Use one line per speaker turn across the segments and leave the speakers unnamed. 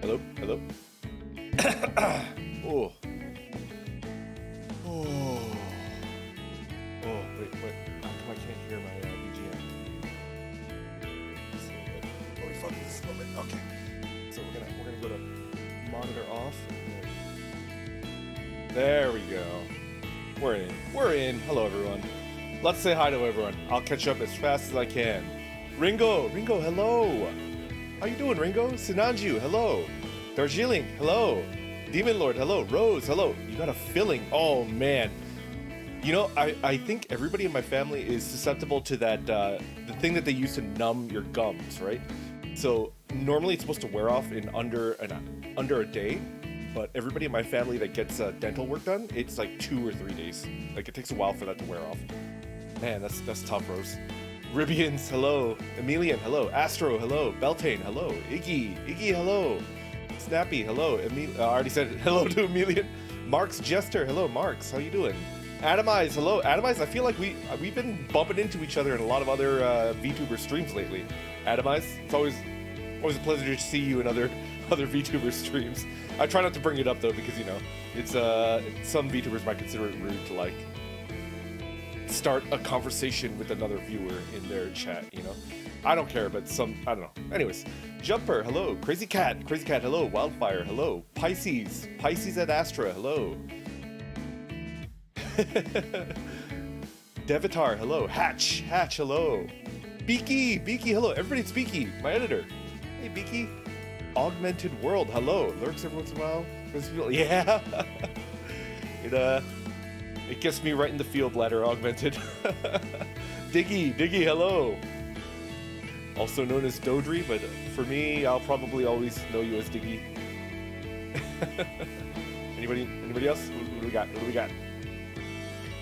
Hello? Hello? Oh. Oh. Oh, wait. How come I can't hear my BGM? Oh, we fucked this a little bit. Okay. So we're gonna go to monitor off. There we go. We're in. Hello, everyone. Let's say hi to everyone. I'll catch up as fast as I can. Ringo, hello. How you doing, Ringo? Sinanju, hello. Darjeeling, hello. Demon Lord, hello. Rose, hello. You got a filling. Oh, man. You know, I think everybody in my family is susceptible to that, the thing that they use to numb your gums, right? So normally it's supposed to wear off in under a day, but everybody in my family that gets dental work done, it's like 2 or 3 days. Like, it takes a while for that to wear off. Man, that's tough, Rose. Ribians, hello. Emilian, hello. Astro, hello. Beltane, hello. Iggy, hello. Snappy, hello. I already said hello to Emilian. Marks Jester, hello. Marks, how you doing? Atomize, hello. Atomize, I feel like we've been bumping into each other in a lot of other VTuber streams lately. Atomize, it's always a pleasure to see you in other VTuber streams. I try not to bring it up though because, you know, it's some VTubers might consider it rude to like start a conversation with another viewer in their chat, you know. I don't care, but I don't know. Anyways, Jumper, hello. Crazy Cat, hello. Wildfire, hello. Pisces at Astra, hello. Devitar, hello. Hatch, hello. Beaky, hello. Everybody's Beaky, my editor. Hey, Beaky. Augmented World, hello. Lurks every once in a while. Yeah. It gets me right in the field ladder, Augmented. Diggy, hello. Also known as Dodri, but for me, I'll probably always know you as Diggy. Anybody else? What do we got?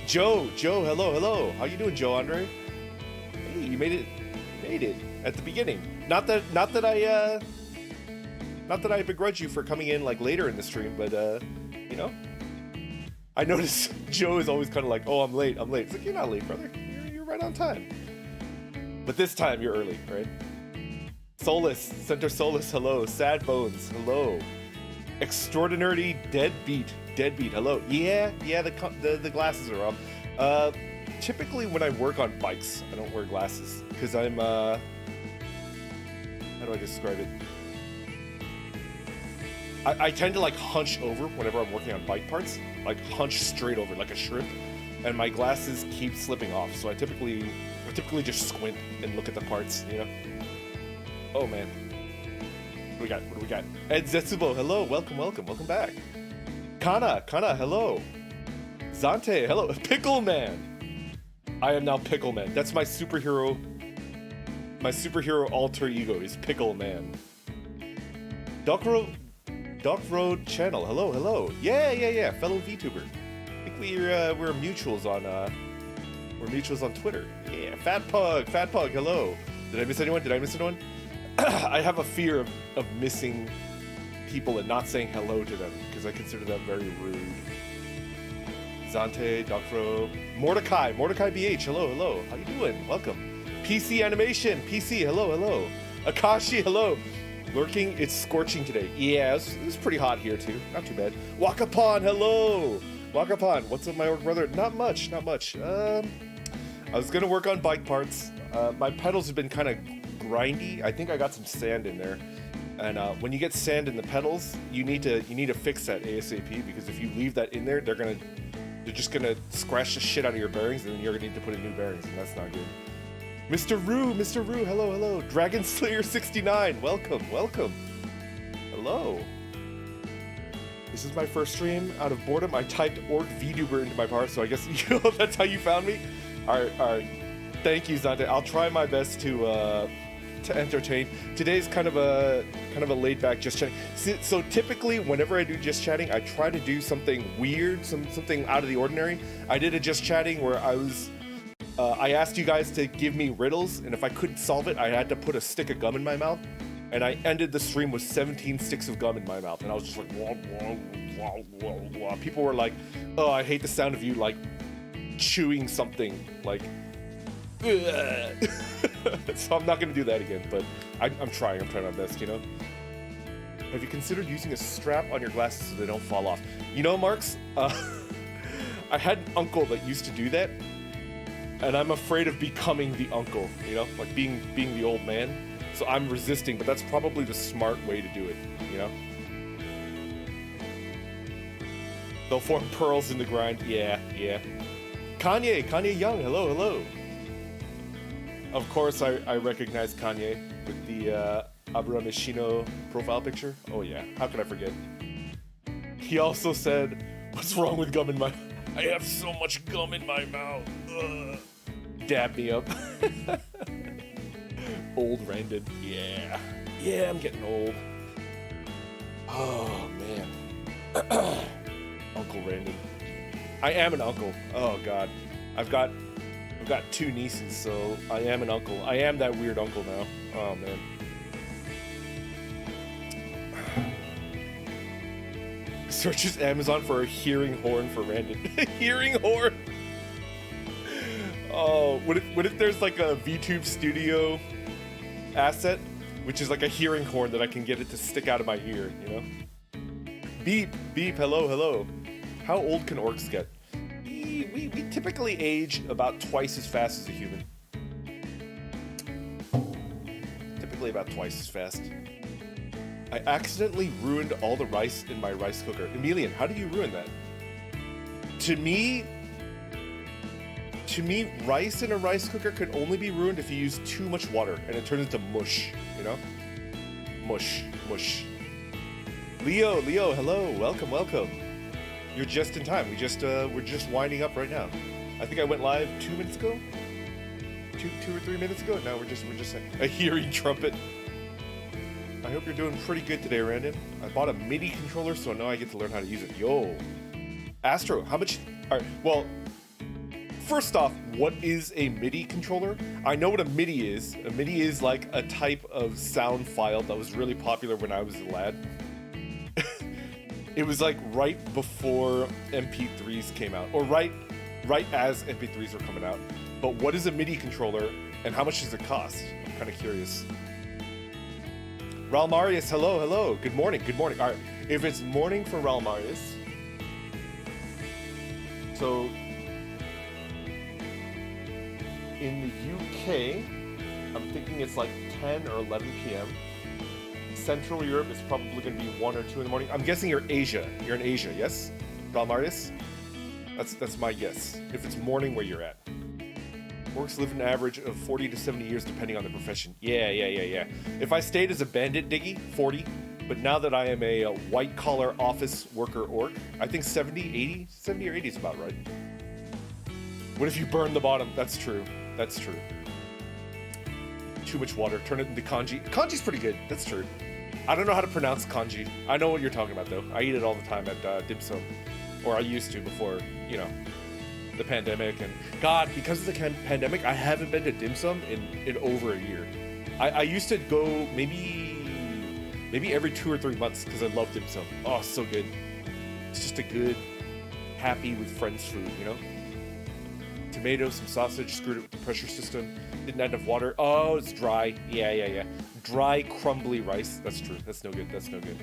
Joe, hello. How you doing, Joe Andre? Hey, you made it at the beginning. Not that I begrudge you for coming in like later in the stream, but you know, I notice Joe is always kind of like, oh, I'm late. It's like, you're not late, brother. You're right on time. But this time you're early, right? Center Solus, hello. Sad Bones, hello. Extraordinary Deadbeat, Deadbeat, hello. Yeah, the glasses are up. Typically when I work on bikes, I don't wear glasses because I'm how do I describe it? I tend to like hunch over whenever I'm working on bike parts, like hunch straight over like a shrimp, and my glasses keep slipping off. So I typically just squint and look at the parts, you know. Oh man, what do we got? Ed Zetsubo, hello, welcome back. Kana, hello. Zante, hello. Pickle Man. I am now Pickle Man. That's my superhero. My superhero alter ego is Pickle Man. Duck Road Channel. Hello. Yeah. Fellow VTuber. I think we're mutuals on Twitter. Yeah. Fat Pug. Hello. Did I miss anyone? I have a fear of missing people and not saying hello to them because I consider that very rude. Zante, Docro, Mordecai BH. Hello. How you doing? Welcome. PC Animation. PC. Hello. Akashi. Hello. Lurking, it's scorching today. Yeah, it's pretty hot here too. Not too bad. Wakapon, hello! Wakapon, what's up, my orc brother? Not much. I was gonna work on bike parts. My pedals have been kind of grindy. I think I got some sand in there. And when you get sand in the pedals, you need to fix that ASAP, because if you leave that in there, they're just gonna scratch the shit out of your bearings, and then you're gonna need to put in new bearings, and that's not good. Mr. Roo, hello. Dragon Slayer 69, welcome. Hello. This is my first stream. Out of boredom, I typed Orc Vtuber into my bar, so I guess that's how you found me. All right. Thank you, Zante. I'll try my best to entertain. Today's kind of a laid-back just chatting. So typically, whenever I do just chatting, I try to do something weird, something out of the ordinary. I did a just chatting where I asked you guys to give me riddles, and if I couldn't solve it, I had to put a stick of gum in my mouth, and I ended the stream with 17 sticks of gum in my mouth, and I was just like, wah, wah, wah, wah, wah. People were like, oh, I hate the sound of you, like, chewing something, like, so I'm not gonna do that again, but I'm trying my best, you know? Have you considered using a strap on your glasses so they don't fall off? You know, Marks, I had an uncle that used to do that, and I'm afraid of becoming the uncle, you know, like being the old man. So I'm resisting, but that's probably the smart way to do it, you know? They'll form pearls in the grind. Yeah. Kanye Young, hello. Of course, I recognize Kanye with the Aburamishino profile picture. Oh yeah, how could I forget? He also said, what's wrong with gum in my... I have so much gum in my mouth. Ugh. Dab me up. Old Randon. Yeah, I'm getting old. Oh man. Uncle Randon. I am an uncle. Oh god. I've got 2 nieces, so I am an uncle. I am that weird uncle now. Oh man. Searches Amazon for a hearing horn for Randon. Hearing horn. Oh, what if there's like a VTube Studio asset, which is like a hearing horn that I can get it to stick out of my ear, you know? Beep, hello. How old can orcs get? We typically age about twice as fast as a human. Typically about twice as fast. I accidentally ruined all the rice in my rice cooker. Emilian, how do you ruin that? To me, rice in a rice cooker could only be ruined if you use too much water and it turns into mush, you know? Mush. Leo, hello, welcome. You're just in time. We're just winding up right now. I think I went live 2 minutes ago? Two or 3 minutes ago? No, we're just a hearing trumpet. I hope you're doing pretty good today, Randon. I bought a MIDI controller, so now I get to learn how to use it. Yo. Astro, how much... Alright, well... First off, what is a MIDI controller? I know what a MIDI is. A MIDI is like a type of sound file that was really popular when I was a lad. It was like right before MP3s came out, or right as MP3s were coming out. But what is a MIDI controller, and how much does it cost? I'm kind of curious. Raul Marius, hello. Good morning. All right, if it's morning for Raul Marius, So in the UK, I'm thinking it's like 10 or 11 p.m. Central Europe is probably going to be 1 or 2 in the morning. I'm guessing you're Asia. You're in Asia, yes? Dalmarius? That's my guess. If it's morning where you're at. Orcs live an average of 40 to 70 years depending on the profession. Yeah. If I stayed as a bandit diggy, 40. But now that I am a white-collar office worker orc, I think 70 or 80 is about right. What if you burn the bottom? That's true. That's true. Too much water. Turn it into kanji. Kanji's pretty good. That's true. I don't know how to pronounce kanji. I know what you're talking about, though. I eat it all the time at dim sum. Or I used to before, you know, the pandemic. And God, because of the pandemic, I haven't been to dim sum in over a year. I used to go maybe every 2 or 3 months because I love dim sum. Oh, so good. It's just a good, happy with friends food, you know? Tomatoes, some sausage, screwed it with the pressure system. Didn't add enough water. Oh, it's dry. Yeah. Dry, crumbly rice. That's true. That's no good. That's no good.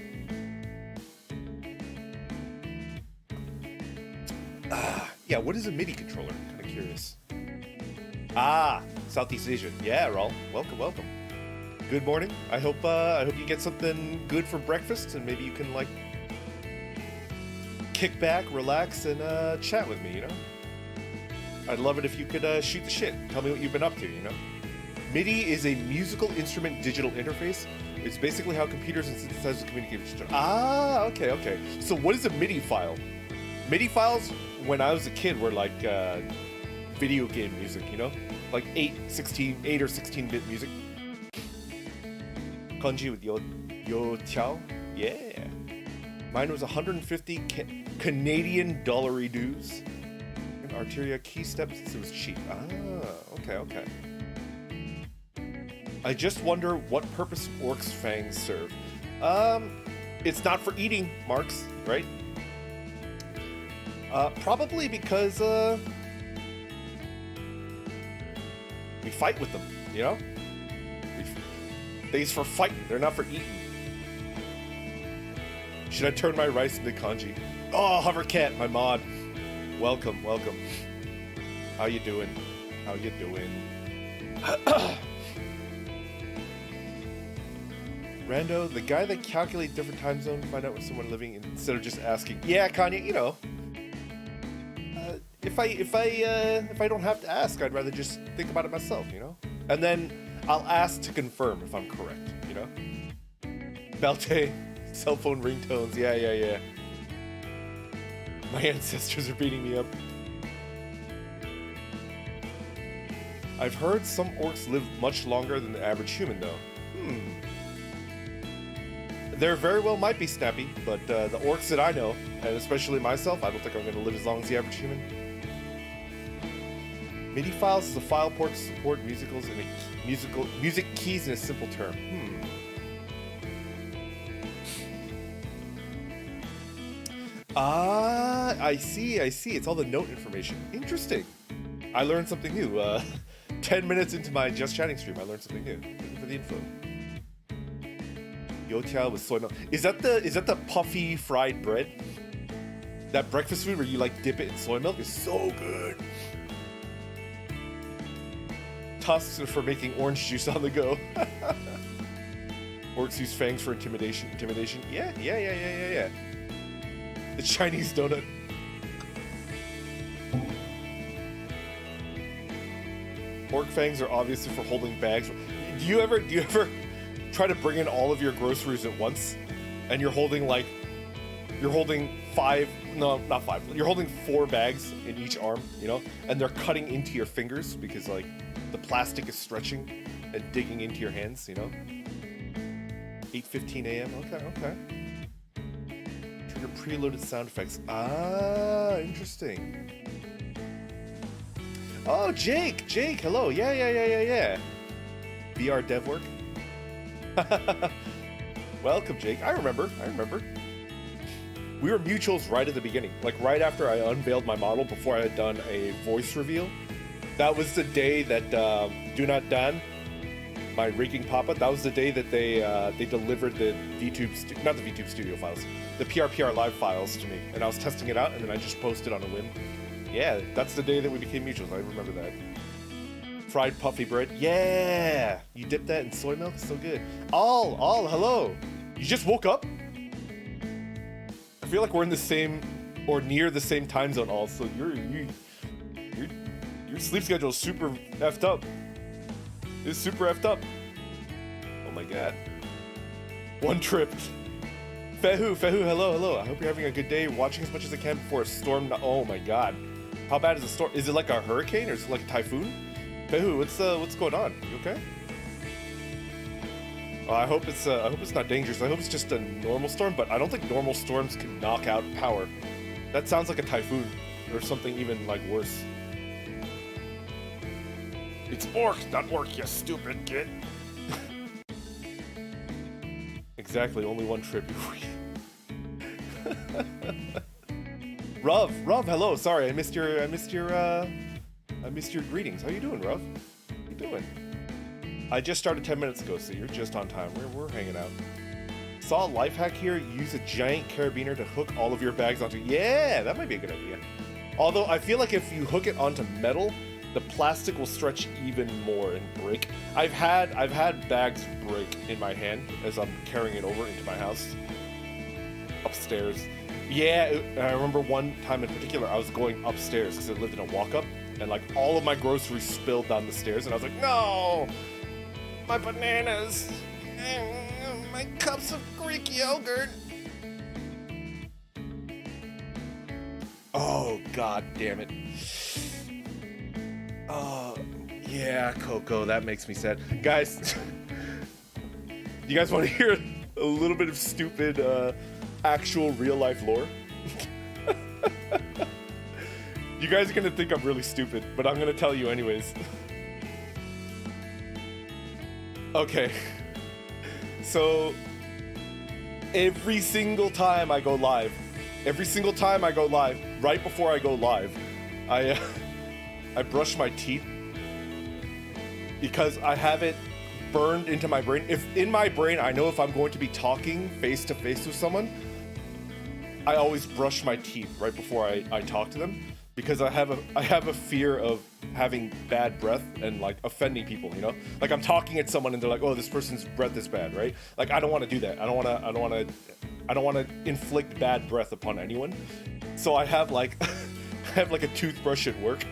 Yeah, what is a MIDI controller? Kind of curious. Southeast Asia. Yeah, Raul. Welcome. Good morning. I hope you get something good for breakfast, and maybe you can like kick back, relax, and chat with me. You know, I'd love it if you could shoot the shit. Tell me what you've been up to. You know, MIDI is a musical instrument digital interface. It's basically how computers and synthesizers communicate with each other. Okay. So what is a MIDI file? MIDI files, when I was a kid, were like video game music. You know, like 8 or 16-bit music. Kanji with yo tiao, yeah. Mine was 150 Canadian dollary dues. And Arteria key steps, it was cheap. Okay. I just wonder what purpose orcs' fangs serve. It's not for eating, Marks, right? Probably because we fight with them, you know? They's for fighting, they're not for eating. Should I turn my rice into kanji? Oh, Hovercat, my mod. Welcome. How you doing? Rando, the guy that calculates different time zones to find out where someone living instead of just asking. Yeah, Kanye, you know. If I don't have to ask, I'd rather just think about it myself, you know? And then I'll ask to confirm if I'm correct, you know? Belte, cell phone ringtones, yeah. My ancestors are beating me up. I've heard some orcs live much longer than the average human, though. There very well might be, Snappy, but the orcs that I know, and especially myself, I don't think I'm going to live as long as the average human. MIDI files is a file port to support musicals in music keys in a simple term. I see. It's all the note information. Interesting. I learned something new. 10 minutes into my Just Chatting stream, I learned something new. Thank you for the info. Youtiao with soy milk. Is that the puffy fried bread? That breakfast food where you like dip it in soy milk is so good. Tusks are for making orange juice on the go. Orcs use fangs for intimidation. Yeah. The Chinese donut. Orc fangs are obviously for holding bags. Do you ever try to bring in all of your groceries at once, and you're holding 4 bags in each arm, you know, and they're cutting into your fingers because like the plastic is stretching and digging into your hands, you know? 8:15 a.m. Okay. Trigger preloaded sound effects. Interesting. Oh, Jake, hello. Yeah. VR dev work. Welcome, Jake. I remember. We were mutuals right at the beginning, like right after I unveiled my model before I had done a voice reveal. That was the day that Do Not Dan, my rigging papa, that was the day that they delivered the not the VTube studio files, the PRPR live files to me, and I was testing it out, and then I just posted on a whim. Yeah, that's the day that we became mutuals. I remember that. Fried puffy bread. Yeah! You dip that in soy milk? So good. All, hello! You just woke up? I feel like we're in the same, or near the same time zone, all. So your sleep schedule is super effed up. It's super effed up. Oh my god. One trip. Fehu, hello. I hope you're having a good day. Watching as much as I can before a storm. Oh my god. How bad is the storm? Is it like a hurricane or is it like a typhoon? Fehu, what's going on? You okay? I hope it's not dangerous. I hope it's just a normal storm, but I don't think normal storms can knock out power. That sounds like a typhoon or something even like worse. It's orc, not work, you stupid kid. Exactly, only one trip. Ruv, hello. Sorry, I missed your greetings. How you doing, Ruv? How you doing? I just started 10 minutes ago, so you're just on time. We're hanging out. Saw a life hack here. Use a giant carabiner to hook all of your bags onto. Yeah, that might be a good idea. Although I feel like if you hook it onto metal, the plastic will stretch even more and break. I've had bags break in my hand as I'm carrying it over into my house upstairs. Yeah, I remember one time in particular I was going upstairs because I lived in a walk-up, and like all of my groceries spilled down the stairs, and I was like, no, my bananas, my cups of Greek yogurt. Oh god damn it. Oh, yeah, Coco, that makes me sad. Guys, you guys want to hear a little bit of stupid, actual real-life lore? You guys are gonna think I'm really stupid, but I'm gonna tell you anyways. Okay. So, every single time I go live, right before I go live, I brush my teeth because I have it burned into my brain. If in my brain I know if I'm going to be talking face to face with someone, I always brush my teeth right before I talk to them, because I have a fear of having bad breath and like offending people, you know? Like I'm talking at someone and they're like, "Oh, this person's breath is bad," right? Like I don't want to do that. I don't want to inflict bad breath upon anyone. So I have like a toothbrush at work.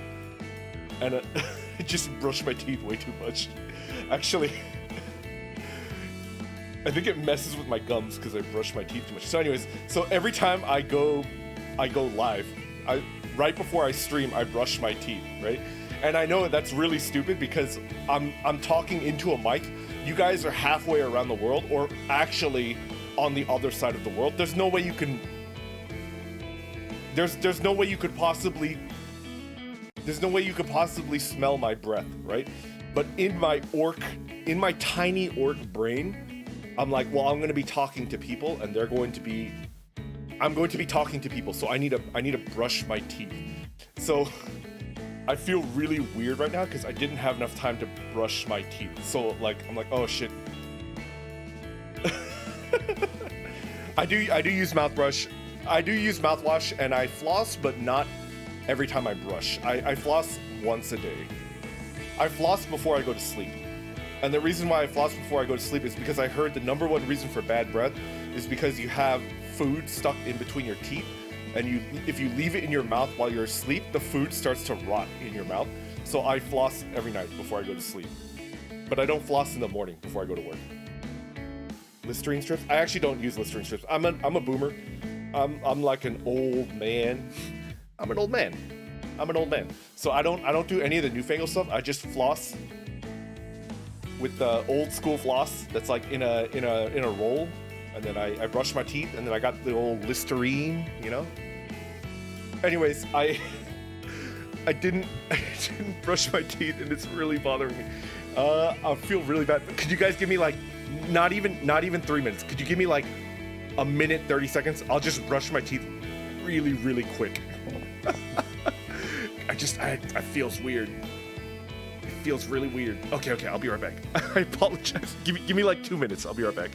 And I just brush my teeth way too much. Actually, I think it messes with my gums because I brush my teeth too much. So anyways, so every time I go live, right before I stream, I brush my teeth, right? And I know that's really stupid because I'm talking into a mic. You guys are halfway around the world, or actually on the other side of the world. There's no way you can. There's no way you could possibly. There's no way you could possibly smell my breath, right? But in my tiny orc brain, I'm like, well, I'm going to be talking to people, and I'm going to be talking to people, so I need to brush my teeth. So I feel really weird right now because I didn't have enough time to brush my teeth. So like, I'm like, oh shit. I do use mouthbrush. I do use mouthwash, and I floss, but not every time I brush. I floss once a day. I floss before I go to sleep. And the reason why I floss before I go to sleep is because I heard the #1 reason for bad breath is because you have food stuck in between your teeth, and if you leave it in your mouth while you're asleep, the food starts to rot in your mouth. So I floss every night before I go to sleep. But I don't floss in the morning before I go to work. Listerine strips? I actually don't use Listerine strips. I'm a boomer. I'm like an old man. I'm an old man. So I don't do any of the newfangled stuff. I just floss with the old school floss that's like in a roll, and then I brush my teeth, and then I got the old Listerine, you know. Anyways, I didn't brush my teeth, and it's really bothering me. I feel really bad. Could you guys give me like not even 3 minutes? Could you give me like a minute 30 seconds? I'll just brush my teeth really, really quick. It feels weird. It feels really weird. Okay, I'll be right back. I apologize. Give me like 2 minutes. I'll be right back.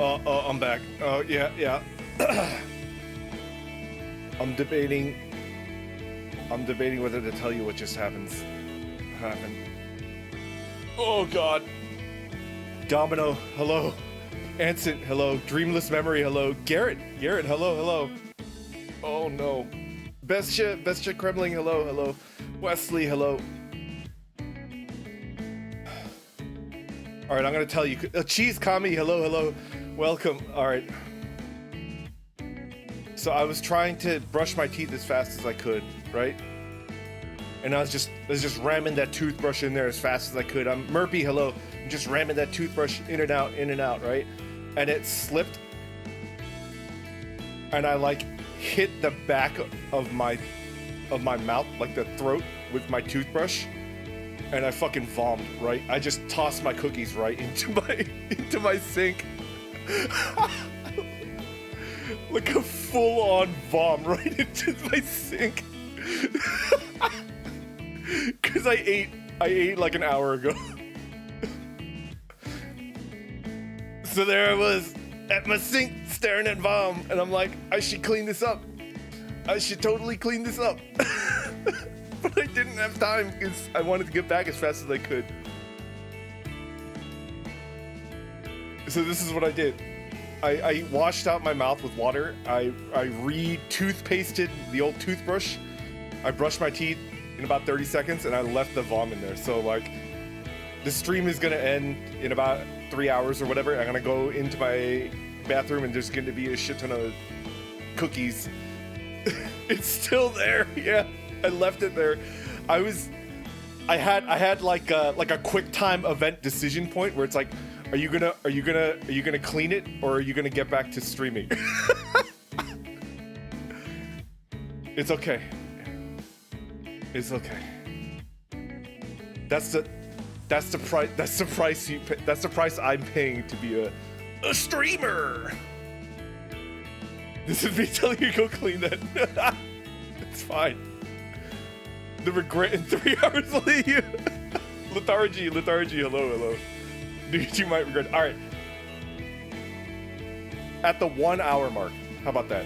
Oh, I'm back. Oh, yeah. I'm debating whether to tell you what just happened. Oh God. Domino, hello. Anson, hello. Dreamless Memory, hello. Garrett, hello. Oh no. Bestia Kremling, hello. Wesley, hello. All right, I'm gonna tell you. Cheese Kami, hello. Welcome. All right. So I was trying to brush my teeth as fast as I could, right? And I was just ramming that toothbrush in there as fast as I could. I'm Murphy, hello. I'm just ramming that toothbrush in and out, right? And it slipped, and I like hit the back of my mouth, like the throat, with my toothbrush, and I fucking vomed, right? I just tossed my cookies right into my sink. Like a full-on vom right into my sink. Cause I ate like an hour ago. So there I was at my sink staring at vom, and I'm like, I should clean this up. I should totally clean this up. But I didn't have time because I wanted to get back as fast as I could. So this is what I did. I washed out my mouth with water. I re-toothpasted the old toothbrush. I brushed my teeth in about 30 seconds, and I left the vom in there. So like, the stream is gonna end in about 3 hours or whatever. I'm gonna go into my bathroom, and there's gonna be a shit ton of cookies. It's still there. Yeah, I left it there. I had like a quick time event decision point where it's like, are you gonna clean it, or are you gonna get back to streaming? It's okay. It's okay. That's the price. That's the price you pay. That's the price I'm paying to be a streamer. This is me telling you to go clean that. It's fine. The regret in 3 hours will leave you. Lethargy, hello. Dude, you might regret. All right. At the 1 hour mark, how about that?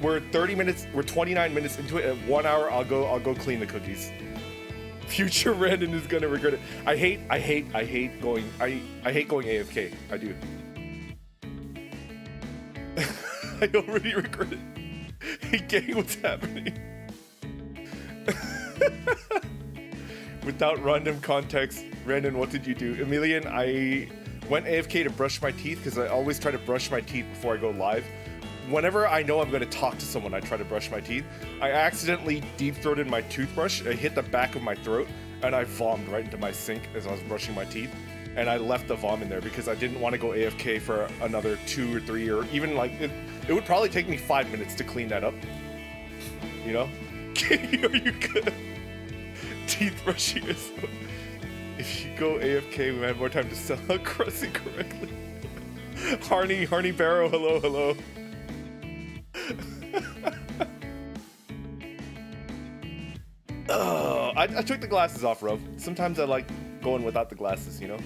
We're 30 minutes. We're 29 minutes into it. At 1 hour, I'll go clean the cookies. Future Brandon is gonna regret it. I hate going AFK. I do. I already regret it. Hey gang, what's happening? Without random context, Brandon, what did you do? Emilian, I went AFK to brush my teeth because I always try to brush my teeth before I go live. Whenever I know I'm going to talk to someone, I try to brush my teeth. I accidentally deep-throated my toothbrush. I hit the back of my throat, and I vomed right into my sink as I was brushing my teeth. And I left the vom in there because I didn't want to go AFK for another 2 or 3, or even like, it would probably take me 5 minutes to clean that up. You know? Are you good? Teeth brushing is... If you go AFK, we have more time to sell crusty correctly. Harney Barrow, hello. Oh, I took the glasses off, Rob. Sometimes I like going without the glasses, you know?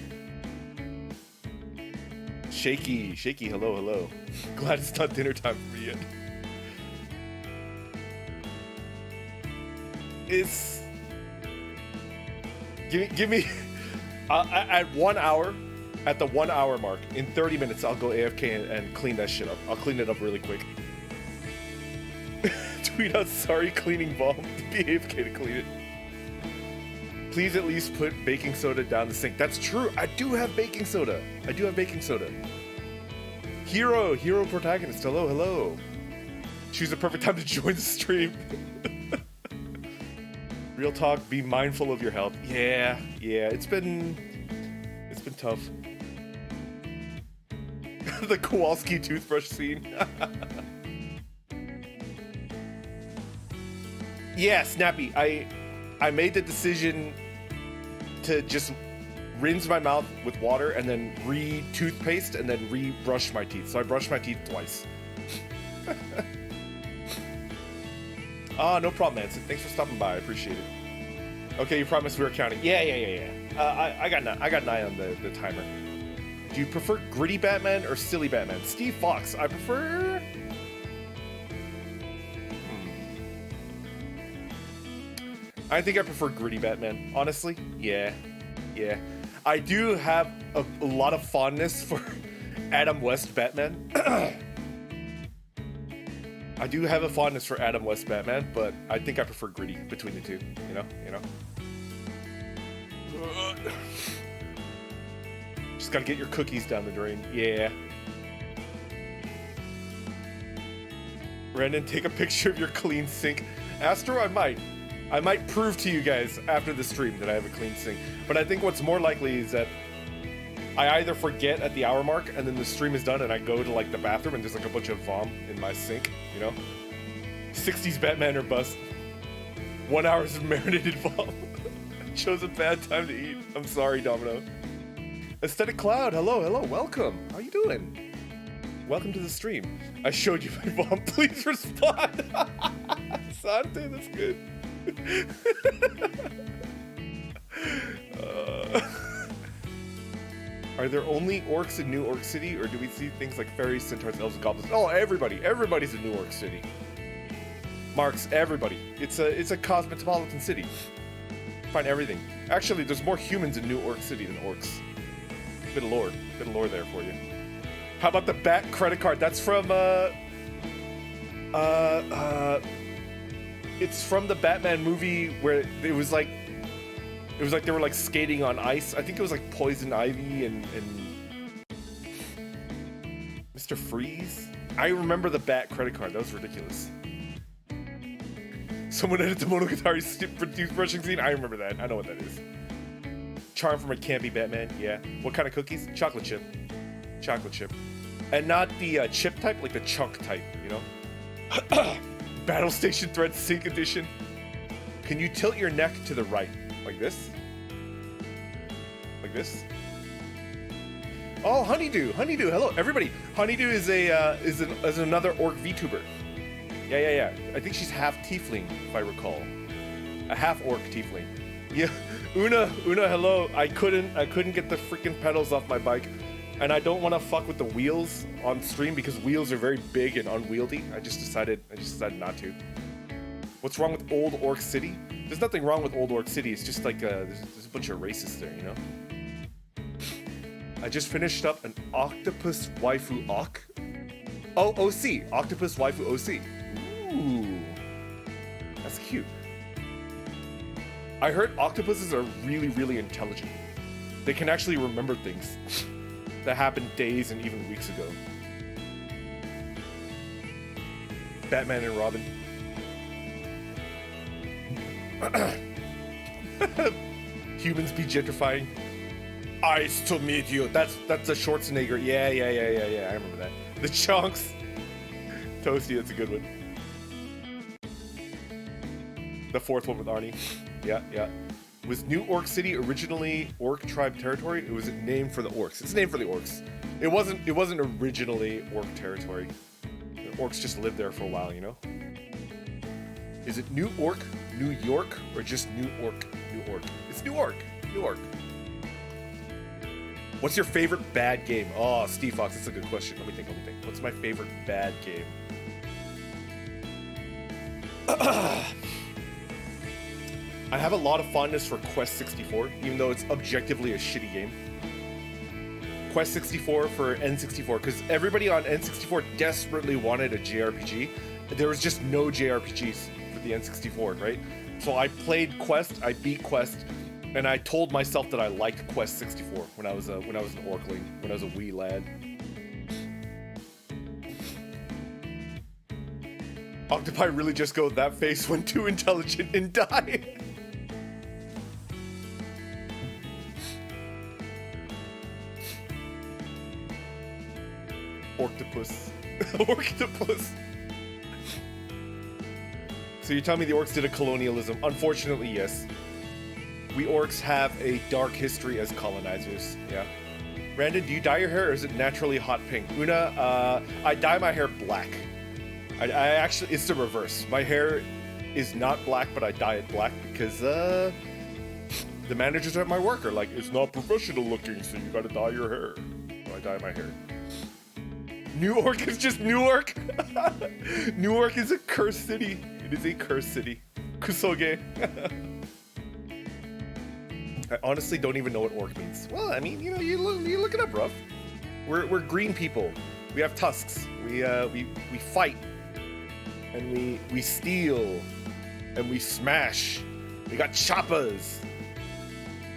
Shaky, hello. Glad it's not dinner time for me yet. It's... Give me... at 1 hour, at the 1 hour mark, in 30 minutes, I'll go AFK and clean that shit up. I'll clean it up really quick. Tweet out, sorry, cleaning bomb. Be AFK to clean it. Please at least put baking soda down the sink. That's true. I do have baking soda. Hero protagonist. Hello. Choose the perfect time to join the stream. Real talk, be mindful of your health. Yeah, it's been tough. The Kowalski toothbrush scene. Yeah, Snappy, I made the decision to just rinse my mouth with water and then re-toothpaste and then re-brush my teeth. So I brushed my teeth twice. No problem, Nancy. Thanks for stopping by. I appreciate it. Okay, you promised we were counting. Yeah. I got an eye on the timer. Do you prefer gritty Batman or silly Batman? Steve Fox, I prefer... I think I prefer gritty Batman, honestly. Yeah. I do have a lot of fondness for Adam West Batman. I do have a fondness for Adam West Batman, but I think I prefer gritty between the two, you know? Just gotta get your cookies down the drain. Yeah. Brandon, take a picture of your clean sink. Astro, I might prove to you guys after the stream that I have a clean sink. But I think what's more likely is that I either forget at the hour mark and then the stream is done and I go to like the bathroom and there's like a bunch of vom in my sink, you know? 60s Batman or bust. 1 hour of marinated vom. Chose a bad time to eat. I'm sorry, Domino. Aesthetic Cloud, hello, welcome. How you doing? Welcome to the stream. I showed you my vom, please respond. Sante, that's good. Are there only orcs in New Orc City, or do we see things like fairies, centaurs, elves, and goblins? Oh, everybody's in New Orc City. Marks, everybody. It's a cosmopolitan city. Find everything. Actually, there's more humans in New Orc City than orcs. Bit of lore there for you. How about the Bat credit card? That's from it's from the Batman movie where it was like they were like skating on ice. I think it was like Poison Ivy and Mr. Freeze. I remember the Bat credit card. That was ridiculous. Someone edit the Monogatari toothbrushing scene. I remember that. I know what that is. Charm from a campy Batman. Yeah. What kind of cookies? Chocolate chip. Chocolate chip. And not the chip type, like the chunk type, you know? Battle Station Thread Sync Edition. Can you tilt your neck to the right? Like this? Like this? Oh, Honeydew, hello, everybody. Honeydew is is another orc VTuber. Yeah. I think she's half tiefling, if I recall. A half orc tiefling. Yeah, Una, hello. I couldn't get the freaking pedals off my bike, and I don't want to fuck with the wheels on stream because wheels are very big and unwieldy. I just decided not to. What's wrong with Old Orc City? There's nothing wrong with Old Orc City. It's just like there's a bunch of racists there, you know. I just finished up an Octopus Waifu Oc. Oh, OC. Octopus Waifu OC. Ooh. That's cute. I heard octopuses are really, really intelligent. They can actually remember things that happened days and even weeks ago. Batman and Robin. Humans be gentrifying. Nice to meet you. That's a Schwarzenegger. Yeah. I remember that. The chunks. Toasty, that's a good one. The fourth one with Arnie. Yeah. Was New Orc City originally Orc tribe territory? It was named for the orcs. It's named for the orcs. It wasn't originally Orc territory. The orcs just lived there for a while, you know? Is it New Orc, New York, or just New Orc, New Orc? It's New Orc, New Orc. What's your favorite bad game? Oh, Steve Fox, that's a good question. Let me think. What's my favorite bad game? I have a lot of fondness for Quest 64, even though it's objectively a shitty game. Quest 64 for N64, because everybody on N64 desperately wanted a JRPG. There was just no JRPGs for the N64, right? So I played Quest, I beat Quest, and I told myself that I liked Quest 64 when I was an Orcling, when I was a wee lad. Octopi really just go, that face went too intelligent and die. Orctopus. Orctopus. So you tell me the orcs did a colonialism? Unfortunately, yes. We orcs have a dark history as colonizers, yeah. Brandon, do you dye your hair or is it naturally hot pink? Una, I dye my hair black. I actually, it's the reverse. My hair is not black, but I dye it black because the managers at my work are like, it's not professional looking, so you gotta dye your hair. I dye my hair. Newark is just Newark. Newark is a cursed city. It is a cursed city. Kusoge. I honestly don't even know what orc means. Well, I mean, you know, you look it up, rough. We're green people. We have tusks. We fight, and we steal, and we smash. We got choppers.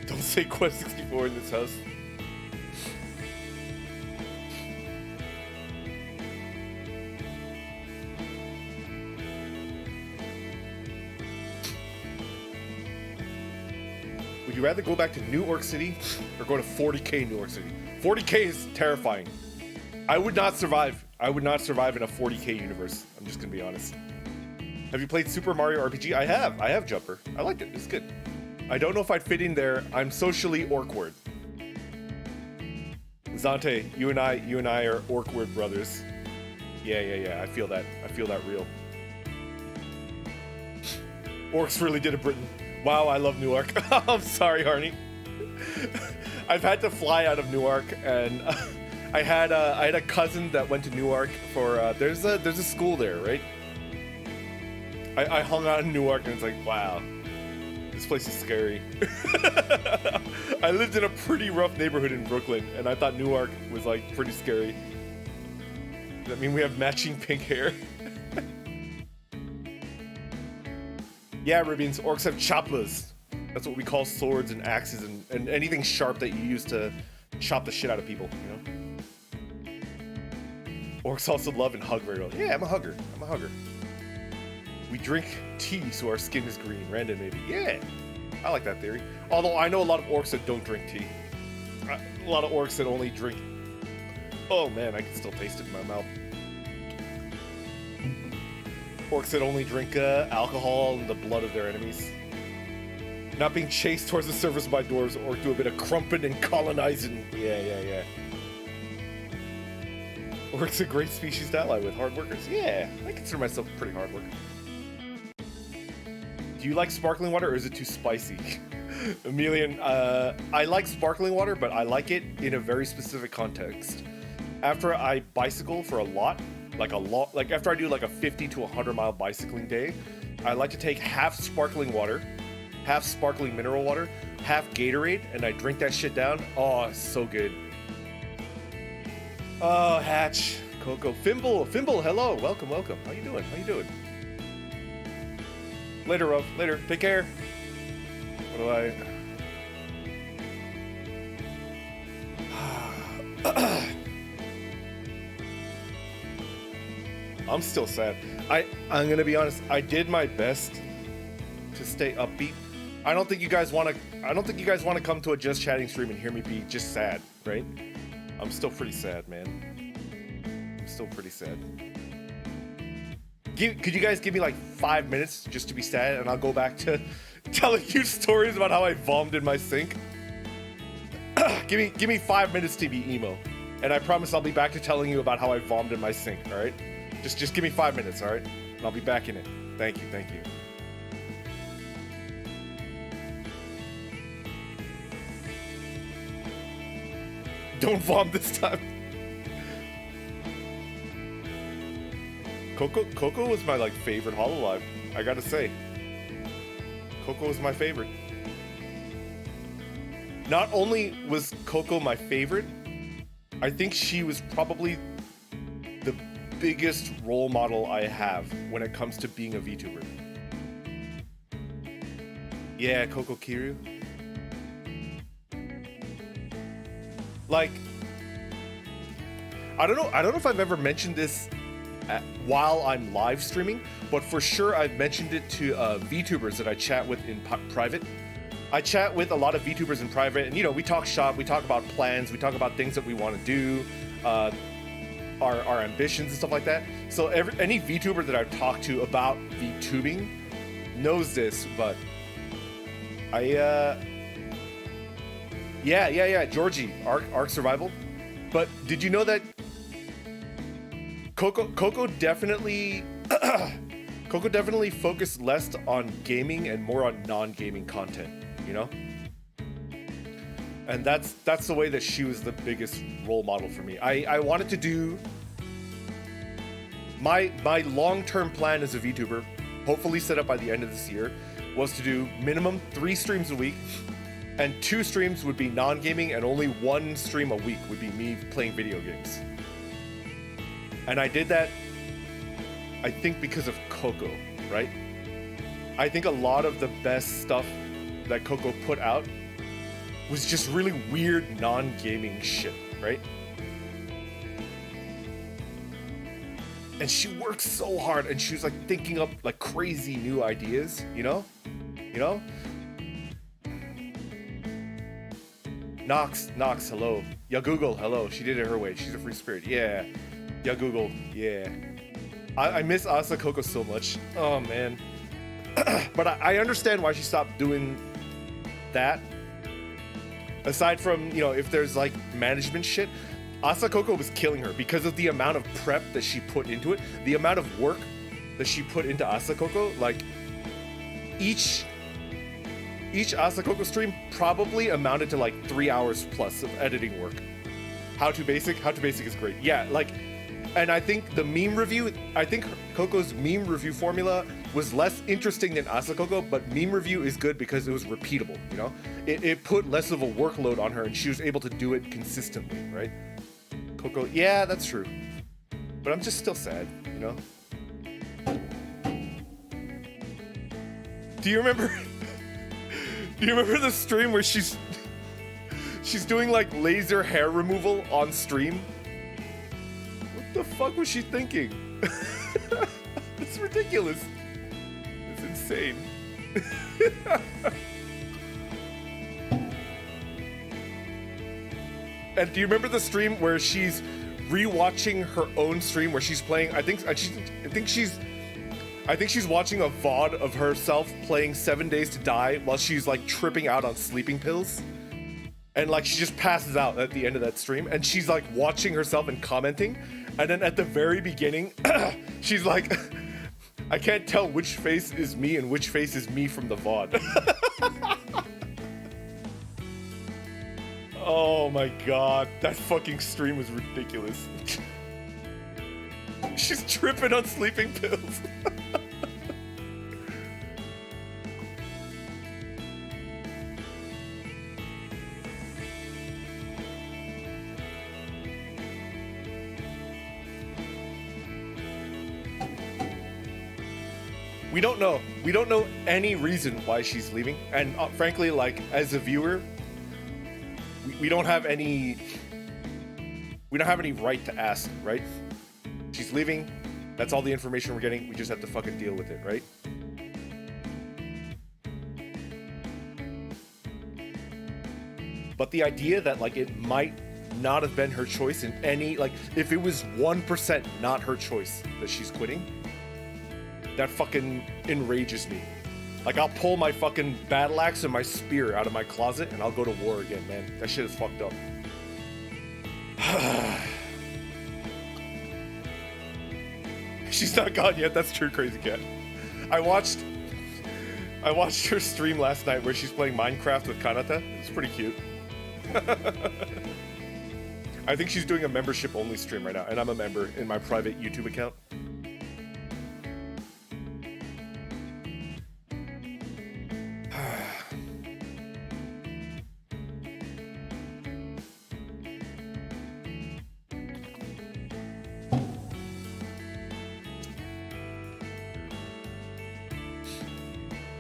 Don't say Quest 64 in this house. Would you rather go back to New York City or go to 40K New York City? 40K is terrifying. I would not survive. I would not survive in a 40K universe. I'm just gonna be honest. Have you played Super Mario RPG? I have. I have Jumper. I liked it. It's good. I don't know if I'd fit in there. I'm socially awkward. Zante, you and I are awkward brothers. Yeah. I feel that. I feel that real. Orcs really did it, Britain. Wow, I love Newark. I'm sorry, Harney. I've had to fly out of Newark, and I had a cousin that went to Newark for there's a school there, right? I hung out in Newark, and it's like, wow, this place is scary. I lived in a pretty rough neighborhood in Brooklyn, and I thought Newark was like pretty scary. Does that mean we have matching pink hair? Yeah, Ribbons, orcs have choppers. That's what we call swords and axes and anything sharp that you use to chop the shit out of people, you know? Orcs also love and hug very well. Yeah, I'm a hugger. We drink tea so our skin is green. Random maybe. Yeah, I like that theory. Although I know a lot of orcs that don't drink tea. A lot of orcs that only drink... Oh man, I can still taste it in my mouth. Orcs that only drink alcohol and the blood of their enemies. Not being chased towards the surface by dwarves or do a bit of crumping and colonizing. Yeah. Orcs a great species to ally with, hard workers. Yeah, I consider myself a pretty hard worker. Do you like sparkling water or is it too spicy? Emilian, I like sparkling water, but I like it in a very specific context. After I bicycle for a lot, like after I do like a 50 to 100 mile bicycling day, I like to take half sparkling water, half sparkling mineral water, half Gatorade, and I drink that shit down. Oh, it's so good. Oh, Hatch, Coco, Fimble, hello, welcome. How you doing? Later, Ruff, later, take care. What do I... I'm still sad. I'm gonna be honest. I did my best to stay upbeat. I don't think you guys want to come to a Just Chatting stream and hear me be just sad, right? I'm still pretty sad, man. I'm still pretty sad. Could you guys give me like 5 minutes just to be sad, and I'll go back to telling you stories about how I vomited in my sink? Give me 5 minutes to be emo, and I promise I'll be back to telling you about how I vomited in my sink. All right? Just give me 5 minutes, all right? And I'll be back in it. Thank you. Don't vom this time. Coco was my like favorite Hololive. I gotta say, Coco was my favorite. Not only was Coco my favorite, I think she was probably the biggest role model I have when it comes to being a VTuber. Yeah, Coco Kiryu. Like, I don't know if I've ever mentioned this while I'm live streaming, but for sure I've mentioned it to VTubers that I chat with in private. I chat with a lot of VTubers in private, and you know, we talk shop, we talk about plans, we talk about things that we want to do, our ambitions and stuff like that. So any VTuber that I've talked to about VTubing knows this, but yeah, Georgie, Ark Survival. But did you know that Coco definitely focused less on gaming and more on non-gaming content, you know? And that's the way that she was the biggest role model for me. I wanted to do my long-term plan as a VTuber, hopefully set up by the end of this year, was to do minimum 3 streams a week, and 2 streams would be non-gaming, and only 1 stream a week would be me playing video games. And I did that, I think, because of Coco, right? I think a lot of the best stuff that Coco put out was just really weird non-gaming shit, right? And she worked so hard, and she was like thinking up like crazy new ideas, you know? Nox, hello. Ya Google, hello. She did it her way. She's a free spirit. Yeah. Ya Google, yeah. I miss Asa Coco so much. Oh man. But I understand why she stopped doing that. Aside from, you know, if there's like management shit, Asa Coco was killing her because of the amount of prep that she put into it, the amount of work that she put into Asa Coco. Like each Asa Coco stream probably amounted to like 3 hours plus of editing work. How to Basic is great. Yeah, like, and I think the meme review, I think Coco's meme review formula was less interesting than Asa Coco, but meme review is good because it was repeatable, you know? It put less of a workload on her, and she was able to do it consistently, right? Coco, yeah, that's true. But I'm just still sad, you know? Do you remember the stream where she's doing like laser hair removal on stream? What the fuck was she thinking? It's ridiculous. It's insane. And do you remember the stream where she's rewatching her own stream where she's playing? I think she's watching a VOD of herself playing 7 Days to Die while she's like tripping out on sleeping pills. And like she just passes out at the end of that stream, and she's like watching herself and commenting. And then at the very beginning, she's like, I can't tell which face is me and which face is me from the VOD. Oh my god, that fucking stream was ridiculous. She's tripping on sleeping pills. We don't know any reason why she's leaving, and frankly, like, as a viewer, we don't have any right to ask, right? She's leaving, that's all the information we're getting, we just have to fucking deal with it, right? But the idea that like it might not have been her choice in any, like, if it was 1% not her choice that she's quitting, that fucking enrages me. Like, I'll pull my fucking battle axe and my spear out of my closet and I'll go to war again, man. That shit is fucked up. She's not gone yet, that's true, Crazy Cat. I watched her stream last night where she's playing Minecraft with Kanata. It's pretty cute. I think she's doing a membership-only stream right now, and I'm a member in my private YouTube account.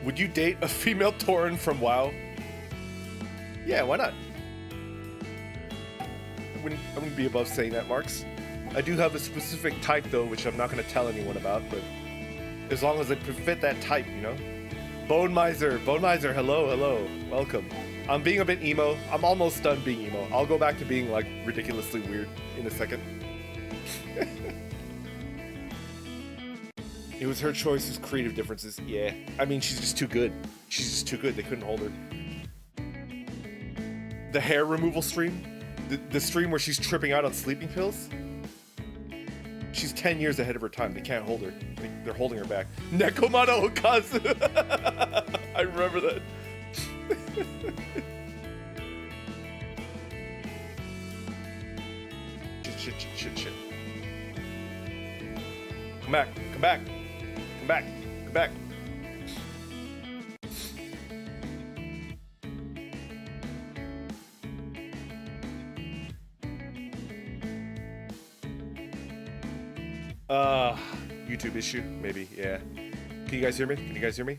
Would you date a female Tauren from WoW? Yeah, why not? I wouldn't be above saying that, Marks. I do have a specific type though, which I'm not going to tell anyone about, but as long as it fit that type, you know? Bone Miser, hello, welcome. I'm being a bit emo. I'm almost done being emo. I'll go back to being like ridiculously weird in a second. It was her choice, his creative differences. Yeah, I mean, she's just too good. She's just too good. They couldn't hold her. The hair removal stream, the stream where she's tripping out on sleeping pills. She's 10 years ahead of her time. They can't hold her. They're holding her back. Nekomata Okazu. I remember that. Shit. Come back. YouTube issue, maybe, yeah. Can you guys hear me?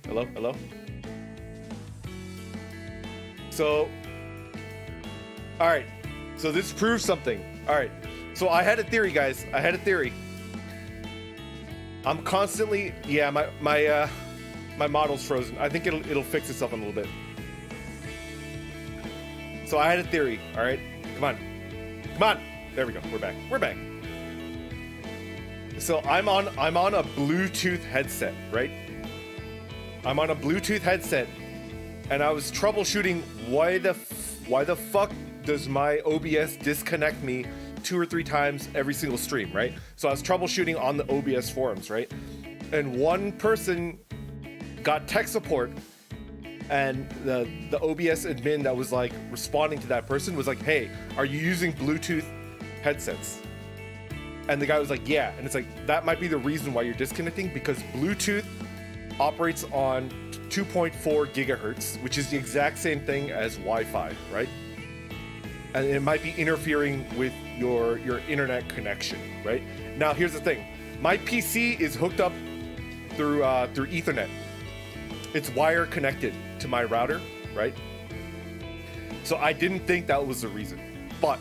Hello? So, alright. So this proves something. Alright. So I had a theory, guys. I'm constantly, yeah, my model's frozen. I think it'll fix itself in a little bit. So I had a theory, alright? Come on. There we go. We're back. So I'm on a Bluetooth headset, right? I'm on a Bluetooth headset, and I was troubleshooting why the fuck does my OBS disconnect me 2 or 3 times every single stream, right? So I was troubleshooting on the OBS forums, right? And one person got tech support, and the OBS admin that was like responding to that person was like, "Hey, are you using Bluetooth headsets?" And the guy was like, "Yeah." And it's like, that might be the reason why you're disconnecting, because Bluetooth operates on 2.4 gigahertz, which is the exact same thing as Wi-Fi, right? And it might be interfering with your internet connection, right? Now, here's the thing. My PC is hooked up through Ethernet. It's wire connected to my router, right? So I didn't think that was the reason. But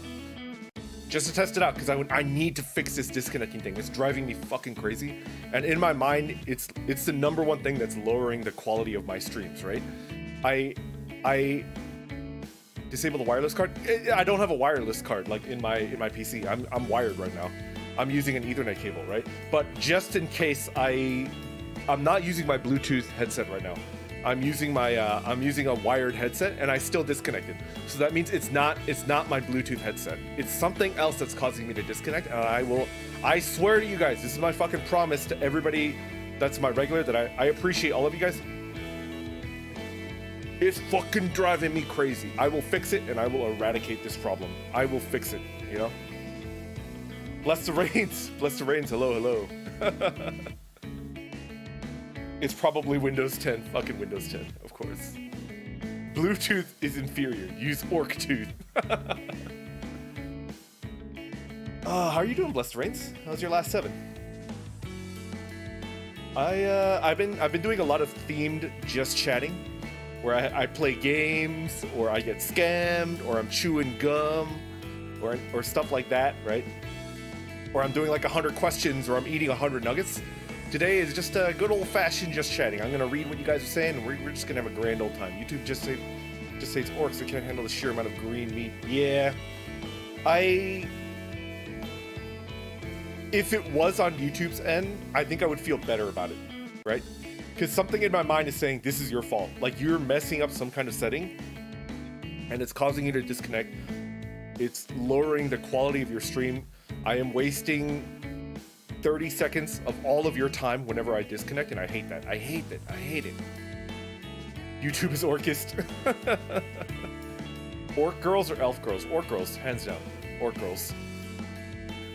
just to test it out, because I need to fix this disconnecting thing. It's driving me fucking crazy. And in my mind, it's the number one thing that's lowering the quality of my streams, right? I disable the wireless card. I don't have a wireless card like in my PC. I'm wired right now. I'm using an Ethernet cable, right? But just in case, I'm not using my Bluetooth headset right now. I'm using a wired headset, and I still disconnected. So that means it's not my Bluetooth headset. It's something else that's causing me to disconnect. And I swear to you guys, this is my fucking promise to everybody that's my regular, that I appreciate all of you guys. It's fucking driving me crazy. I will fix it, and I will eradicate this problem. I will fix it, you know? Bless the rains. Hello. It's probably Windows 10. Fucking Windows 10, of course. Bluetooth is inferior. Use OrcTooth. How are you doing, Blessed Rains? How's your last 7? I've been doing a lot of themed just chatting, where I play games, or I get scammed, or I'm chewing gum, or stuff like that, right? Or I'm doing like 100 questions, or I'm eating 100 nuggets. Today is just a good old-fashioned just chatting. I'm gonna read what you guys are saying, and we're just gonna have a grand old time. YouTube just says it's orcs that can't handle the sheer amount of green meat. Yeah, if it was on YouTube's end, I think I would feel better about it, right? Because something in my mind is saying this is your fault. Like, you're messing up some kind of setting, and it's causing you to disconnect. It's lowering the quality of your stream. I am wasting 30 seconds of all of your time whenever I disconnect, and I hate that. I hate it. YouTube is orcist. Orc girls or elf girls? Orc girls, hands down. Orc girls.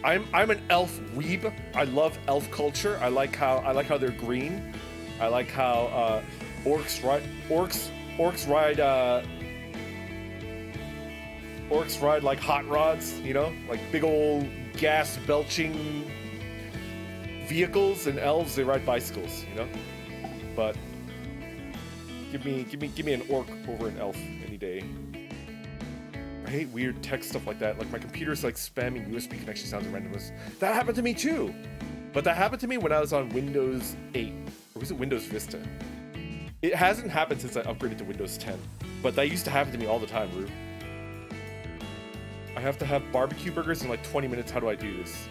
I'm an elf weeb. I love elf culture. I like how they're green. I like how orcs ride like hot rods, you know, like big old gas belching vehicles, and elves, they ride bicycles, you know. But give me an orc over an elf any day. I hate weird tech stuff like that. Like, my computer's like spamming USB connection sounds and randomness. That happened to me too. But that happened to me when I was on Windows 8. Or was it Windows Vista? It hasn't happened since I upgraded to Windows 10. But that used to happen to me all the time, Rue. I have to have barbecue burgers in like 20 minutes. How do I do this?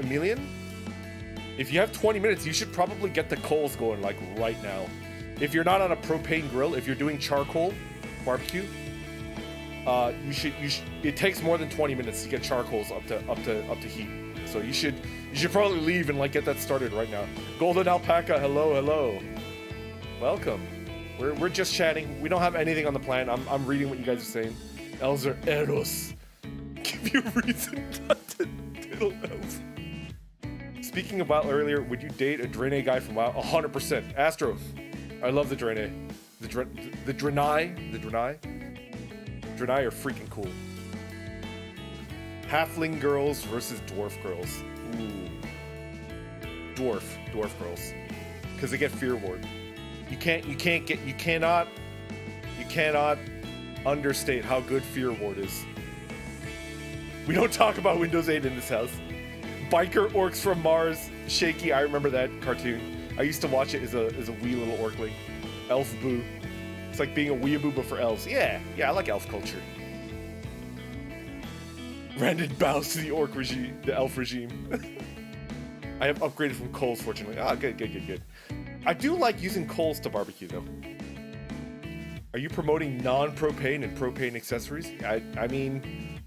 Emilian? If you have 20 minutes, you should probably get the coals going like right now. If you're not on a propane grill, if you're doing charcoal barbecue, you should. It takes more than 20 minutes to get charcoals up to heat. So you should probably leave and like get that started right now. Golden Alpaca, hello. Welcome. We're just chatting. We don't have anything on the plan. I'm reading what you guys are saying. Elves are eros. Give you a reason not to little elves. Speaking of WoW earlier, would you date a Draenei guy from WoW? 100%. Astro. I love the Draenei. The Draenei. Draenei are freaking cool. Halfling girls versus dwarf girls. Ooh. Dwarf girls. Because they get Fear Ward. You cannot understate how good Fear Ward is. We don't talk about Windows 8 in this house. Biker orcs from Mars, Shaky. I remember that cartoon. I used to watch it as a wee little orkling. Elf boo. It's like being a weeaboo but for elves. Yeah, I like elf culture. Randon bows to the orc regime, the elf regime. I have upgraded from coals, fortunately. Ah, good. I do like using coals to barbecue, though. Are you promoting non-propane and propane accessories? I mean,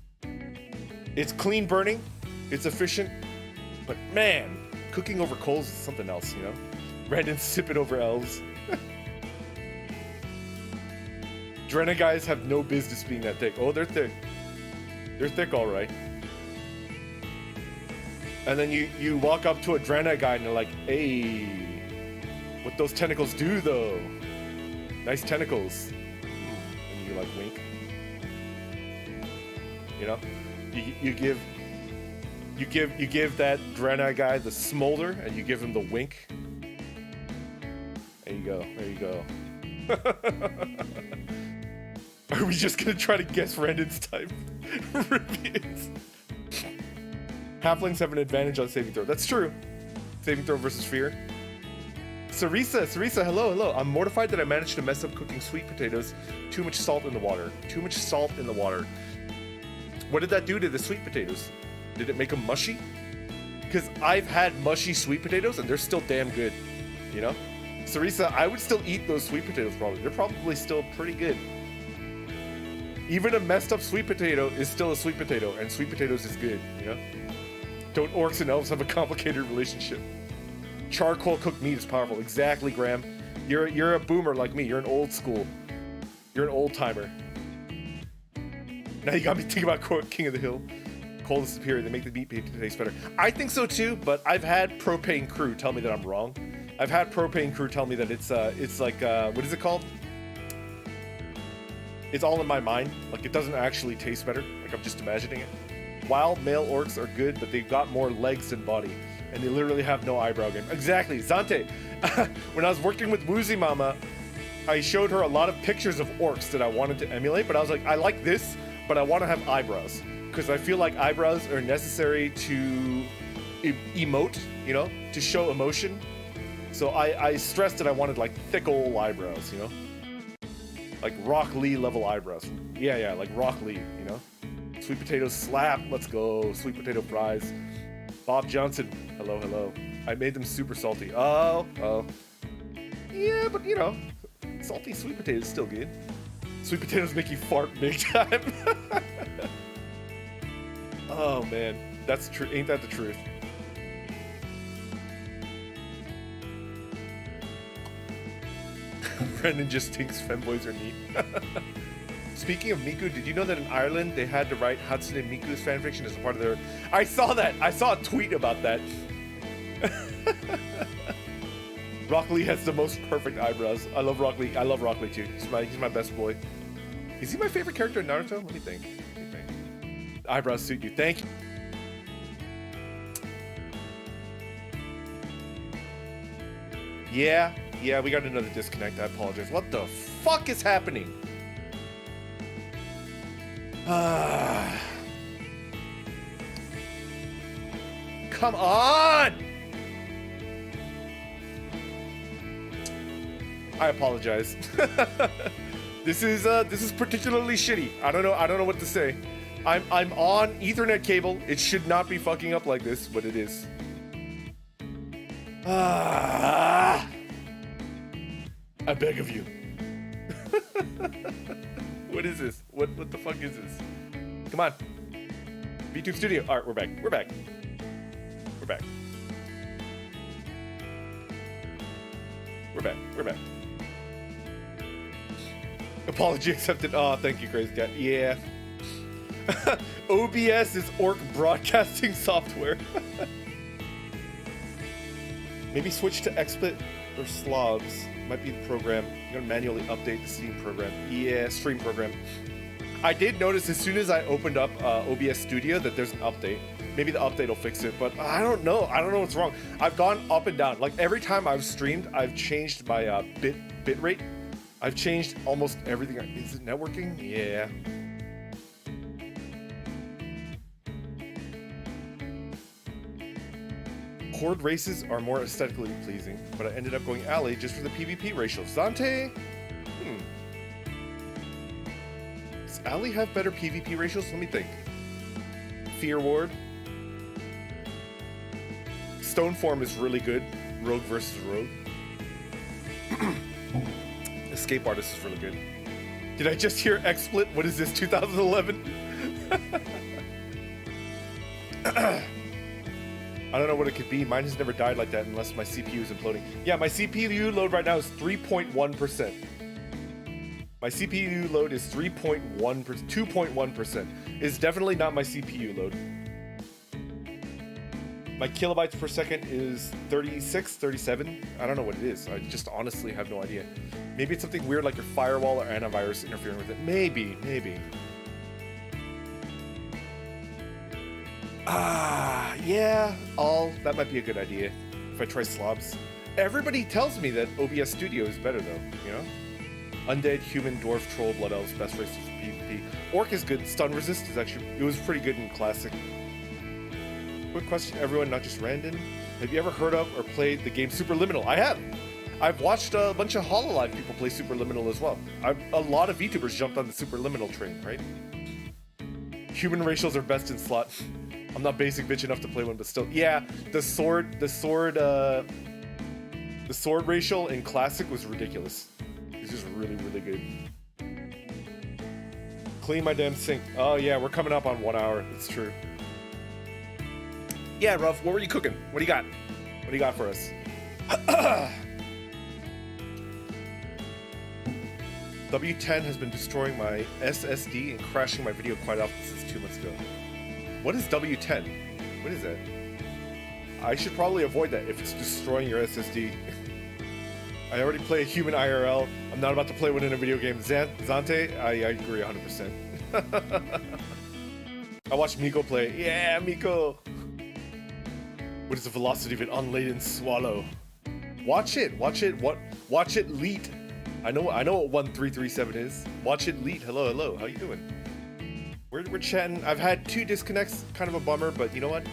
it's clean burning, it's efficient, but man, cooking over coals is something else, you know? Brandon sipping over elves. Draenei guys have no business being that thick. Oh, they're thick. They're thick, all right. And then you walk up to a Draenei guy and they're like, hey, what those tentacles do, though? Nice tentacles. And you like wink. You know, you give that Draenei guy the smolder and you give him the wink. There you go. Are we just gonna try to guess Randon's type? Reviews. Halflings have an advantage on saving throw. That's true. Saving throw versus fear. Sarisa, hello. I'm mortified that I managed to mess up cooking sweet potatoes. Too much salt in the water. What did that do to the sweet potatoes? Did it make them mushy? Because I've had mushy sweet potatoes and they're still damn good, you know? Sarisa, I would still eat those sweet potatoes probably. They're probably still pretty good. Even a messed up sweet potato is still a sweet potato, and sweet potatoes is good, you know? Don't orcs and elves have a complicated relationship? Charcoal cooked meat is powerful. Exactly, Graham. You're a boomer like me. You're an old school. You're an old timer. Now you got me thinking about King of the Hill. Cold is superior. They make the meat taste better. I think so too, but I've had Propane Crew tell me that I'm wrong. I've had Propane Crew tell me that it's like what is it called? It's all in my mind. Like, it doesn't actually taste better. Like, I'm just imagining it. Wild male orcs are good, but they've got more legs than body. And they literally have no eyebrow game. Exactly. Zante, when I was working with Woozy Mama, I showed her a lot of pictures of orcs that I wanted to emulate, but I was like, I like this, but I want to have eyebrows. Because I feel like eyebrows are necessary to emote, you know, to show emotion. So I stressed that I wanted, like, thick old eyebrows, you know? Like Rock Lee level eyebrows. Yeah, like Rock Lee, you know? Sweet potatoes slap, let's go. Sweet potato fries. Bob Johnson, hello. I made them super salty. Oh. Yeah, but you know, salty sweet potatoes is still good. Sweet potatoes make you fart big time. Oh man, that's true. Ain't that the truth? Brendan just thinks femboys are neat. Speaking of Miku, did you know that in Ireland they had to write Hatsune Miku's fanfiction as a part of their... I saw that! I saw a tweet about that. Rock Lee has the most perfect eyebrows. I love Rock Lee. I love Rock Lee too. He's my best boy. Is he my favorite character in Naruto? Let me think. The eyebrows suit you. Thank you. Yeah, we got another disconnect. I apologize. What the fuck is happening? Come on! I apologize. This is particularly shitty. I don't know what to say. I'm on Ethernet cable. It should not be fucking up like this, but it is. I beg of you. What is this? What the fuck is this? Come on. VTube Studio. Alright, we're back. We're back. Apology accepted. Oh, thank you, Crazy Cat. Yeah. OBS is orc broadcasting software. Maybe switch to XSplit or Slobs. Might be the program. I'm gonna manually update the Steam program. Yeah, stream program. I did notice as soon as I opened up OBS Studio that there's an update. Maybe the update will fix it, but I don't know. I don't know what's wrong. I've gone up and down. Like every time I've streamed, I've changed my bit rate. I've changed almost everything. Is it networking? Yeah. Horde races are more aesthetically pleasing, but I ended up going alley just for the PvP ratio. Zante? Does alley have better PvP ratios? Let me think. Fear Ward. Stoneform is really good. Rogue versus Rogue. Escape Artist is really good. Did I just hear XSplit? What is this, 2011? I don't know what it could be. Mine has never died like that unless my CPU is imploding. Yeah, my CPU load right now is 3.1%. My CPU load is 3.1%, 2.1%. It's definitely not my CPU load. My kilobytes per second is 36, 37. I don't know what it is. I just honestly have no idea. Maybe it's something weird like your firewall or antivirus interfering with it. Maybe. Yeah, that might be a good idea if I try Slobs. Everybody tells me that OBS Studio is better though, you know? Undead, human, dwarf, troll, blood elves, best races for PvP. Orc is good. Stun resist is actually, it was pretty good in classic. Quick question, everyone, not just Randon. Have you ever heard of or played the game Superliminal? I have. I've watched a bunch of Hololive people play Superliminal as well. A lot of VTubers jumped on the Superliminal train, right? Human racials are best in slot. I'm not basic bitch enough to play one, but still, yeah. The sword racial in classic was ridiculous. It's just really, really good. Clean my damn sink. Oh yeah, we're coming up on 1 hour. It's true. Yeah, Ruff, what were you cooking? What do you got? What do you got for us? W10 has been destroying my SSD and crashing my video quite often since 2 months ago. What is W10? What is that? I should probably avoid that if it's destroying your SSD. I already play a human IRL. I'm not about to play one in a video game. Zante, I agree 100%. I watched Miko play. Yeah, Miko! What is the velocity of an unladen swallow? Watch it leet. I know what 1337 is. Watch it leet. Hello, how you doing? We're chatting. I've had 2 disconnects, kind of a bummer, but you know what?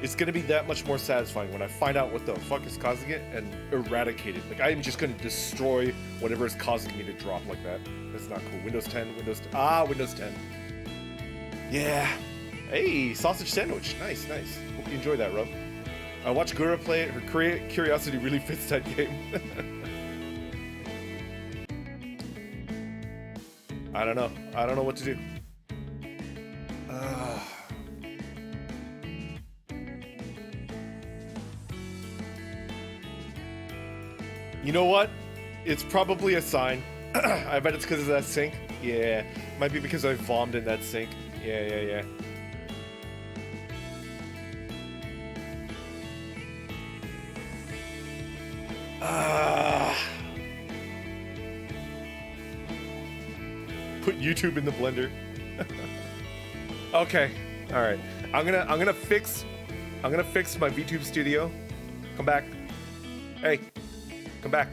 It's gonna be that much more satisfying when I find out what the fuck is causing it and eradicate it. Like, I am just gonna destroy whatever is causing me to drop like that. That's not cool. Windows 10. Windows 10. Yeah. Hey, sausage sandwich. Nice. Hope you enjoy that, Rob. I watched Gura play it. Her curiosity really fits that game. I don't know what to do. You know what? It's probably a sign. I bet it's because of that sink. Yeah. Might be because I vommed in that sink. Yeah. Put YouTube in the blender. Okay. All right. I'm gonna fix my VTube studio. Come back. Hey. Come back.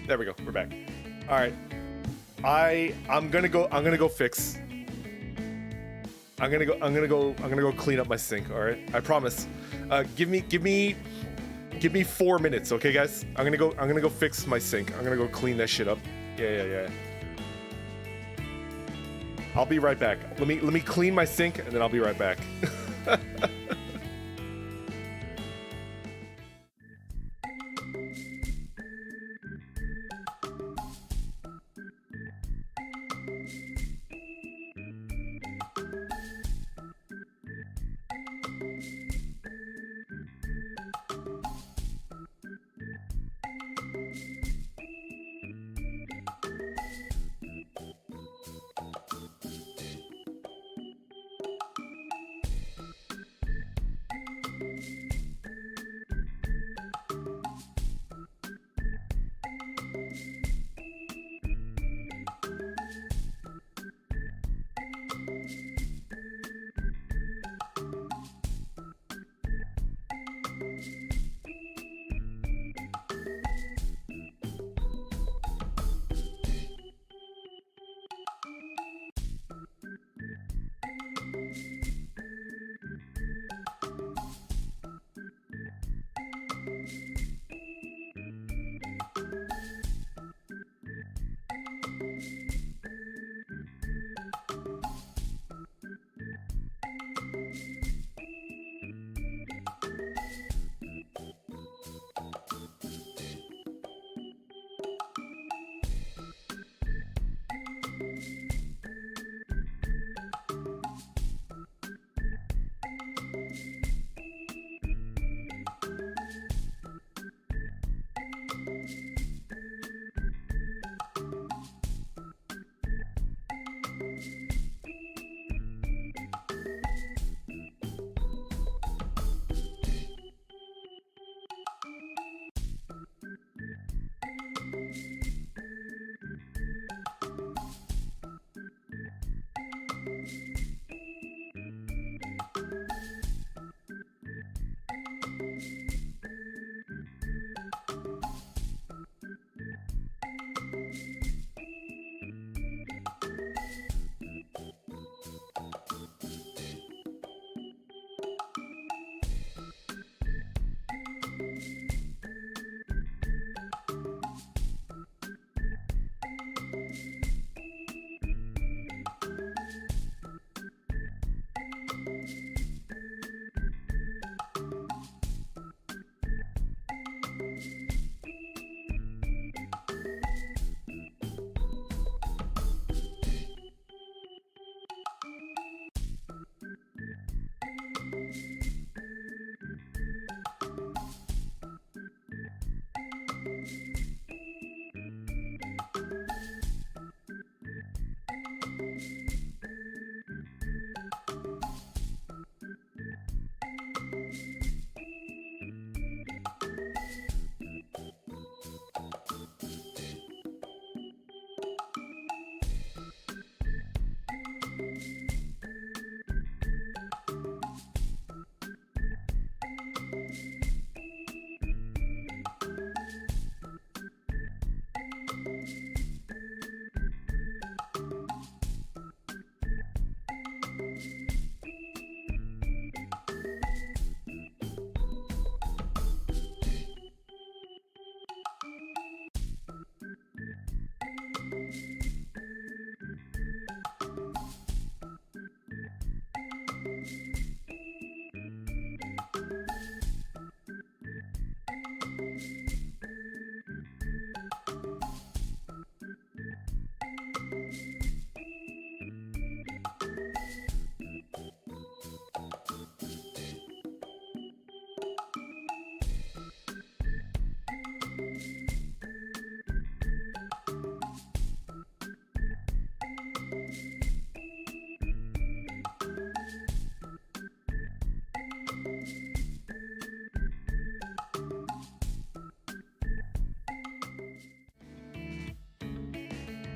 There we go. We're back. All right. I'm gonna go fix. I'm gonna go clean up my sink. All right. I promise. Give me 4 minutes, okay, guys? I'm gonna go fix my sink. I'm gonna go clean that shit up. Yeah. I'll be right back. Let me clean my sink and then I'll be right back.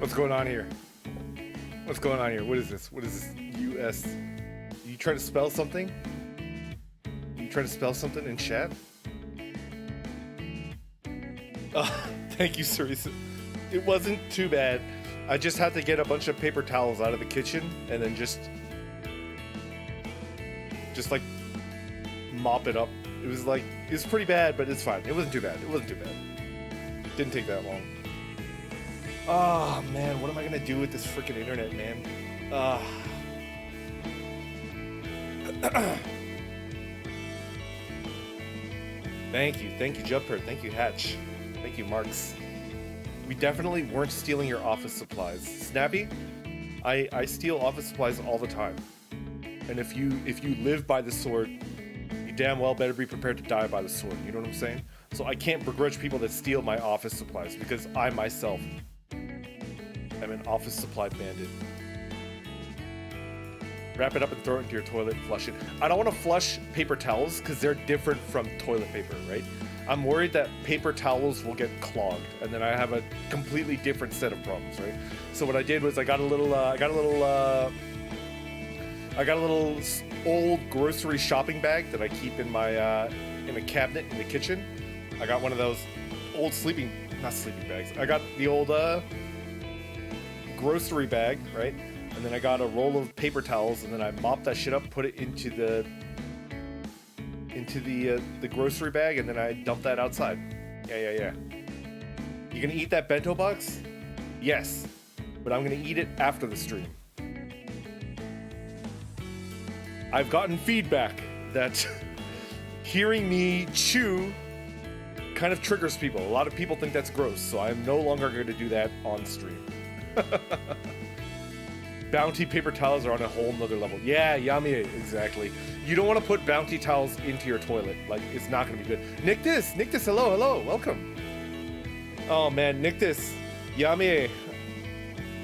What's going on here? What's going on here? What is this? What is this? US? You trying to spell something? You trying to spell something in chat? Thank you, Cerisa. It wasn't too bad. I just had to get a bunch of paper towels out of the kitchen and then just like mop it up. It was pretty bad, but it's fine. It wasn't too bad. It wasn't too bad. Didn't take that long. Oh man, what am I gonna do with this freaking internet, man? Thank you, Jumper. Thank you, Hatch. Thank you, Marks. We definitely weren't stealing your office supplies. Snappy, I steal office supplies all the time. And if you live by the sword, you damn well better be prepared to die by the sword. You know what I'm saying? So I can't begrudge people that steal my office supplies because I myself am an office supply bandit. Wrap it up and throw it into your toilet and flush it. I don't want to flush paper towels because they're different from toilet paper, right? I'm worried that paper towels will get clogged, and then I have a completely different set of problems, right? So what I did was I got a little old grocery shopping bag that I keep in my in a cabinet in the kitchen. I got one of those old not sleeping bags. I got the old grocery bag, right? And then I got a roll of paper towels, and then I mopped that shit up, put it into the grocery bag, and then I dumped that outside. Yeah. You gonna eat that bento box? Yes, but I'm gonna eat it after the stream. I've gotten feedback that hearing me chew kind of triggers people. A lot of people think that's gross, so I'm no longer going to do that on stream. Bounty paper towels are on a whole nother level. Yeah, yummy, exactly. You don't want to put bounty towels into your toilet. Like, it's not going to be good. Nictus, hello, welcome. Oh man, Nictus, yummy.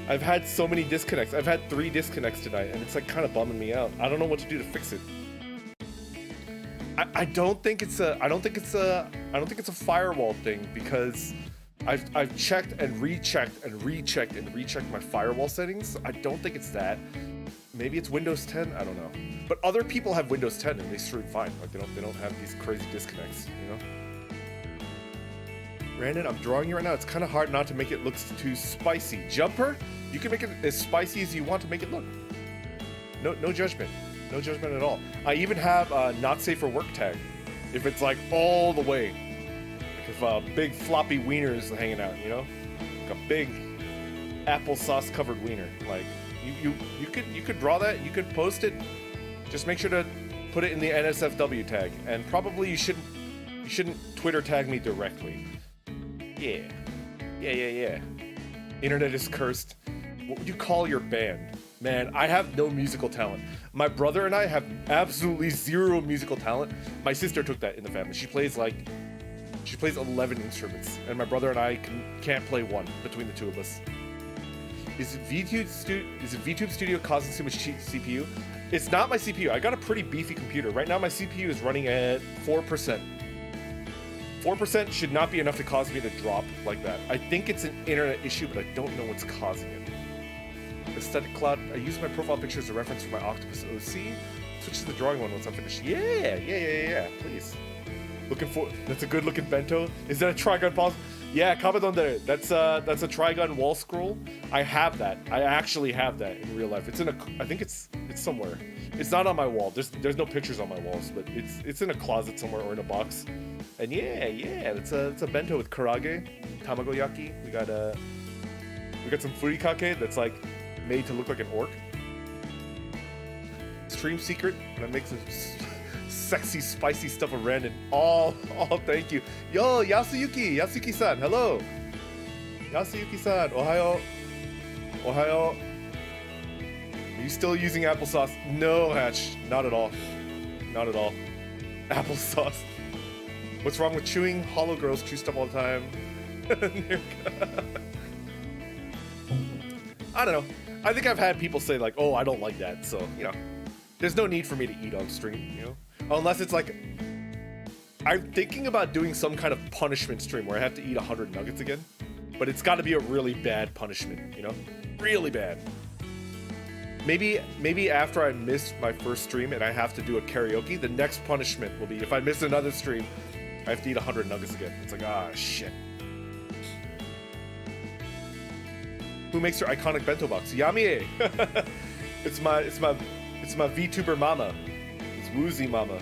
I've had so many disconnects. I've had 3 disconnects tonight, and it's like kind of bumming me out. I don't know what to do to fix it. I don't think it's a firewall thing, because I've checked and rechecked and rechecked my firewall settings. I don't think it's that. Maybe it's Windows 10. I don't know. But other people have Windows 10 and they stream fine. Like they don't have these crazy disconnects. You know. Brandon, I'm drawing you right now. It's kind of hard not to make it look too spicy. Jumper, you can make it as spicy as you want to make it look. No judgment. No judgment at all. I even have a not safe for work tag. If it's like all the way. Like if a big floppy wiener is hanging out, you know? Like a big applesauce covered wiener. Like you could draw that, you could post it. Just make sure to put it in the NSFW tag. And probably you shouldn't Twitter tag me directly. Yeah. Internet is cursed. What would you call your band? Man, I have no musical talent. My brother and I have absolutely 0 musical talent. My sister took that in the family. She plays 11 instruments, and my brother and I can't play one between the 2 of us. Is VTube Studio causing too much CPU? It's not my CPU. I got a pretty beefy computer. Right now my CPU is running at 4%. 4% should not be enough to cause me to drop like that. I think it's an internet issue, but I don't know what's causing it. Aesthetic Cloud, I use my profile picture as a reference for my Octopus OC. Switch to the drawing one once I'm finished. Yeah, please. That's a good looking bento. Is that a Trigun pause? Yeah, comment on there. That's a Trigun wall scroll. I have that. I actually have that in real life. I think it's somewhere. It's not on my wall. There's no pictures on my walls, but it's in a closet somewhere or in a box. And yeah, it's a bento with karage, tamagoyaki. We got some furikake that's like made to look like an orc. Stream secret, and I make some sexy, spicy stuff of Randon. Oh, thank you. Yo, Yasuyuki-san, hello. Yasuyuki-san, ohayo. Are you still using applesauce? No, Hatch, not at all. Applesauce. What's wrong with chewing? Hollow girls chew stuff all the time. I don't know. I think I've had people say like, oh, I don't like that. So, you know, there's no need for me to eat on stream, you know? Unless it's like, I'm thinking about doing some kind of punishment stream where I have to eat 100 nuggets again. but it's got to be a really bad punishment, you know? Really bad. Maybe after I miss my first stream and I have to do a karaoke, the next punishment will be if I miss another stream, I have to eat 100 nuggets again. It's like, ah, shit. Who makes your iconic bento box? Yami. It's my VTuber mama. It's Woozy mama.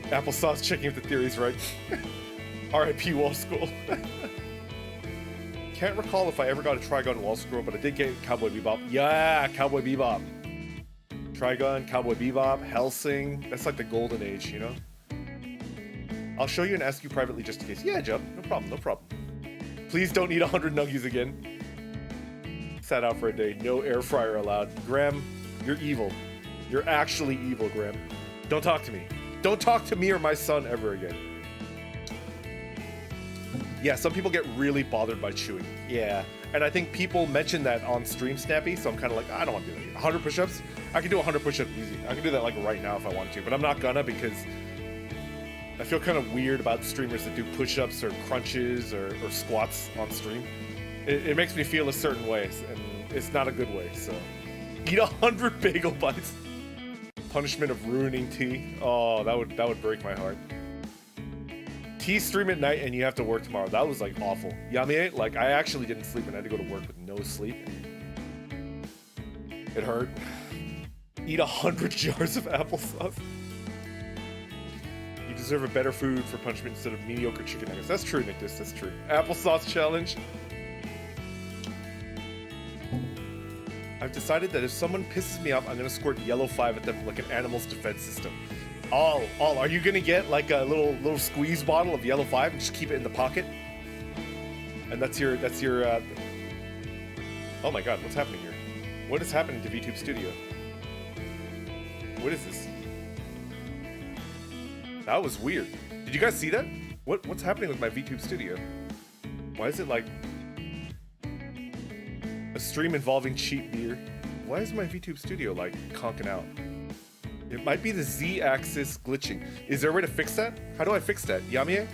Applesauce checking if the theory's right. R.I.P. Wall School. Can't recall if I ever got a Trigun Wall Scroll, but I did get Cowboy Bebop. Yeah, Cowboy Bebop. Trigun, Cowboy Bebop, Hellsing. That's like the golden age, you know? I'll show you and ask you privately just in case. Yeah, Jub. No problem, no problem. Please don't eat 100 nuggies again. Sat out for a day. No air fryer allowed. Graham, you're evil. You're actually evil, Graham. Don't talk to me. Don't talk to me or my son ever again. Yeah, some people get really bothered by chewing. Yeah, and I think people mention that on Stream Snappy, so I'm kind of like, I don't want to do that. 100 push-ups? I can do 100 push-ups easy. I can do that like right now if I want to, but I'm not gonna because I feel kind of weird about streamers that do push-ups or crunches or squats on stream. It makes me feel a certain way, and it's not a good way, so. Eat 100 bagel bites. Punishment of ruining tea. Oh, that would break my heart. Tea stream at night and you have to work tomorrow. That was like awful. Yami, like I actually didn't sleep and I had to go to work with no sleep. It hurt. Eat 100 jars of applesauce. You deserve a better food for punishment instead of mediocre chicken nuggets. That's true, Nictus, that's true. Applesauce challenge. I've decided that if someone pisses me off, I'm gonna squirt yellow 5 at them like an animal's defense system. Are you gonna get like a little squeeze bottle of yellow 5 and just keep it in the pocket? And that's your oh my god, what's happening here? What is happening to VTube Studio? What is this? That was weird. Did you guys see that? What's happening with my VTube Studio? Why is it like a stream involving cheap beer? Why is my VTube Studio like conking out? It might be the Z-axis glitching. Is there a way to fix that? How do I fix that? Yami?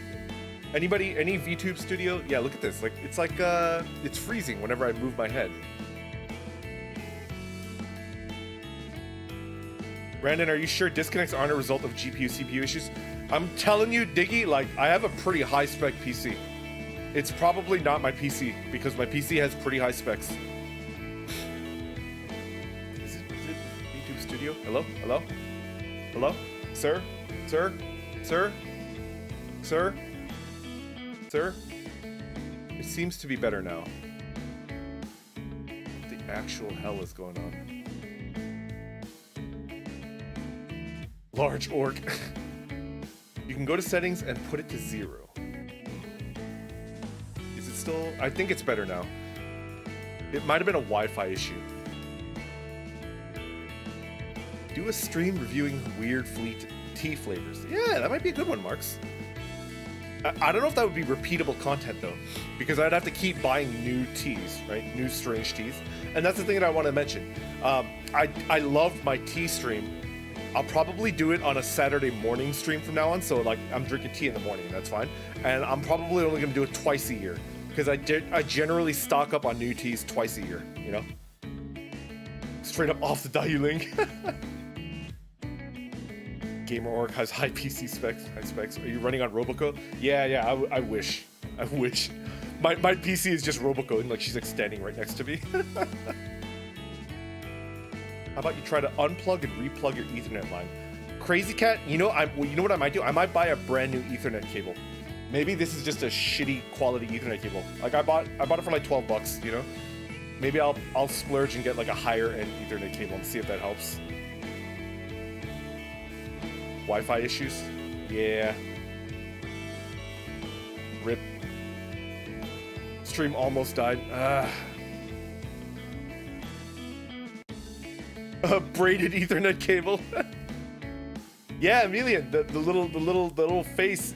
Anybody, any VTube Studio? Yeah, look at this. Like it's freezing whenever I move my head. Brandon, are you sure disconnects aren't a result of GPU, CPU issues? I'm telling you, Diggy, like I have a pretty high spec PC. It's probably not my PC because my PC has pretty high specs. Is it VTube Studio? Hello? Hello? Hello? Sir? Sir? Sir? Sir? Sir? It seems to be better now. What the actual hell is going on? Large orc. You can go to settings and put it to 0. Is it still? I think it's better now. It might have been a Wi-Fi issue. Do a stream reviewing weird fleet tea flavors. Yeah, that might be a good one, Marks. I don't know if that would be repeatable content though, because I'd have to keep buying new teas, right? New strange teas. And that's the thing that I want to mention. I loved my tea stream. I'll probably do it on a Saturday morning stream from now on. So like I'm drinking tea in the morning, that's fine. And I'm probably only going to do it twice a year because I generally stock up on new teas twice a year, you know? Straight up off the Dayu link. Gamer.org has high PC specs. High specs. Are you running on Roboco? Yeah. I wish. I wish. My PC is just Roboco, and like she's like standing right next to me. How about you try to unplug and replug your Ethernet line? Crazy Cat. You know what I might do? I might buy a brand new Ethernet cable. Maybe this is just a shitty quality Ethernet cable. Like I bought it for like $12. You know. Maybe I'll splurge and get like a higher end Ethernet cable and see if that helps. Wi-Fi issues? Yeah. RIP. Stream almost died. Braided Ethernet cable. Yeah, Emilian, the little face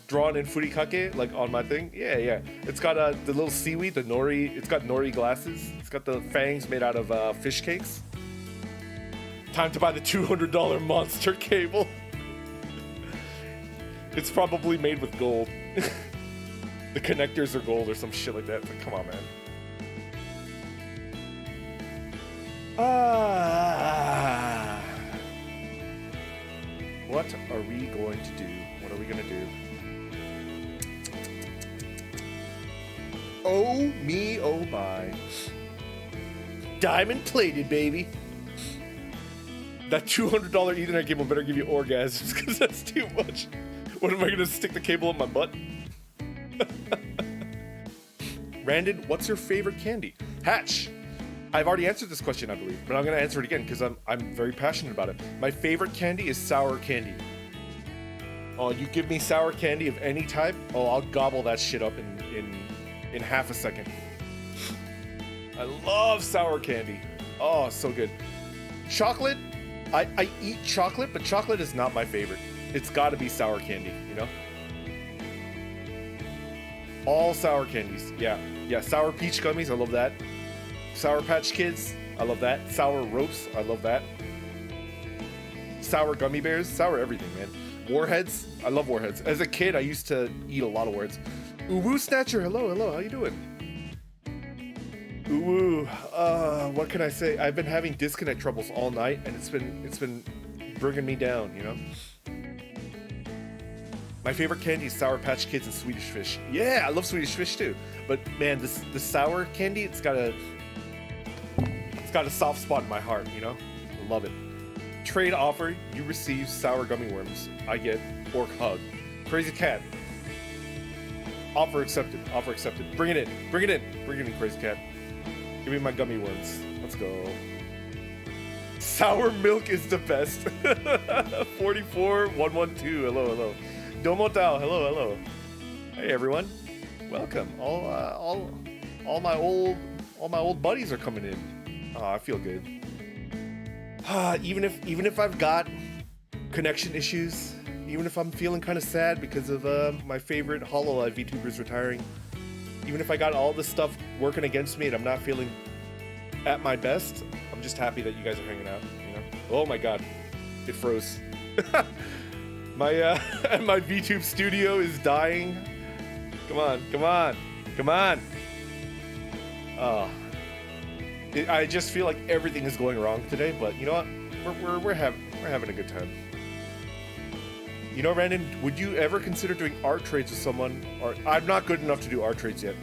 drawn in furikake, like on my thing. Yeah. It's got the little seaweed, the nori. It's got nori glasses. It's got the fangs made out of fish cakes. Time to buy the $200 monster cable. It's probably made with gold. The connectors are gold or some shit like that. It's like, come on, man. What are we going to do? What are we gonna do? Oh me, oh my. Diamond plated, baby. That $200 Ethernet cable better give you orgasms, because that's too much. What am I gonna stick the cable up my butt? Randon, what's your favorite candy? Hatch. I've already answered this question, I believe, but I'm gonna answer it again because I'm very passionate about it. My favorite candy is sour candy. Oh, you give me sour candy of any type, oh, I'll gobble that shit up in half a second. I love sour candy. Oh, so good. Chocolate, I eat chocolate, but chocolate is not my favorite. It's gotta be sour candy, you know? All sour candies, yeah. Yeah, sour peach gummies, I love that. Sour Patch Kids, I love that. Sour Ropes, I love that. Sour Gummy Bears, sour everything, man. Warheads, I love Warheads. As a kid, I used to eat a lot of Warheads. Uwu Snatcher, hello, how you doing? Uwu, what can I say? I've been having disconnect troubles all night, and it's been bringing me down, you know? My favorite candy is Sour Patch Kids and Swedish Fish. Yeah, I love Swedish Fish too. But man, the sour candy, it's got a soft spot in my heart, you know? I love it. Trade offer, you receive sour gummy worms. I get orc hug. Crazy cat. Offer accepted, offer accepted. Bring it in, bring it in, bring it in, crazy cat. Give me my gummy worms. Let's go. Sour milk is the best. 44112, hello. Domo Tao, hello. Hey everyone, welcome. All my old buddies are coming in. Oh, I feel good. Even if I've got connection issues, even if I'm feeling kind of sad because of my favorite HoloLive VTubers retiring, even if I got all this stuff working against me and I'm not feeling at my best, I'm just happy that you guys are hanging out. You know? Oh my God, it froze. My VTube studio is dying. Come on. Oh. I just feel like everything is going wrong today, but you know what? We're having a good time. You know, Brandon, would you ever consider doing art trades with someone? Or I'm not good enough to do art trades yet.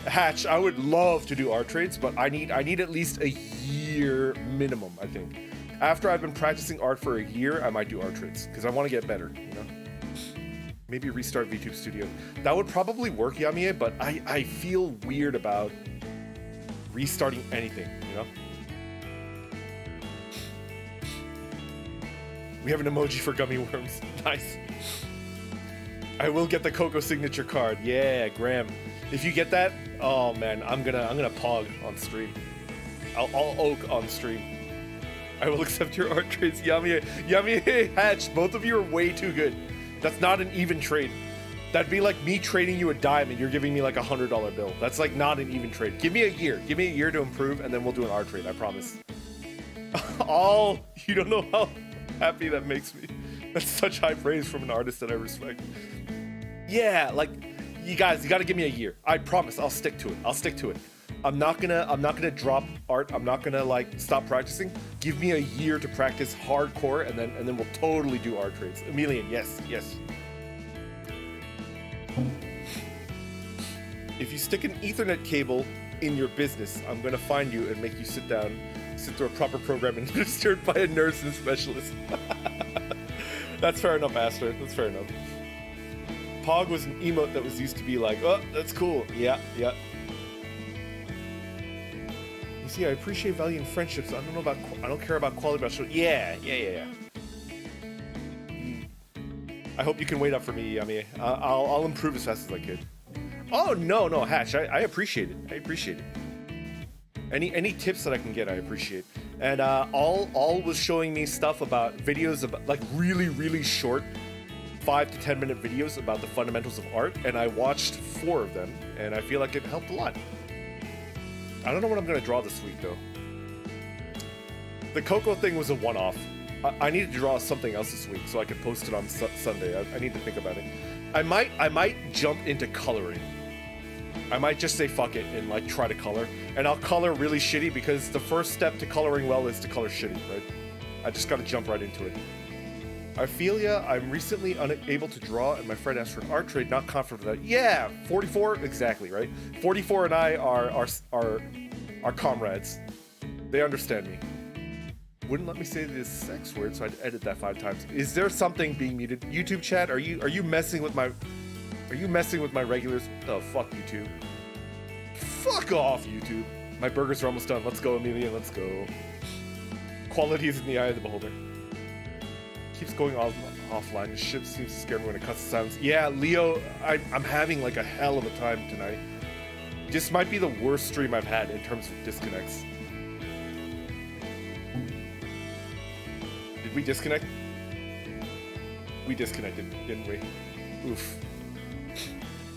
Hatch, I would love to do art trades, but I need at least a year minimum, I think. After I've been practicing art for a year, I might do art trades because I want to get better, you know? Maybe restart VTube Studio. That would probably work, Yamie, but I feel weird about restarting anything, you know? We have an emoji for gummy worms. Nice. I will get the Coco signature card. Yeah, Graham. If you get that, oh man, I'm gonna pog on stream. I'll oak on stream. I will accept your art trades, Yami, Hatch. Both of you are way too good. That's not an even trade. That'd be like me trading you a dime and you're giving me like $100 bill. That's like not an even trade. Give me a year. Give me a year to improve, and then we'll do an art trade. I promise. You don't know how happy that makes me. That's such high praise from an artist that I respect. Yeah, like you guys, you got to give me a year. I promise. I'll stick to it. I'm not gonna drop art. I'm not gonna like stop practicing. Give me a year to practice hardcore, and then we'll totally do art trades. Emilian, yes. If you stick an Ethernet cable in your business, I'm gonna find you and make you sit through a proper program administered by a nurse and specialist. That's fair enough, Astor. That's fair enough. Pog was an emote that was used to be like, oh, that's cool. Yeah. You see, I appreciate value in friendships. I don't care about quality about show. Yeah. I hope you can wait up for me, Yami. I'll improve as fast as I could. Oh no, Hatch. I appreciate it. Any tips that I can get, I appreciate. And all was showing me stuff about videos about like really short 5 to 10 minute videos about the fundamentals of art, and I watched 4 of them, and I feel like it helped a lot. I don't know what I'm gonna draw this week though. The Coco thing was a one-off. I need to draw something else this week so I can post it on Sunday. I need to think about it. I might jump into coloring. I might just say fuck it and like try to color, and I'll color really shitty because the first step to coloring well is to color shitty, right? I just gotta jump right into it. I feel ya. I'm recently unable to draw, and my friend asked for an art trade. Not confident with that. Yeah, 44 exactly, right? 44 and I are comrades. They understand me. Wouldn't let me say this sex word, so I'd edit that 5 times. Is there something being muted? YouTube chat, are you messing with my regulars? Oh, fuck YouTube. Fuck off, YouTube. My burgers are almost done. Let's go, Amelia. Let's go. Quality is in the eye of the beholder. Keeps going offline. The ship seems to scare me when it cuts the sounds. Yeah, Leo, I'm having like a hell of a time tonight. This might be the worst stream I've had in terms of disconnects. Did we disconnect? We disconnected, didn't we? Oof.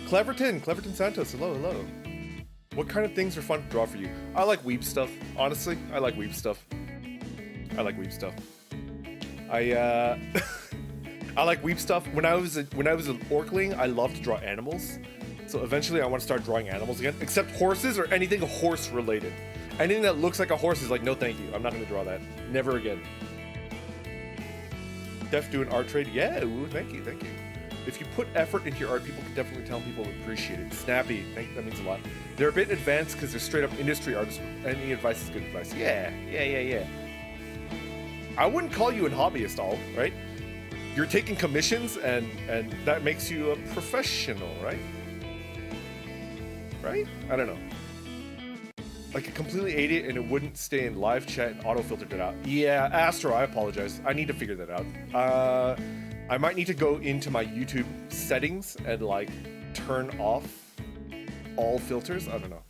Cleverton Santos, hello. What kind of things are fun to draw for you? I like weeb stuff. Honestly, I like weeb stuff. I like weeb stuff. When I was an Orkling, I loved to draw animals. So eventually I want to start drawing animals again, except horses or anything horse related. Anything that looks like a horse is like, no thank you. I'm not going to draw that. Never again. Def do an art trade? Yeah, ooh, thank you. If you put effort into your art, people can definitely tell people appreciate it. Snappy, that means a lot. They're a bit advanced because they're straight up industry artists. Any advice is good advice. Yeah. I wouldn't call you a hobbyist, all right? You're taking commissions, and that makes you a professional, right? Right? I don't know. Like, I completely ate it, and it wouldn't stay in live chat and auto-filtered it out. Yeah, Astro, I apologize. I need to figure that out. I might need to go into my YouTube settings and, like, turn off all filters. I don't know.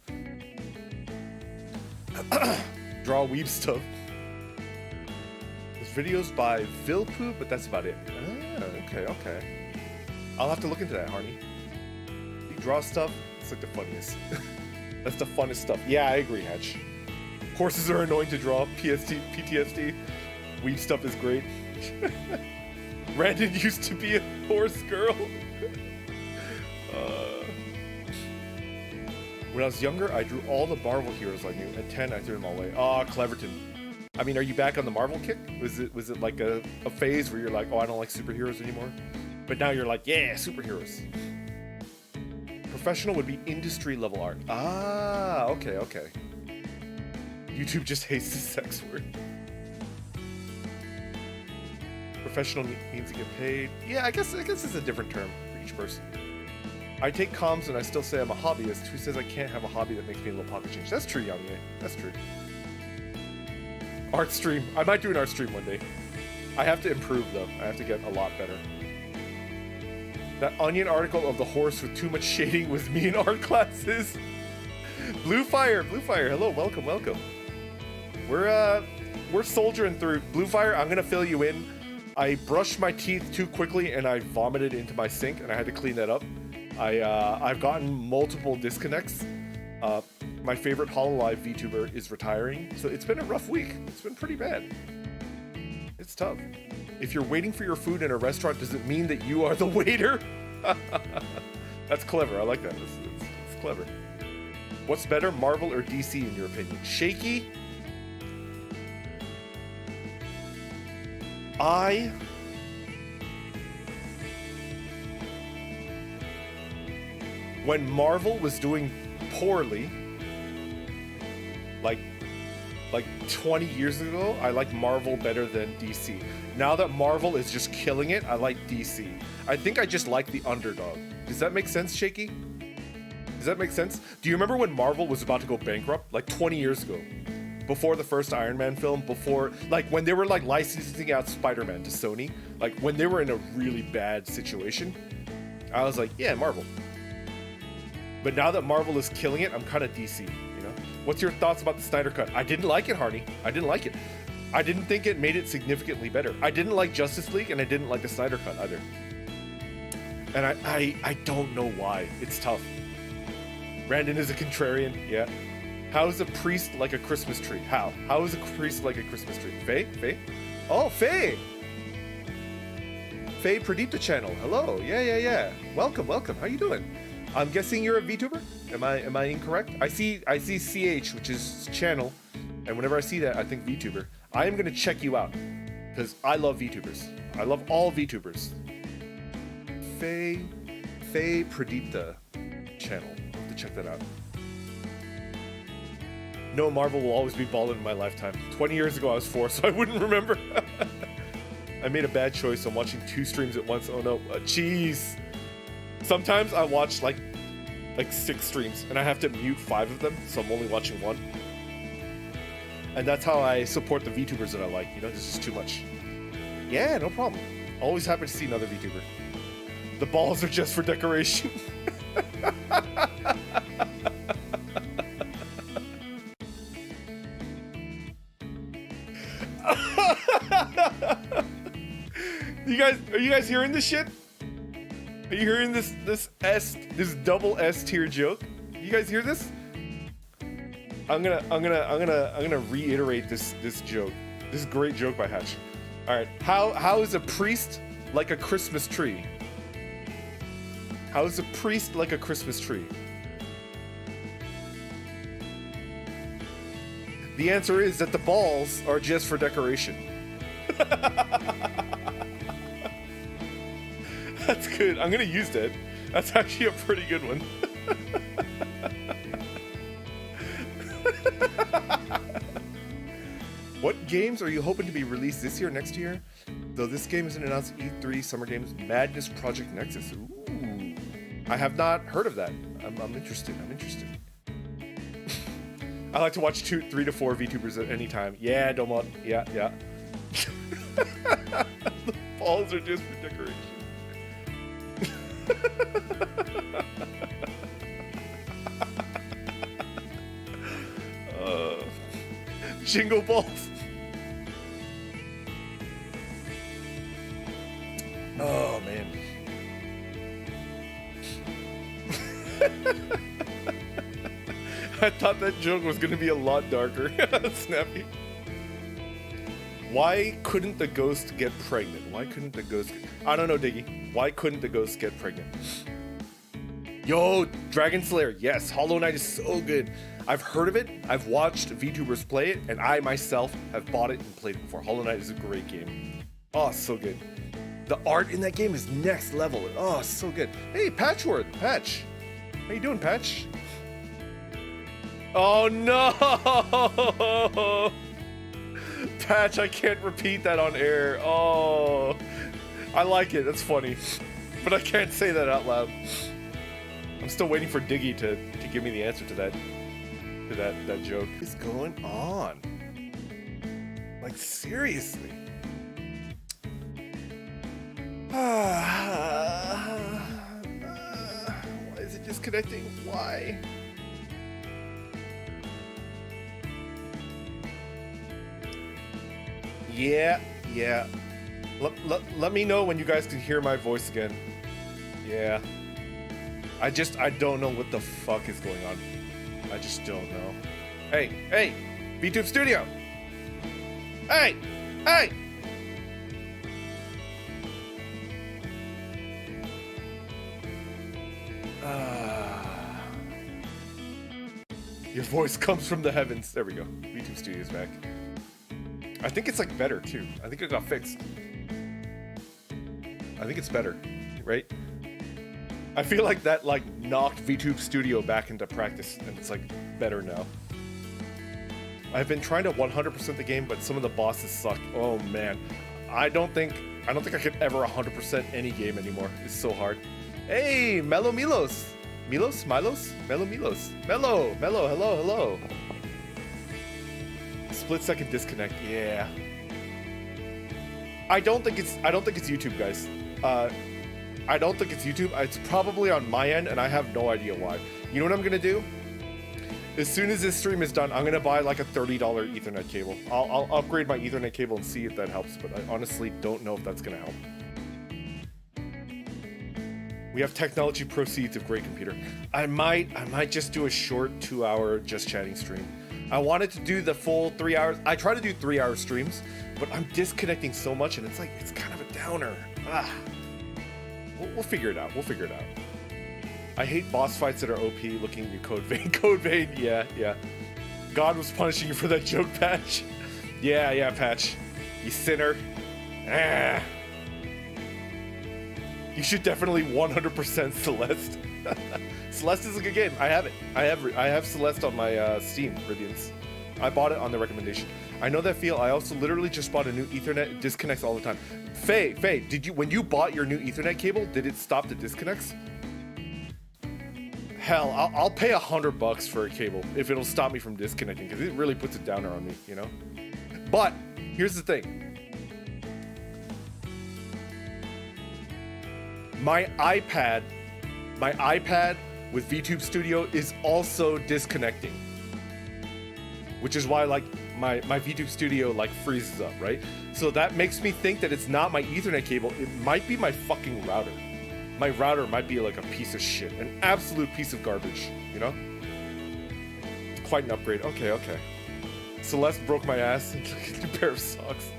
Draw weeb stuff. There's videos by Vilpoo, but that's about it. Ah, okay. I'll have to look into that, Harney. You draw stuff, it's like the funniest. That's the funnest stuff. Yeah, I agree, Hatch. Horses are annoying to draw. PTSD. Weeb stuff is great. Brandon used to be a horse girl. When I was younger, I drew all the Marvel heroes I knew. At 10, I threw them all away. Ah, Cleverton. I mean, are you back on the Marvel kick? Was it like a phase where you're like, oh, I don't like superheroes anymore? But now you're like, yeah, superheroes. Professional would be industry level art. Ah, okay. YouTube just hates the sex word. Professional means to get paid. Yeah, I guess it's a different term for each person. I take comms and I still say I'm a hobbyist. Who says I can't have a hobby that makes me a little pocket change? That's true, Yamie. That's true. Art stream. I might do an art stream one day. I have to improve though. I have to get a lot better. That Onion article of the horse with too much shading was me in art classes. Blue Fire, hello, welcome. We're soldiering through. Blue Fire, I'm gonna fill you in. I brushed my teeth too quickly and I vomited into my sink and I had to clean that up. I've gotten multiple disconnects. My favorite Hololive VTuber is retiring, so it's been a rough week. It's been pretty bad. It's tough. If you're waiting for your food in a restaurant, does it mean that you are the waiter? That's clever. I like that. It's clever. What's better, Marvel or DC in your opinion? Shaky? When Marvel was doing poorly, like 20 years ago, I like Marvel better than DC. Now that Marvel is just killing it, I like DC. I think I just like the underdog. Does that make sense, Shaky? Does that make sense? Do you remember when Marvel was about to go bankrupt? Like 20 years ago. Before the first Iron Man film, before, like, when they were, like, licensing out Spider-Man to Sony, like, when they were in a really bad situation, I was like, yeah, Marvel. But now that Marvel is killing it, I'm kind of DC, you know? What's your thoughts about the Snyder Cut? I didn't like it, Harney. I didn't like it. I didn't think it made it significantly better. I didn't like Justice League, and I didn't like the Snyder Cut either. And I don't know why. It's tough. Brandon is a contrarian, yeah. How is a priest like a Christmas tree? How is a priest like a Christmas tree? Faye? Oh, Faye. Faye Pradipta channel. Hello. Yeah. Welcome. How you doing? I'm guessing you're a VTuber. Am I incorrect? I see CH, which is channel, and whenever I see that, I think VTuber. I am gonna check you out because I love VTubers. I love all VTubers. Faye Pradipta channel. I'll have to check that out. No, Marvel will always be ballin' in my lifetime. 20 years ago I was 4, so I wouldn't remember. I made a bad choice. I'm watching 2 streams at once. Oh no, jeez. Sometimes I watch like 6 streams and I have to mute 5 of them, so I'm only watching 1. And that's how I support the VTubers that I like. You know, this is too much. Yeah, no problem. Always happy to see another VTuber. The balls are just for decoration. Are you guys hearing this shit? Are you hearing this double S tier joke? You guys hear this? I'm gonna reiterate this joke. This great joke by Hatch. All right, how is a priest like a Christmas tree? How is a priest like a Christmas tree? The answer is that the balls are just for decoration. That's good. I'm gonna use that. That's actually a pretty good one. What games are you hoping to be released this year, next year? Though this game isn't announced at E3, Summer Games Madness Project Nexus. Ooh. I have not heard of that. I'm interested. I like to watch 3 to 4 VTubers at any time. Yeah, Domon. Yeah. The balls are just for decoration. Jingle balls. Oh man. I thought that joke was gonna be a lot darker. Snappy. Why couldn't the ghost get pregnant? I don't know, Diggy. Why couldn't the ghost get pregnant? Yo, Dragon Slayer. Yes, Hollow Knight is so good. I've heard of it, I've watched VTubers play it, and I myself have bought it and played it before. Hollow Knight is a great game. Oh, so good. The art in that game is next level. Oh, so good. Hey, Patchworth. Patch. How you doing, Patch? Oh, no! Patch, I can't repeat that on air. Oh, I like it. That's funny. But I can't say that out loud. I'm still waiting for Diggy to give me the answer to that joke. What is going on? Like, seriously? Why is it disconnecting? Why? Yeah. Let me know when you guys can hear my voice again. Yeah. I don't know what the fuck is going on. I just don't know. Hey, VTube Studio. Hey. Your voice comes from the heavens. There we go. VTube Studio's back. I think it's like better too. I think it got fixed. I think it's better, right? I feel like that knocked VTube Studio back into practice, and it's like better now. I've been trying to 100% the game, but some of the bosses suck. Oh man, I don't think I could ever 100% any game anymore. It's so hard. Hey, Mello Milos, Melo, hello. Split second disconnect. Yeah. I don't think it's YouTube, guys. I don't think it's YouTube. It's probably on my end, and I have no idea why. You know what I'm gonna do? As soon as this stream is done, I'm gonna buy like a $30 Ethernet cable. I'll upgrade my Ethernet cable and see if that helps, but I honestly don't know if that's gonna help. We have technology proceeds of great computer. I might just do a short 2-hour just chatting stream. I wanted to do the full 3 hours. I try to do 3-hour streams, but I'm disconnecting so much, and it's like, it's kind of a downer. Ah. We'll figure it out. We'll figure it out. I hate boss fights that are OP looking at your code vein. Code vein, yeah, yeah. God was punishing you for that joke, Patch. Yeah, Patch. You sinner. Ah. You should definitely 100% Celeste. Celeste is a good game. I have it. I have Celeste on my Steam Rivians. I bought it on the recommendation. I know that feel. I also literally just bought a new Ethernet. It disconnects all the time. Faye, did you, when you bought your new Ethernet cable, did it stop the disconnects? Hell, I'll pay $100 for a cable if it'll stop me from disconnecting, because it really puts a downer on me, you know? But here's the thing. My iPad with VTube Studio is also disconnecting, which is why like my VTube Studio like freezes up, right? So that makes me think that it's not my Ethernet cable. It might be my fucking router. My router might be like a piece of shit, an absolute piece of garbage, you know? It's quite an upgrade. Okay. Celeste broke my ass and a pair of socks.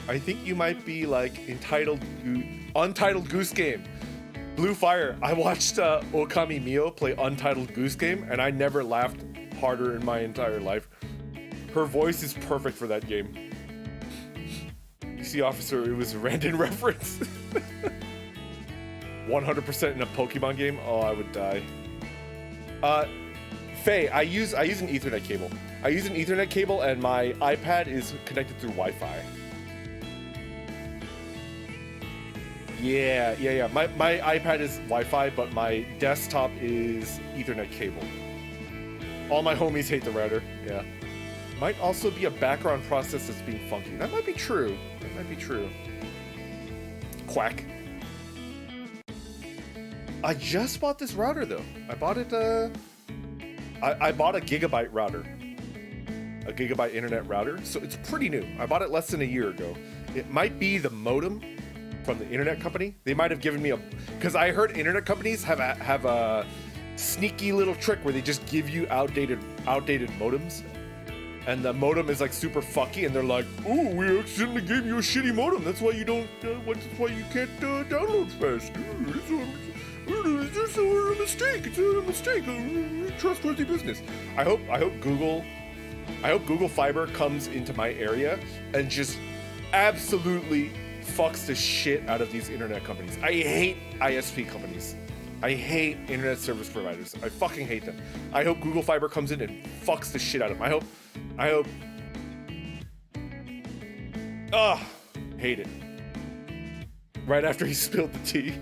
I think you might be like Untitled Goose Game. Blue Fire. I watched Okami Mio play Untitled Goose Game, and I never laughed harder in my entire life. Her voice is perfect for that game. You see, officer, it was a random reference. 100% in a Pokemon game? Oh, I would die. Faye, I use an Ethernet cable. I use an Ethernet cable, and my iPad is connected through Wi-Fi. Yeah. My iPad is Wi-Fi, but my desktop is Ethernet cable. All my homies hate the router. Yeah. Might also be a background process that's being funky. That might be true. Quack. I just bought this router though. I bought it. I bought a gigabyte router. A gigabyte internet router. So it's pretty new. I bought it less than a year ago. It might be the modem from the internet company. They might have given me because I heard internet companies have a sneaky little trick where they just give you outdated modems, and the modem is like super fucky, and they're like, "Oh, we accidentally gave you a shitty modem. That's why you don't. That's why you can't download fast. It's a mistake. It's a mistake. Trustworthy business." I hope Google Fiber comes into my area and just absolutely fucks the shit out of these internet companies. I hate ISP companies. I hate internet service providers. I fucking hate them. I hope Google Fiber comes in and fucks the shit out of them. I hope. Hate it. Right after he spilled the tea.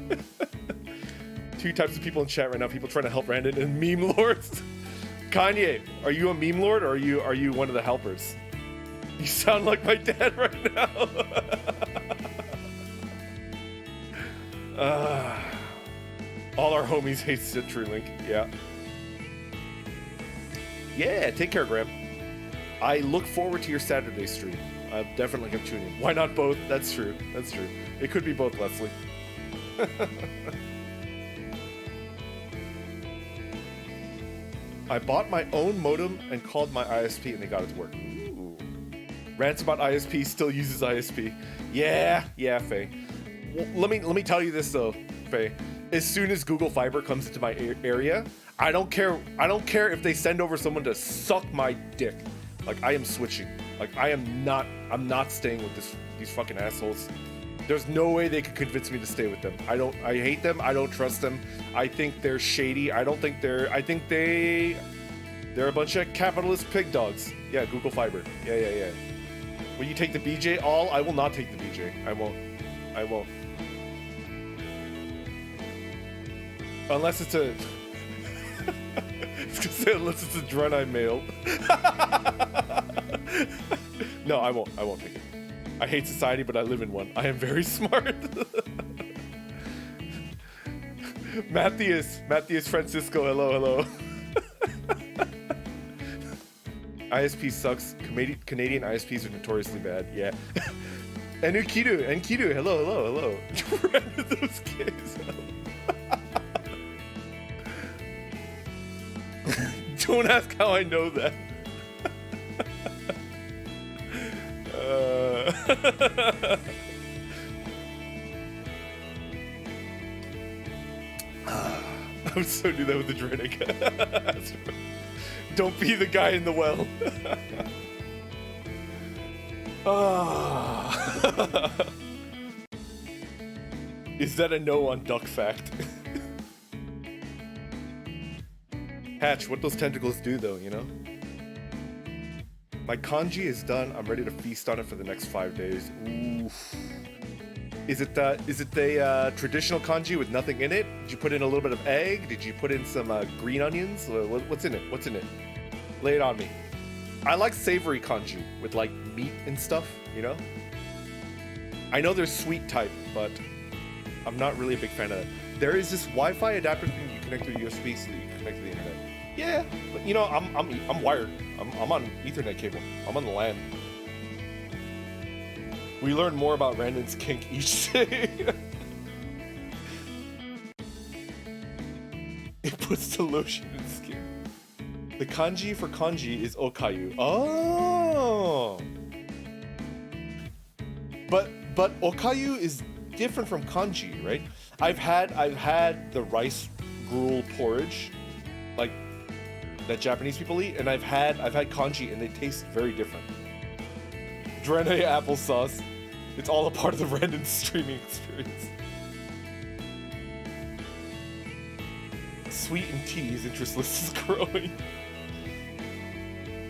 Two types of people in chat right now. People trying to help Brandon and meme lords. Kanye, are you a meme lord or are you one of the helpers? You sound like my dad right now. All our homies hate CitriLink. Yeah. Yeah, take care, Graham. I look forward to your Saturday stream. I'm definitely gonna tune in. Why not both? That's true. It could be both, Leslie. I bought my own modem and called my ISP and they got it to work. Ooh. Rants about ISP still uses ISP. Yeah, Faye. Well, let me tell you this though, Faye. As soon as Google Fiber comes into my area, I don't care if they send over someone to suck my dick. Like, I am switching. Like, I'm not staying with these fucking assholes. There's no way they could convince me to stay with them. I hate them. I don't trust them. I think they're shady. I think they're a bunch of capitalist pig dogs. Yeah, Google Fiber. Yeah. Will you take the BJ all? I will not take the BJ. I won't. Unless it's a... unless it's a Draenei male. No, I won't take it. I hate society, but I live in one. I am very smart. Matthias Francisco, hello. ISP sucks. Canadian ISPs are notoriously bad. Yeah. And Enkidu, hello. Those kids. Don't ask how I know that. I'm so new that with the Drinic. Don't be the guy in the well. Is that a no on duck fact? Hatch, what those tentacles do though, you know? My kanji is done. I'm ready to feast on it for the next 5 days. Oof. Is it the traditional kanji with nothing in it? Did you put in a little bit of egg? Did you put in some green onions? What's in it? What's in it? Lay it on me. I like savory kanji with like meat and stuff, you know? I know there's sweet type, but I'm not really a big fan of it. There is this Wi-Fi adapter thing you connect to USB so that you can connect to the internet. Yeah, but you know, I'm wired. I'm on Ethernet cable. I'm on the LAN. We learn more about Randon's kink each day. It puts the lotion in skin. The kanji for kanji is okayu. Oh. But okayu is different from kanji, right? I've had the rice gruel porridge, like that Japanese people eat, and I've had kanji, and they taste very different. Drene applesauce. It's all a part of the random streaming experience. Sweet and tea's interest list is growing.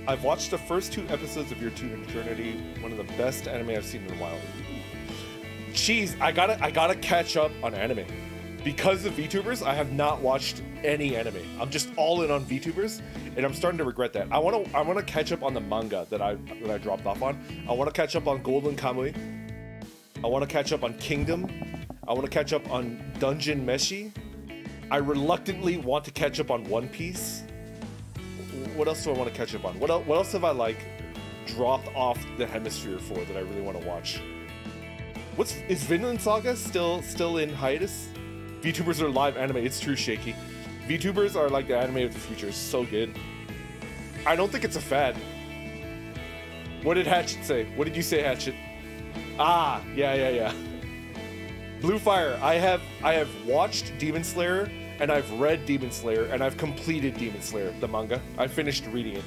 I've watched the first 2 episodes of Your Tune Eternity, one of the best anime I've seen in a while. Jeez, I gotta catch up on anime. Because of VTubers, I have not watched any anime. I'm just all in on VTubers, and I'm starting to regret that. I wanna catch up on the manga that I dropped off on. I wanna catch up on Golden Kamuy. I wanna catch up on Kingdom. I wanna catch up on Dungeon Meshi. I reluctantly want to catch up on One Piece. What else do I want to catch up on? What else have I like dropped off the hemisphere for that I really want to watch? Is Vinland Saga still in hiatus? VTubers are live anime. It's true, Shaky. VTubers are like the anime of the future. It's so good. I don't think it's a fad. What did Hatchet say? What did you say, Hatchet? Ah, yeah. Blue Fire. I have watched Demon Slayer, and I've read Demon Slayer, and I've completed Demon Slayer, the manga. I finished reading it,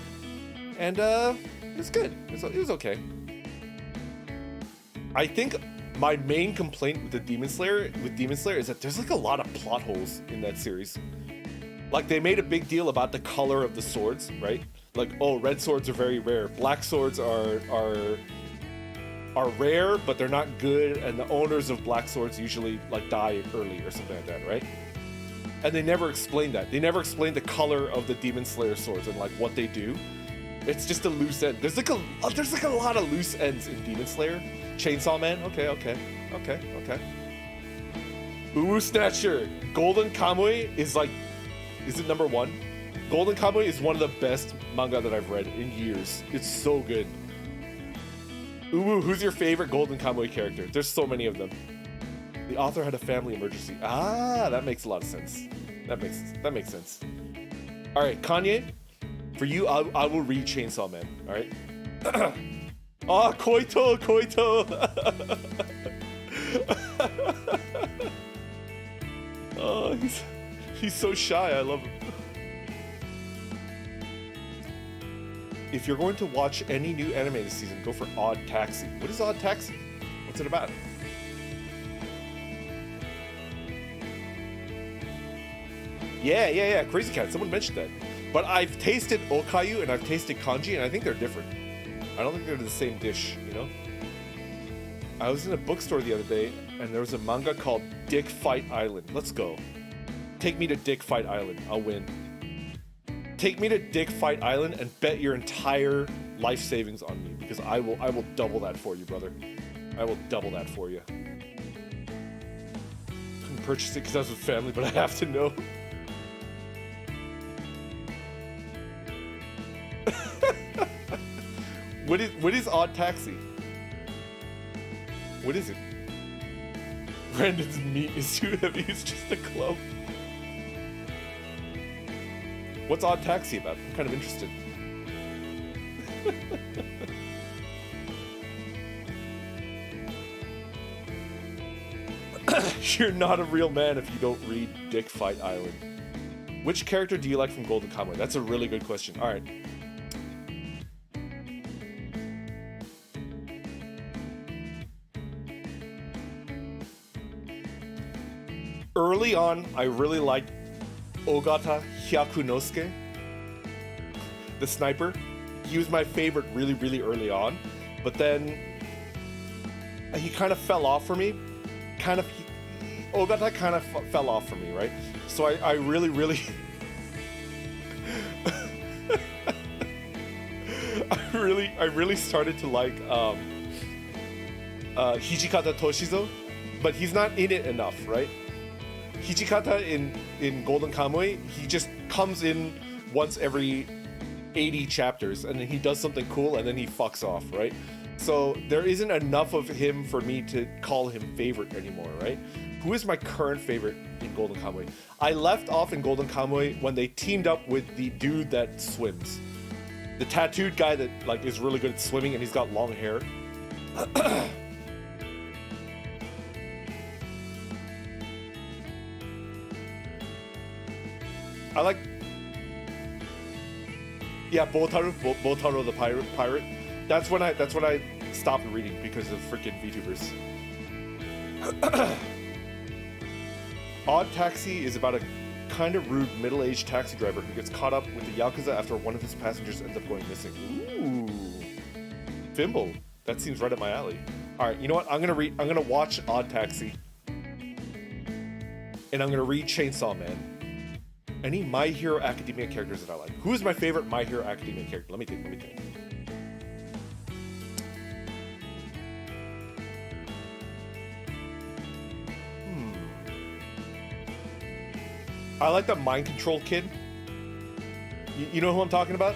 and it was good. It was okay. I think my main complaint with Demon Slayer is that there's like a lot of plot holes in that series. Like, they made a big deal about the color of the swords, right? Like, oh, red swords are very rare. Black swords are rare, but they're not good, and the owners of black swords usually like die early or something like that, right? And they never explained that. They never explained the color of the Demon Slayer swords and like what they do. It's just a loose end. There's like a lot of loose ends in Demon Slayer. Chainsaw Man, okay. Uwu Snatcher, Golden Kamuy is like, is it number 1? Golden Kamuy is one of the best manga that I've read in years. It's so good. Uwu, who's your favorite Golden Kamuy character? There's so many of them. The author had a family emergency. Ah, that makes a lot of sense. That makes sense. All right, Kanye, for you, I will read Chainsaw Man. All right. Ah, Koito. Oh, he's so shy. I love him. If you're going to watch any new anime this season, go for Odd Taxi. What is Odd Taxi? What's it about? Yeah. Crazy Cat. Someone mentioned that. But I've tasted okayu and I've tasted kanji, and I think they're different. I don't think they're the same dish, you know? I was in a bookstore the other day, and there was a manga called Dick Fight Island. Let's go. Take me to Dick Fight Island. I'll win. Take me to Dick Fight Island and bet your entire life savings on me, because I will double that for you, brother. I will double that for you. Couldn't purchase it because I was with family, but I have to know. What is Odd Taxi? What is it? Brandon's meat is too heavy. It's just a club. What's Odd Taxi about? I'm kind of interested. You're not a real man if you don't read Dick Fight Island. Which character do you like from Golden Kamuy? That's a really good question. All right. Early on, I really liked Ogata Hyakunosuke, the sniper. He was my favorite really, really early on, but then he kind of fell off for me. Ogata kind of fell off for me, right? So I really, really, I really started to like Hijikata Toshizo, but he's not in it enough, right? Hijikata in Golden Kamuy, he just comes in once every 80 chapters and then he does something cool and then he fucks off, right? So there isn't enough of him for me to call him favorite anymore, right? Who is my current favorite in Golden Kamuy? I left off in Golden Kamuy when they teamed up with the dude that swims. The tattooed guy that like is really good at swimming and he's got long hair. I like, yeah, Botaro the pirate. That's when I stopped reading because of freaking VTubers. Odd Taxi is about a kind of rude middle-aged taxi driver who gets caught up with the Yakuza after one of his passengers ends up going missing. Ooh, Fimble. That seems right up my alley. All right, you know what? I'm gonna watch Odd Taxi, and I'm gonna read Chainsaw Man. Any My Hero Academia characters that I like. Who is my favorite My Hero Academia character? Let me think. I like the mind control kid. You know who I'm talking about?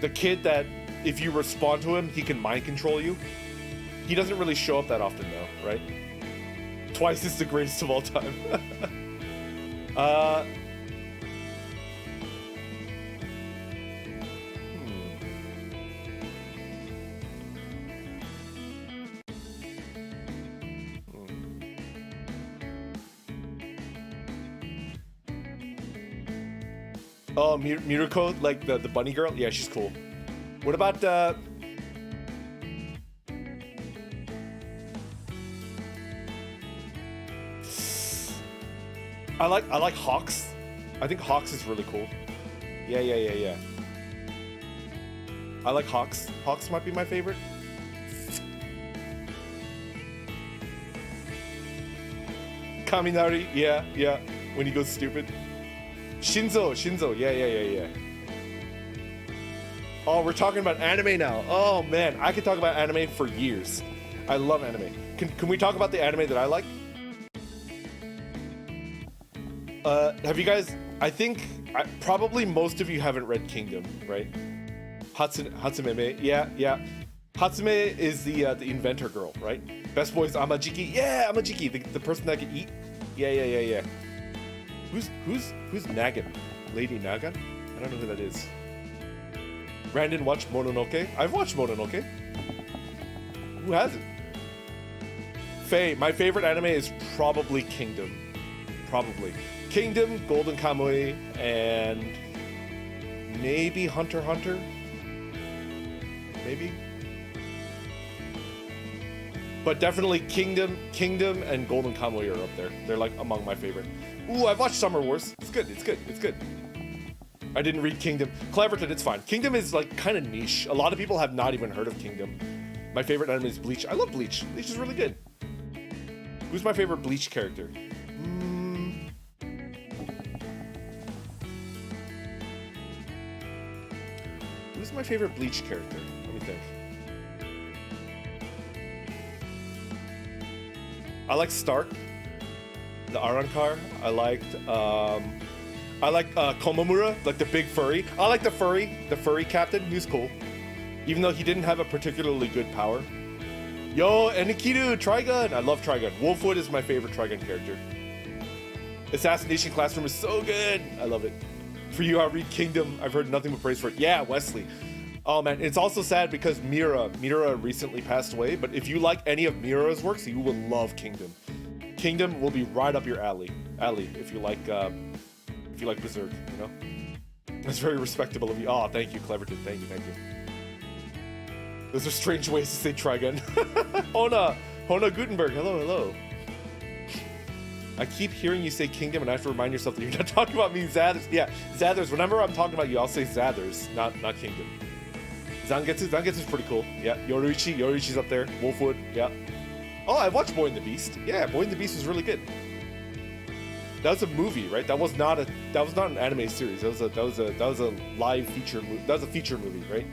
The kid that if you respond to him, he can mind control you. He doesn't really show up that often though, right? Twice is the greatest of all time. Oh, Miruko, like the bunny girl? Yeah, she's cool. What about, I like Hawks. I think Hawks is really cool. Yeah. I like Hawks. Hawks might be my favorite. Kaminari, yeah. When he goes stupid. Shinzo, yeah. Oh, we're talking about anime now. Oh man, I could talk about anime for years. I love anime. Can we talk about the anime that I like? Have you guys, I think, probably most of you haven't read Kingdom, right? Hatsumeme, yeah. Hatsume is the inventor girl, right? Best boy is Amajiki. Yeah, Amajiki, the person that can eat. Yeah. Who's Nagan? Lady Nagan? I don't know who that is. Brandon watched Mononoke. I've watched Mononoke. Who hasn't? Faye, my favorite anime is probably Kingdom. Kingdom, Golden Kamuy, and maybe Hunter x Hunter? Maybe? But definitely Kingdom and Golden Kamuy are up there. They're like among my favorite. Ooh, I've watched Summer Wars. It's good. I didn't read Kingdom. Cleverton, it's fine. Kingdom is like kind of niche. A lot of people have not even heard of Kingdom. My favorite anime is Bleach. I love Bleach. Bleach is really good. Who's my favorite Bleach character? Who's my favorite Bleach character? Let me think. I like Stark, the Arrancar. I like Komamura, like the big furry. I like the furry captain. He's cool, even though he didn't have a particularly good power. Yo, Enikiru, Trigun. I love Trigun. Wolfwood is my favorite Trigun character. Assassination Classroom is so good. I love it. For you, I'll read Kingdom. I've heard nothing but praise for it. Yeah, Wesley. Oh man, it's also sad because Mira recently passed away, but if you like any of Mira's works, you will love Kingdom. Kingdom will be right up your alley if you like Berserk, you know. That's very respectable of you. Oh, thank you, Cleverton. Thank you. Those are strange ways to say Trigun. Hona Gutenberg. Hello. I keep hearing you say Kingdom, and I have to remind yourself that you're not talking about me, Zathers. Yeah, Zathers. Whenever I'm talking about you, I'll say Zathers, not Kingdom. Zangetsu's pretty cool. Yeah, Yoruichi's up there. Wolfwood. Yeah. Oh, I watched Boy and the Beast. Yeah, Boy and the Beast was really good. That was a movie, right? That was not an anime series. That was a live feature movie. That was a feature movie, right?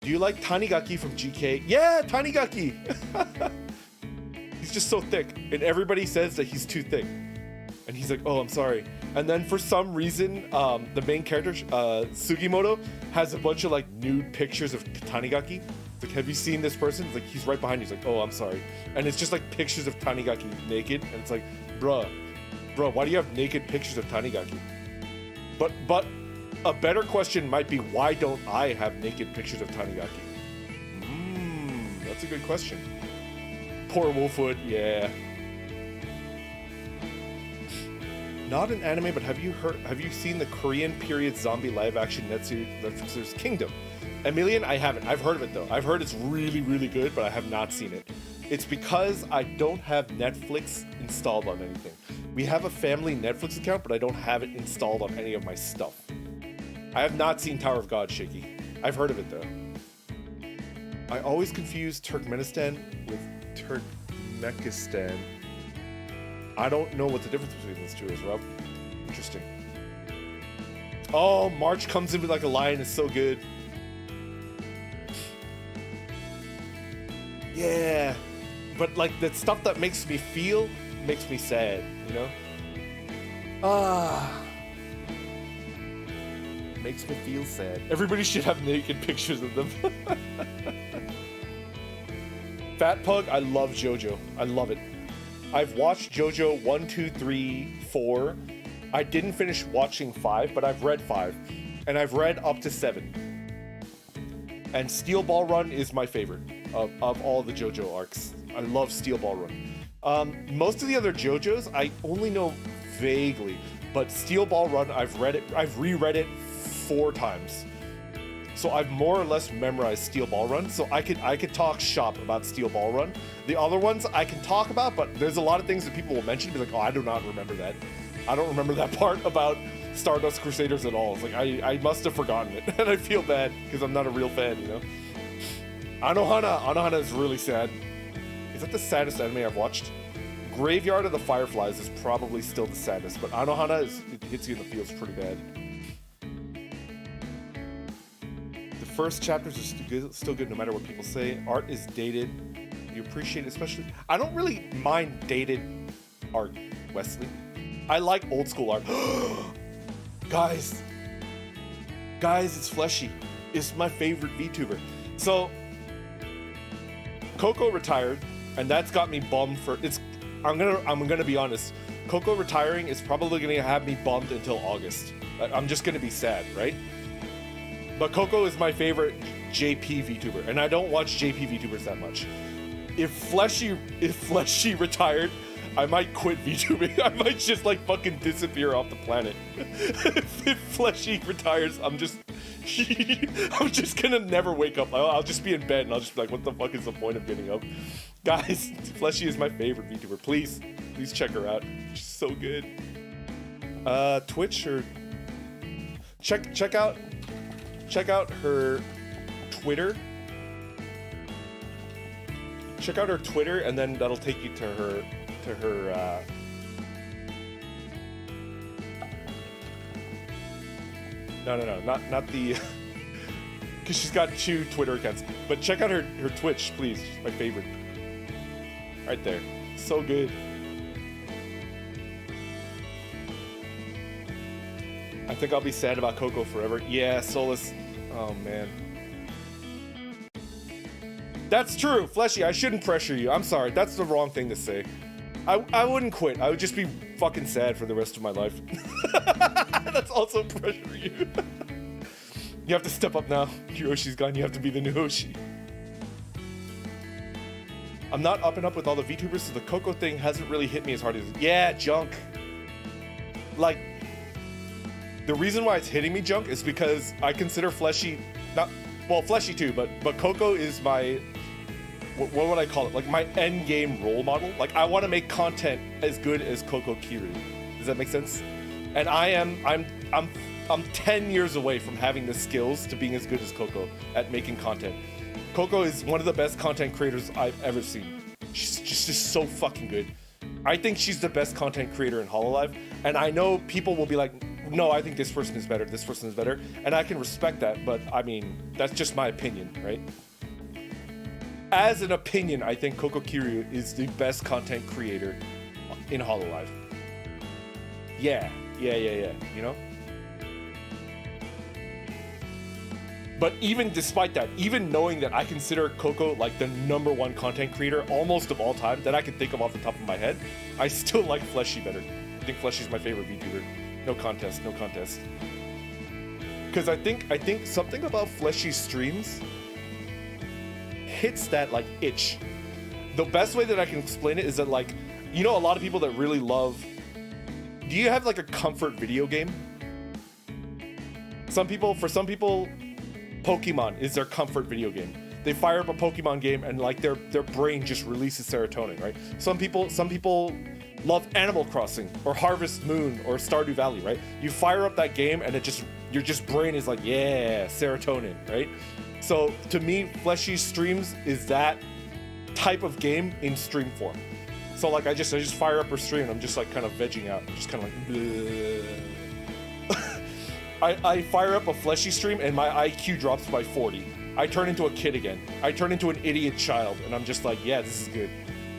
Do you like Tanigaki from GK? Yeah, Tanigaki. He's just so thick, and everybody says that he's too thick. And he's like, "Oh, I'm sorry." And then for some reason, the main character, Sugimoto, has a bunch of like nude pictures of Tanigaki. It's like, have you seen this person? It's like, he's right behind you. He's like, "Oh, I'm sorry." And it's just like pictures of Tanigaki naked, and it's like, bruh, why do you have naked pictures of Tanigaki? But a better question might be, why don't I have naked pictures of Tanigaki? That's a good question. Poor Wolfwood, yeah. Not an anime, but have you seen the Korean period zombie live action Netflix Kingdom? Emilian, I haven't. I've heard of it though. I've heard it's really, really good, but I have not seen it. It's because I don't have Netflix installed on anything. We have a family Netflix account, but I don't have it installed on any of my stuff. I have not seen Tower of God, Shaky. I've heard of it though. I always confuse Turkmenistan with Turkmenistan. I don't know what the difference between those two is, Rob. Interesting. Oh, March comes in with like a lion is so good. Yeah, but like the stuff that makes me feel makes me sad, you know? Makes me feel sad. Everybody should have naked pictures of them. Fat Pug, I love JoJo. I love it. I've watched JoJo 1, 2, 3, 4. I didn't finish watching 5, but I've read 5. And I've read up to 7. And Steel Ball Run is my favorite of all the JoJo arcs. I love Steel Ball Run. Most of the other JoJos, I only know vaguely. But Steel Ball Run, I've reread it 4 times. So I've more or less memorized Steel Ball Run, so I could talk shop about Steel Ball Run. The other ones I can talk about, but there's a lot of things that people will mention, be like, "Oh, I do not remember that. I don't remember that part about Stardust Crusaders at all." It's like, I must have forgotten it, and I feel bad, because I'm not a real fan, you know? Anohana is really sad. Is that the saddest anime I've watched? Graveyard of the Fireflies is probably still the saddest, but Anohana it hits you in the feels pretty bad. The first chapters are still good no matter what people say. Art is dated. You appreciate it, especially. I don't really mind dated art, Wesley. I like old school art. Guys, it's Fleshy. It's my favorite VTuber. So, Coco retired, and that's got me bummed for it's. I'm gonna be honest. Coco retiring is probably gonna have me bummed until August. I'm just gonna be sad, right? But Coco is my favorite JP VTuber, and I don't watch JP VTubers that much. If Fleshy retired, I might quit VTubing. I might just like fucking disappear off the planet. If Fleshy retires, I'm just gonna never wake up. I'll just be in bed and I'll just be like, what the fuck is the point of getting up? Guys, Fleshy is my favorite VTuber. Please check her out. She's so good. Twitch or check out her Twitter. Check out her Twitter, and then that'll take you to her No, not the because she's got 2 Twitter accounts. But check out her Twitch, please. She's my favorite. Right there. So good. I think I'll be sad about Coco forever. Yeah, Solus. Oh man. That's true, Fleshy. I shouldn't pressure you. I'm sorry. That's the wrong thing to say. I wouldn't quit. I would just be fucking sad for the rest of my life. That's also pressure you. You have to step up now. Hiroshi's gone. You have to be the new Hoshi. I'm not up and up with all the VTubers, so the Coco thing hasn't really hit me as hard as... Yeah, Junk. Like, the reason why it's hitting me, Junk, is because I consider Fleshy... Not... Well, Fleshy too, but Coco is my... What would I call it? Like, my end game role model. Like, I want to make content as good as Coco Kiryu. Does that make sense? And I'm 10 years away from having the skills to being as good as Coco at making content. Coco is one of the best content creators I've ever seen. She's just so fucking good. I think she's the best content creator in Hololive, and I know people will be like, no, I think this person is better, this person is better, and I can respect that, but I mean, that's just my opinion, right? As an opinion, I think Coco Kiryu is the best content creator in Hololive. Yeah, you know? But even despite that, even knowing that I consider Coco like the #1 content creator almost of all time that I can think of off the top of my head, I still like Fleshy better. I think Fleshy's my favorite VTuber. No contest, no contest. Because I think something about Fleshy's streams hits that like itch. The best way that I can explain it is that, like, you know, a lot of people that really love... Do you have like a comfort video game? For some people, Pokemon is their comfort video game. They fire up a Pokemon game and like their brain just releases serotonin, right? Some people love Animal Crossing or Harvest Moon or Stardew Valley, right? You fire up that game and your brain is like, yeah, serotonin, right? So to me, Fleshy's streams is that type of game in stream form. So like I just fire up her stream and I'm just like kind of vegging out. I'm just kind of like, I fire up a Fleshy stream and my IQ drops by 40. I turn into a kid again. I turn into an idiot child and I'm just like, yeah, this is good.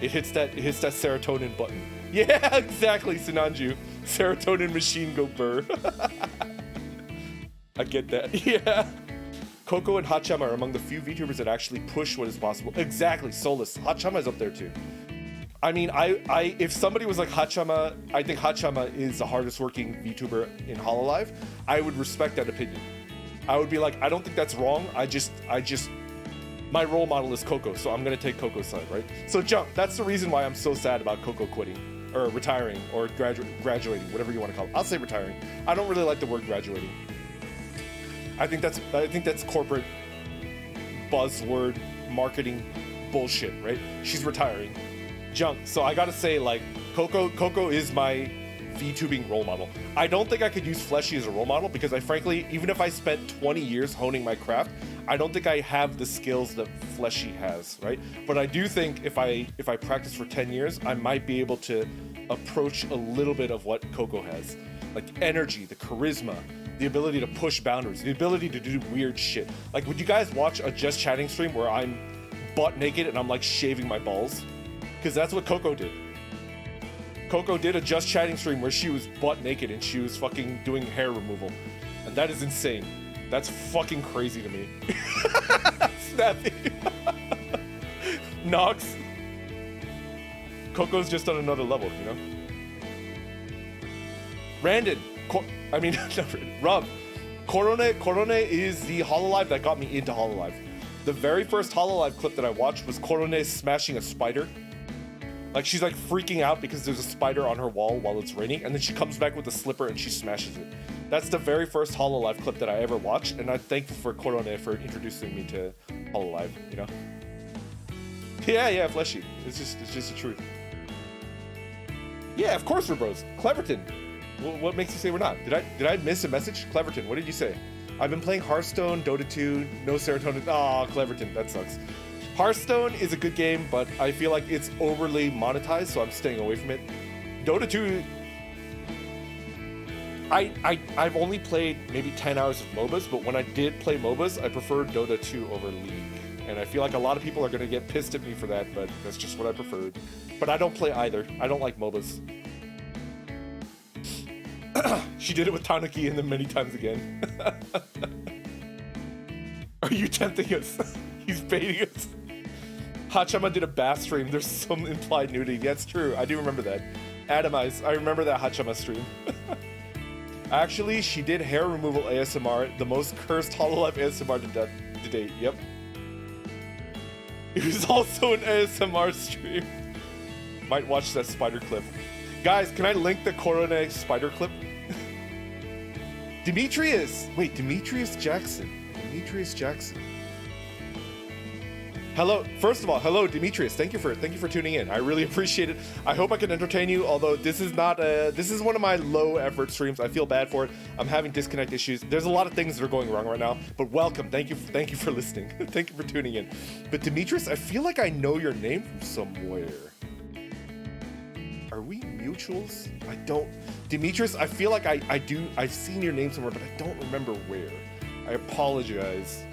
It hits that serotonin button. Yeah, exactly, Sinanju. Serotonin machine go burr. I get that, yeah. Coco and Hachama are among the few VTubers that actually push what is possible. Exactly, Solus. Hachama's up there too. I mean, if somebody was like Hachama, I think Hachama is the hardest working VTuber in Hololive, I would respect that opinion. I would be like, I don't think that's wrong. My role model is Coco, so I'm gonna take Coco's side, right? So Jump, that's the reason why I'm so sad about Coco quitting, or retiring, or graduating, whatever you want to call it. I'll say retiring. I don't really like the word graduating. I think that's corporate buzzword marketing bullshit, right? She's retiring. Junk. So I gotta say, like, Coco is my VTubing role model. I don't think I could use Fleshy as a role model because I frankly, even if I spent 20 years honing my craft, I don't think I have the skills that Fleshy has, right? But I do think if I practice for 10 years, I might be able to approach a little bit of what Coco has. Like energy, the charisma, the ability to push boundaries, the ability to do weird shit. Like, would you guys watch a Just Chatting stream where I'm butt naked and I'm like shaving my balls? Because that's what Coco did. Coco did a Just Chatting stream where she was butt naked and she was fucking doing hair removal. And that is insane. That's fucking crazy to me. Snappy. Nox. Coco's just on another level, you know? Randon. Rob. Korone is the Hololive that got me into Hololive. The very first Hololive clip that I watched was Korone smashing a spider. Like, she's like freaking out because there's a spider on her wall while it's raining, and then she comes back with a slipper and she smashes it. That's the very first Hololive clip that I ever watched, and I'm thankful for Korone for introducing me to Hololive, you know? Yeah, Fleshy. It's just the truth. Yeah, of course we're bros. Cleverton. What makes you say we're not? Did I miss a message? Cleverton, what did you say? I've been playing Hearthstone, Dota 2, no serotonin. Aw, Cleverton, that sucks. Hearthstone is a good game, but I feel like it's overly monetized, so I'm staying away from it. Dota 2, I've only played maybe 10 hours of MOBAs, but when I did play MOBAs, I preferred Dota 2 over League. And I feel like a lot of people are going to get pissed at me for that, but that's just what I preferred. But I don't play either. I don't like MOBAs. She did it with Tanuki and then many times again. Are you tempting us? He's baiting us. Hachama did a bath stream. There's some implied nudity. That's true. I do remember that. Atomize. I remember that Hachama stream. Actually, she did hair removal ASMR, the most cursed Hololive ASMR to date. Yep. It was also an ASMR stream. Might watch that spider clip. Guys, can I link the Korone spider clip? Demetrius! Wait, Demetrius Jackson. Demetrius Jackson. Hello, first of all, hello Demetrius. Thank you for tuning in. I really appreciate it. I hope I can entertain you, although this is not this is one of my low effort streams. I feel bad for it. I'm having disconnect issues. There's a lot of things that are going wrong right now, but welcome. Thank you for listening. Thank you for tuning in. But Demetrius, I feel like I know your name from somewhere. Are we mutuals? I don't. Demetrius, I feel like I've seen your name somewhere, but I don't remember where. I apologize.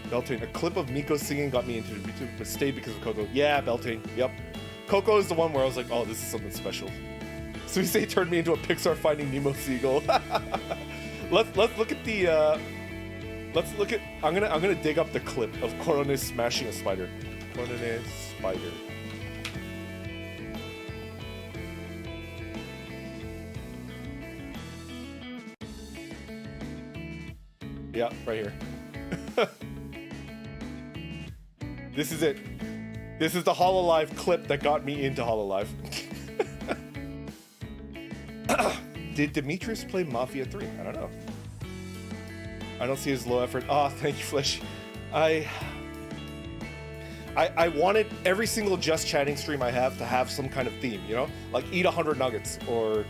Beltane, a clip of Miko singing got me into YouTube, but stayed because of Coco. Yeah, Beltane, yep. Coco is the one where I was like, oh, this is something special. So we say turned me into a Pixar Finding Nemo seagull. Let's look at the I'm gonna dig up the clip of Korone smashing a spider. Korone spider. Yeah, right here. This is it. This is the Hololive clip that got me into Hololive. Did Demetrius play Mafia 3? I don't know. I don't see his low effort. Oh, thank you, Flesh. I wanted every single Just Chatting stream I have to have some kind of theme, you know? Like eat 100 nuggets, or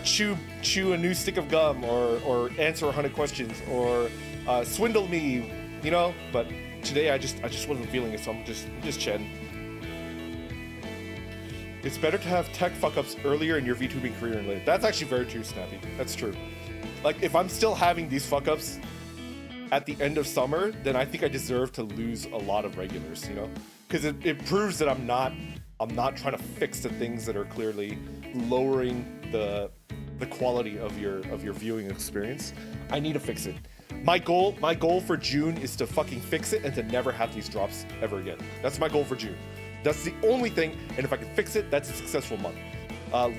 chew a new stick of gum, or answer 100 questions, or swindle me, you know? But today I just wasn't feeling it, so I'm just chatting. It's better to have tech fuck-ups earlier in your VTubing career and later. That's actually very true, Snappy. That's true. Like, if I'm still having these fuck-ups at the end of summer, then I think I deserve to lose a lot of regulars, you know? Because it proves that I'm not trying to fix the things that are clearly lowering the quality of your viewing experience. I need to fix it. My goal for June is to fucking fix it and to never have these drops ever again. That's my goal for June. That's the only thing, and if I can fix it, that's a successful month.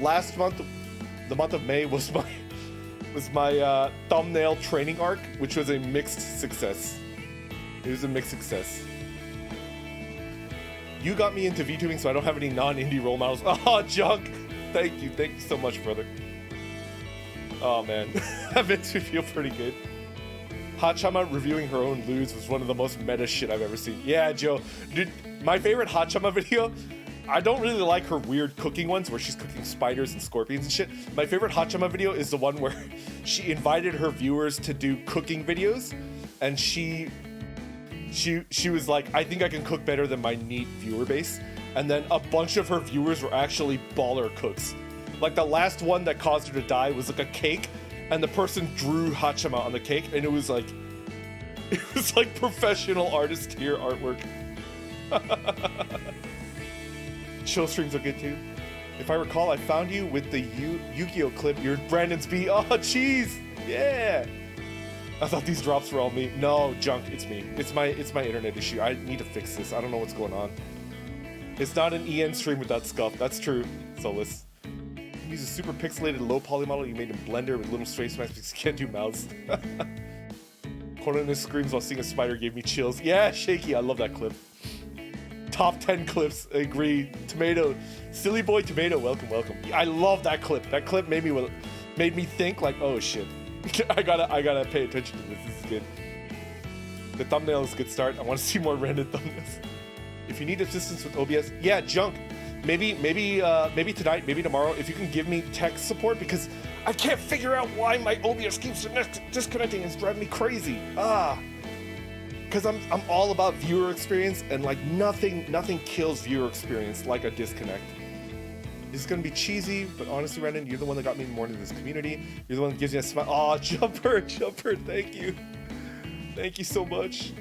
Last month, the month of May was my thumbnail training arc, which was a mixed success. It was a mixed success. You got me into VTubing, so I don't have any non-indie role models. Oh, Junk! Thank you so much, brother. Oh man, that makes me feel pretty good. Hachama reviewing her own lewds was one of the most meta shit I've ever seen. Yeah, Joe. Dude, my favorite Hachama video, I don't really like her weird cooking ones where she's cooking spiders and scorpions and shit. My favorite Hachama video is the one where she invited her viewers to do cooking videos, and she was like, I think I can cook better than my neat viewer base. And then a bunch of her viewers were actually baller cooks. Like the last one that caused her to die was like a cake, and the person drew Hachama on the cake, and it was like professional artist tier artwork. Chill streams are good too. If I recall, I found you with the Yu-Gi-Oh clip. You're Brandon's B. Oh, jeez. Yeah. I thought these drops were all me. No, Junk, it's me. It's my internet issue. I need to fix this. I don't know what's going on. It's not an EN stream without scuff. That's true, Solus. Use a super pixelated low poly model you made in Blender with little stray smacks because you can't do mouths. Cornelius screams while seeing a spider gave me chills. Yeah, Shaky, I love that clip. Top 10 clips, agree. Tomato, silly boy tomato, welcome. I love that clip. That clip made me think like, oh shit, I gotta pay attention to this. This is good. The thumbnail is a good start. I want to see more random thumbnails. If you need assistance with OBS, yeah, Junk. Maybe tonight, maybe tomorrow, if you can give me tech support, because I can't figure out why my OBS keeps disconnecting. It's driving me crazy. Because I'm all about viewer experience, and like nothing kills viewer experience like a disconnect. This is gonna be cheesy, but honestly, Brandon, you're the one that got me more into this community. You're the one that gives me a smile. Oh, Jumper, thank you. Thank you so much.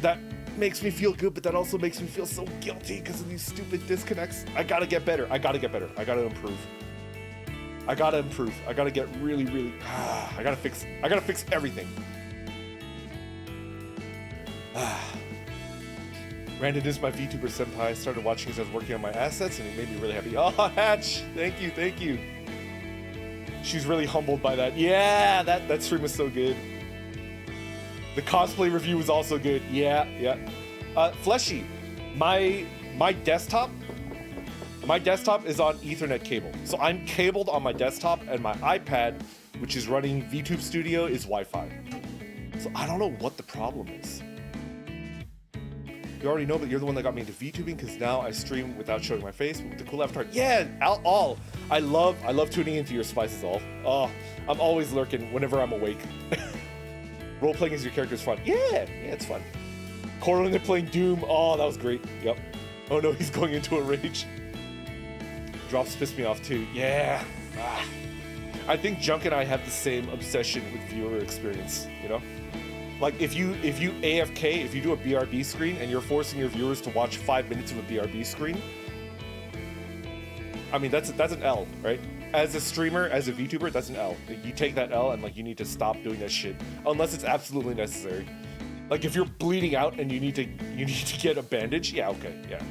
That makes me feel good, but that also makes me feel so guilty because of these stupid disconnects. I gotta get better. I gotta improve. I gotta get really. I gotta fix everything. Brandon is my VTuber senpai. I started watching as I was working on my assets, and it made me really happy. Oh, Hatch, thank you. She's really humbled by that. Yeah, that stream was so good. The cosplay review was also good. Yeah. Fleshy, my desktop is on Ethernet cable. So I'm cabled on my desktop, and my iPad, which is running VTube Studio, is Wi-Fi. So I don't know what the problem is. You already know, but you're the one that got me into VTubing, because now I stream without showing my face, but with the cool avatar. Yeah, all. I love tuning into your spices, all. Oh, I'm always lurking whenever I'm awake. Role-playing as your character is fun. Yeah, it's fun. Coral and they're playing Doom. Oh, that was great. Yep. Oh no, he's going into a rage. Drops piss me off too. Yeah. I think Junk and I have the same obsession with viewer experience, you know? Like if you AFK, if you do a BRB screen and you're forcing your viewers to watch 5 minutes of a BRB screen, I mean that's an L, right? As a streamer, as a VTuber, that's an L. You take that L and like you need to stop doing that shit unless it's absolutely necessary. Like if you're bleeding out and you need to get a bandage, yeah, okay, yeah.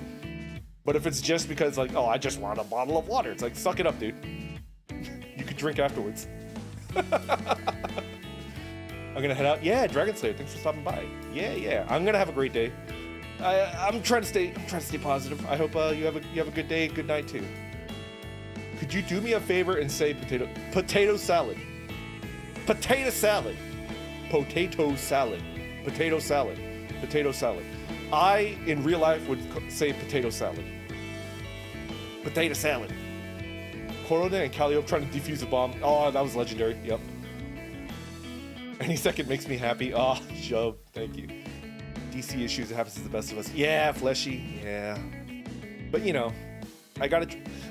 But if it's just because like, oh, I just want a bottle of water, it's like, suck it up, dude. You could drink afterwards. I'm gonna head out. Yeah, Dragon Slayer, thanks for stopping by. Yeah. I'm gonna have a great day. I'm trying to stay positive. I hope you have a good day, good night too. Could you do me a favor and say potato salad? Potato salad. Potato salad. Potato salad. Potato salad. I, in real life, would say potato salad. Potato salad. Corona and Calliope trying to defuse a bomb. Oh, that was legendary. Yep. Any second makes me happy. Oh, Joe, thank you. DC issues, it happens to the best of us. Yeah, Fleshy. Yeah. But, you know, I gotta...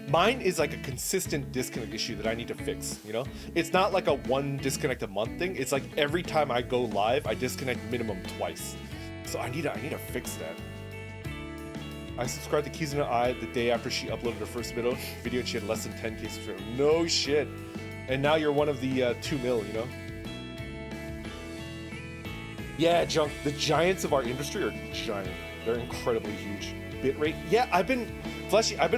Mine is like a consistent disconnect issue that I need to fix, you know? It's not like a one disconnect a month thing. It's like every time I go live, I disconnect minimum twice. So I need to fix that. I subscribed to Kizuna Ai the day after she uploaded her first video and she had less than 10k subscribers. No shit. And now you're one of the 2 mil, you know? Yeah, Junk, the giants of our industry are giant. They're incredibly huge. Bitrate, yeah, I've been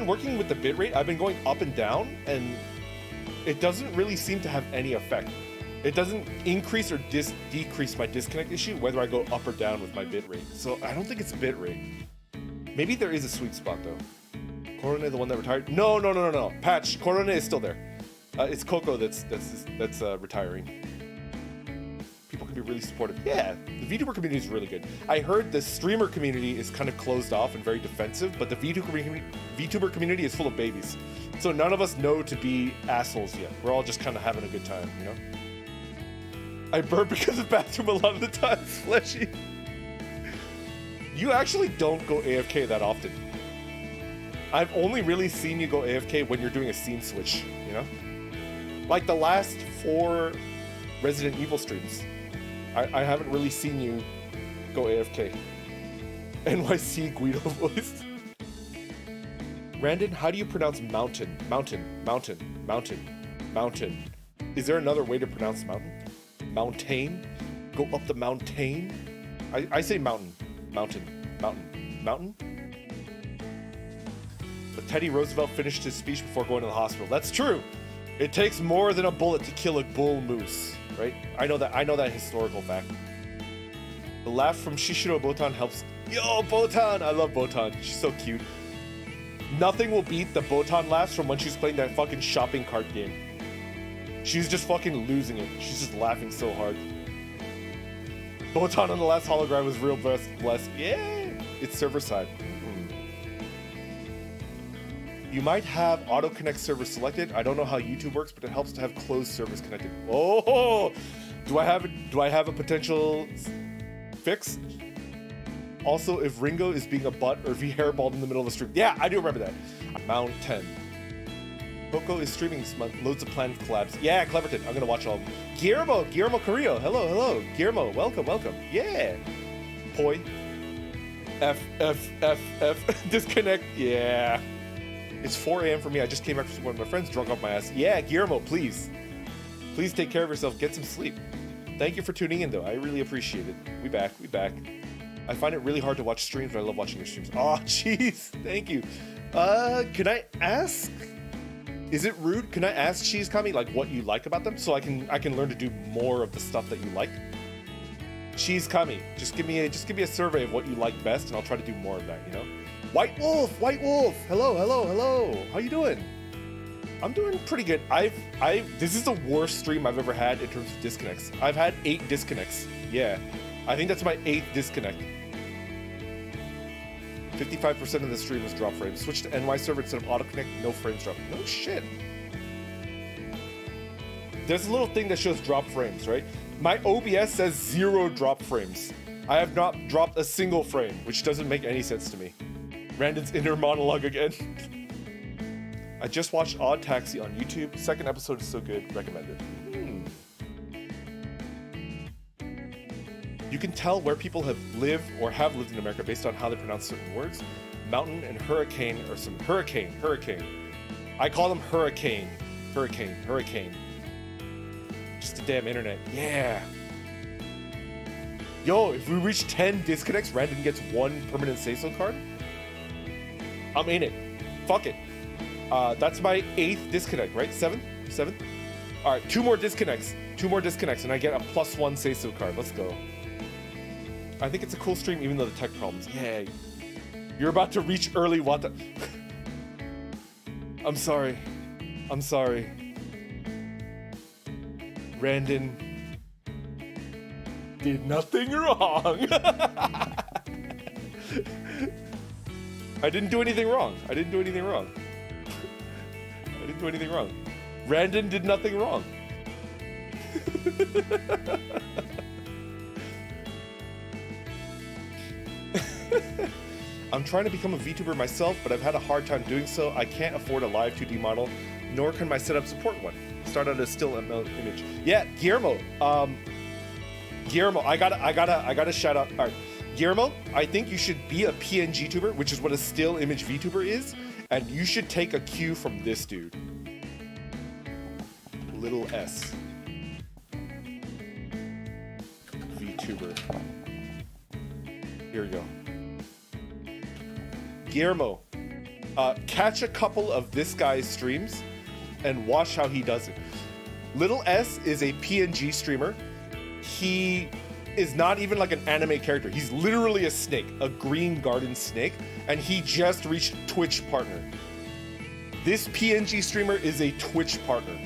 working with the bitrate. I've been going up and down, and it doesn't really seem to have any effect. It doesn't increase or decrease my disconnect issue, whether I go up or down with my bitrate. So I don't think it's bitrate. Maybe there is a sweet spot though. Corona, the one that retired? No. Patch, Corona is still there. It's Coco that's retiring. People can be really supportive. Yeah, the VTuber community is really good. I heard the streamer community is kind of closed off and very defensive, but the VTuber community is full of babies. So none of us know to be assholes yet. We're all just kind of having a good time, you know? I burp because of bathroom a lot of the times, Fleshy. You actually don't go AFK that often. I've only really seen you go AFK when you're doing a scene switch, you know? Like the last 4 Resident Evil streams. I haven't really seen you go AFK. NYC Guido voice. Randon, how do you pronounce mountain? Mountain. Is there another way to pronounce mountain? Mountain? Go up the mountain? I say mountain. Mountain? But Teddy Roosevelt finished his speech before going to the hospital. That's true. It takes more than a bullet to kill a bull moose, right? I know that historical fact. The laugh from Shishiro Botan helps. Yo, Botan! I love Botan. She's so cute. Nothing will beat the Botan laughs from when she's playing that fucking shopping cart game. She's just fucking losing it. She's just laughing so hard. Botan on the last hologram was real blessed. Yeah! It's server side. You might have auto connect servers selected. I don't know how YouTube works, but it helps to have closed servers connected. Oh, do I have a potential fix? Also, if Ringo is being a butt or if he hairballed in the middle of the stream. Yeah, I do remember that. Mount 10. Coco is streaming this month. Loads of planned collabs. Yeah, Cleverton. I'm gonna watch all of them. Guillermo Carrillo. Hello. Guillermo, welcome. Yeah. Poi. F. Disconnect. Yeah. It's 4 a.m. for me. I just came back from one of my friends drunk off my ass. Yeah, Guillermo, please take care of yourself. Get some sleep. Thank you for tuning in, though. I really appreciate it. We back. I find it really hard to watch streams, but I love watching your streams. Oh, jeez. Thank you. Can I ask Is it rude? Can I ask Cheese Kami like what you like about them so I can learn to do more of the stuff that you like? Cheese Kami, just give me a survey of what you like best, and I'll try to do more of that. You know, White Wolf, hello, how you doing? I'm doing pretty good. This is the worst stream I've ever had in terms of disconnects. I've had 8 disconnects. Yeah, I think that's my 8th disconnect. 55% of the stream was drop frames. Switch to NY server instead of auto connect, no frames drop. No shit. There's a little thing that shows drop frames, right? My OBS says 0 drop frames. I have not dropped a single frame, which doesn't make any sense to me. Randon's inner monologue again. I just watched Odd Taxi on YouTube. Second episode is so good, recommend it. You can tell where people have lived in America based on how they pronounce certain words. Mountain and hurricane are some hurricane. I call them hurricane. Just the damn internet. Yeah. Yo, if we reach 10 disconnects, Random gets 1 permanent say-so card. I'm in it. Fuck it. That's my 8th disconnect, right? 7th? All right, 2 more disconnects, and I get a +1 say-so card. Let's go. I think it's a cool stream, even though the tech problems. Yeah, you're about to reach early Wata. I'm sorry. Randon did nothing wrong. I didn't do anything wrong. Randon did nothing wrong. I'm trying to become a VTuber myself, but I've had a hard time doing so. I can't afford a live 2D model, nor can my setup support one. Start out as still image. Yeah, Guillermo. Guillermo, I gotta shout out. All right, Guillermo, I think you should be a PNG tuber, which is what a still image VTuber is, and you should take a cue from this dude. Little S. VTuber. Here we go. Guillermo, catch a couple of this guy's streams and watch how he does it. Little S is a PNG streamer. He is not even like an anime character. He's literally a snake, a green garden snake, and he just reached Twitch partner. This PNG streamer is a Twitch partner.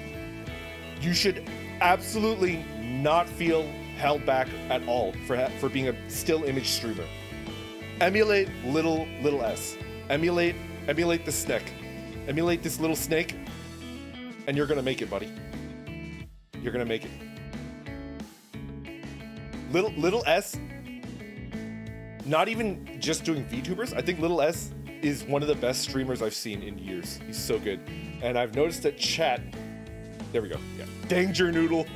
You should absolutely not feel held back at all for being a still image streamer. Emulate little S. Emulate the snake. Emulate this little snake, and you're gonna make it, buddy. You're gonna make it. Little S, not even just doing VTubers. I think Little S is one of the best streamers I've seen in years. He's so good. And I've noticed that chat, there we go. Yeah. Danger Noodle.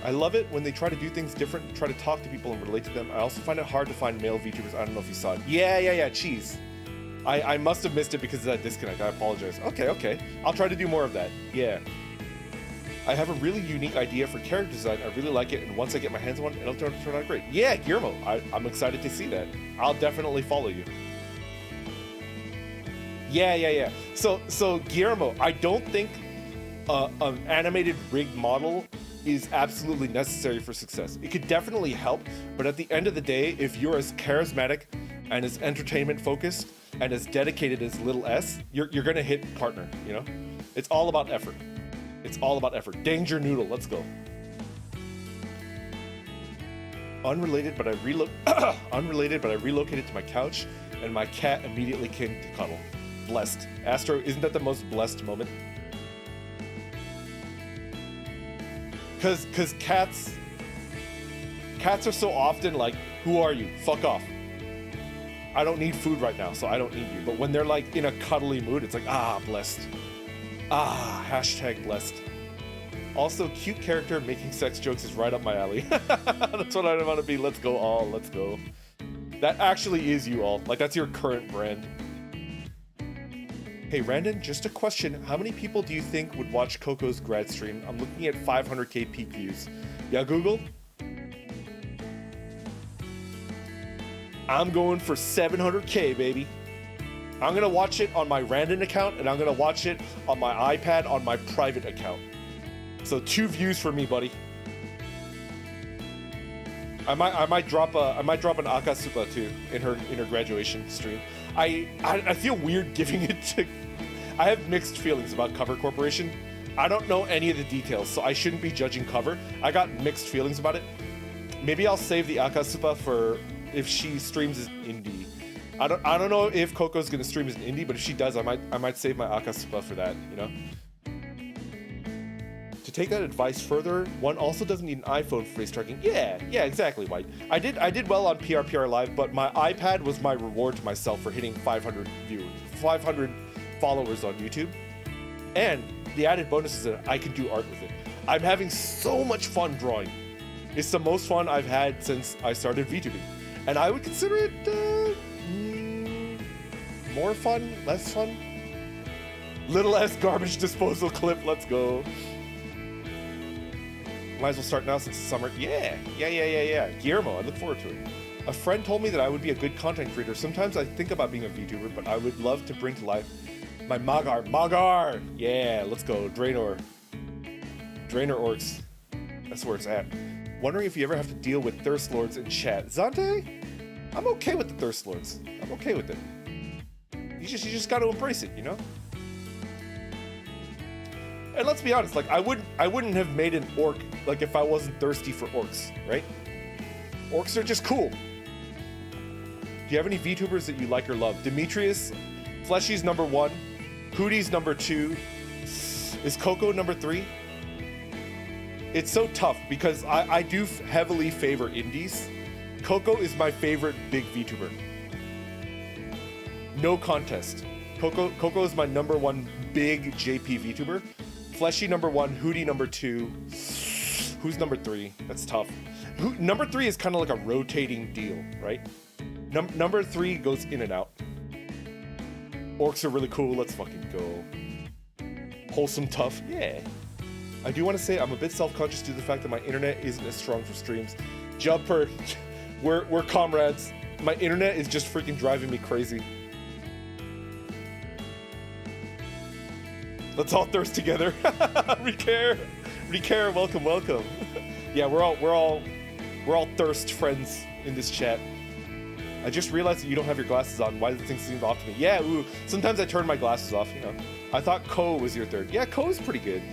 I love it when they try to do things different, try to talk to people and relate to them. I also find it hard to find male VTubers. I don't know if you saw it. Yeah, Cheese. I must have missed it because of that disconnect. I apologize. Okay. I'll try to do more of that. Yeah. I have a really unique idea for character design. I really like it, and once I get my hands on one, it'll turn out great. Yeah, Guillermo, I'm excited to see that. I'll definitely follow you. Yeah. So Guillermo, I don't think an animated rigged model is absolutely necessary for success. It could definitely help, but at the end of the day, if you're as charismatic and as entertainment focused and as dedicated as Little S, you're gonna hit partner, you know? It's all about effort. Danger Noodle, let's go. Unrelated, but I relocated to my couch and my cat immediately came to cuddle. Blessed. Astro, isn't that the most blessed moment? Cause cats are so often like, who are you? Fuck off. I don't need food right now, so I don't need you. But when they're like in a cuddly mood, it's like, blessed. Hashtag blessed. Also, cute character making sex jokes is right up my alley. That's what I want to be. Let's go all, let's go. That actually is you all. Like, that's your current brand. Hey, Randon, just a question. How many people do you think would watch Coco's grad stream? I'm looking at 500k peak views. Yeah, Google? I'm going for 700k, baby. I'm gonna watch it on my random account, and I'm gonna watch it on my iPad on my private account. So 2 views for me, buddy. I might drop an Akasupa too in her graduation stream. I feel weird giving it to. I have mixed feelings about Cover Corporation. I don't know any of the details, so I shouldn't be judging Cover. I got mixed feelings about it. Maybe I'll save the Akasupa for if she streams as indie. I don't know if Coco's gonna stream as an indie, but if she does, I might save my Akasupa for that, you know? To take that advice further, one also doesn't need an iPhone for face tracking. Yeah, exactly, White. I did well on PRPR Live, but my iPad was my reward to myself for hitting 500 followers on YouTube. And the added bonus is that I can do art with it. I'm having so much fun drawing. It's the most fun I've had since I started VTubing. And I would consider it more fun, less fun? Little S garbage disposal clip, let's go. Might as well start now since it's summer. Yeah. Guillermo, I look forward to it. A friend told me that I would be a good content creator. Sometimes I think about being a VTuber, but I would love to bring to life my Magar! Yeah, let's go. Draenor Orcs. That's where it's at. Wondering if you ever have to deal with Thirst Lords in chat. Zante? I'm okay with the Thirst Lords. I'm okay with it. You just gotta embrace it, you know? And let's be honest, like I wouldn't have made an orc like if I wasn't thirsty for orcs, right? Orcs are just cool. Do you have any VTubers that you like or love? Demetrius, Fleshy's number 1, Hootie's number 2, is Coco number 3? It's so tough because I do heavily favor indies. Coco is my favorite big VTuber. No contest. Coco is my number 1 big JP VTuber. Fleshy number 1, Hootie number 2. Who's number 3? That's tough. Number 3 is kind of like a rotating deal, right? Number 3 goes in and out. Orcs are really cool. Let's fucking go. Wholesome tough. Yeah. I do want to say I'm a bit self-conscious due to the fact that my internet isn't as strong for streams. Jumper, we're comrades. My internet is just freaking driving me crazy. Let's all thirst together. Recare, welcome. Yeah, we're all thirst friends in this chat. I just realized that you don't have your glasses on. Why do things seem off to me? Yeah, ooh, sometimes I turn my glasses off, you know. I thought Ko was your 3rd. Yeah, Ko is pretty good.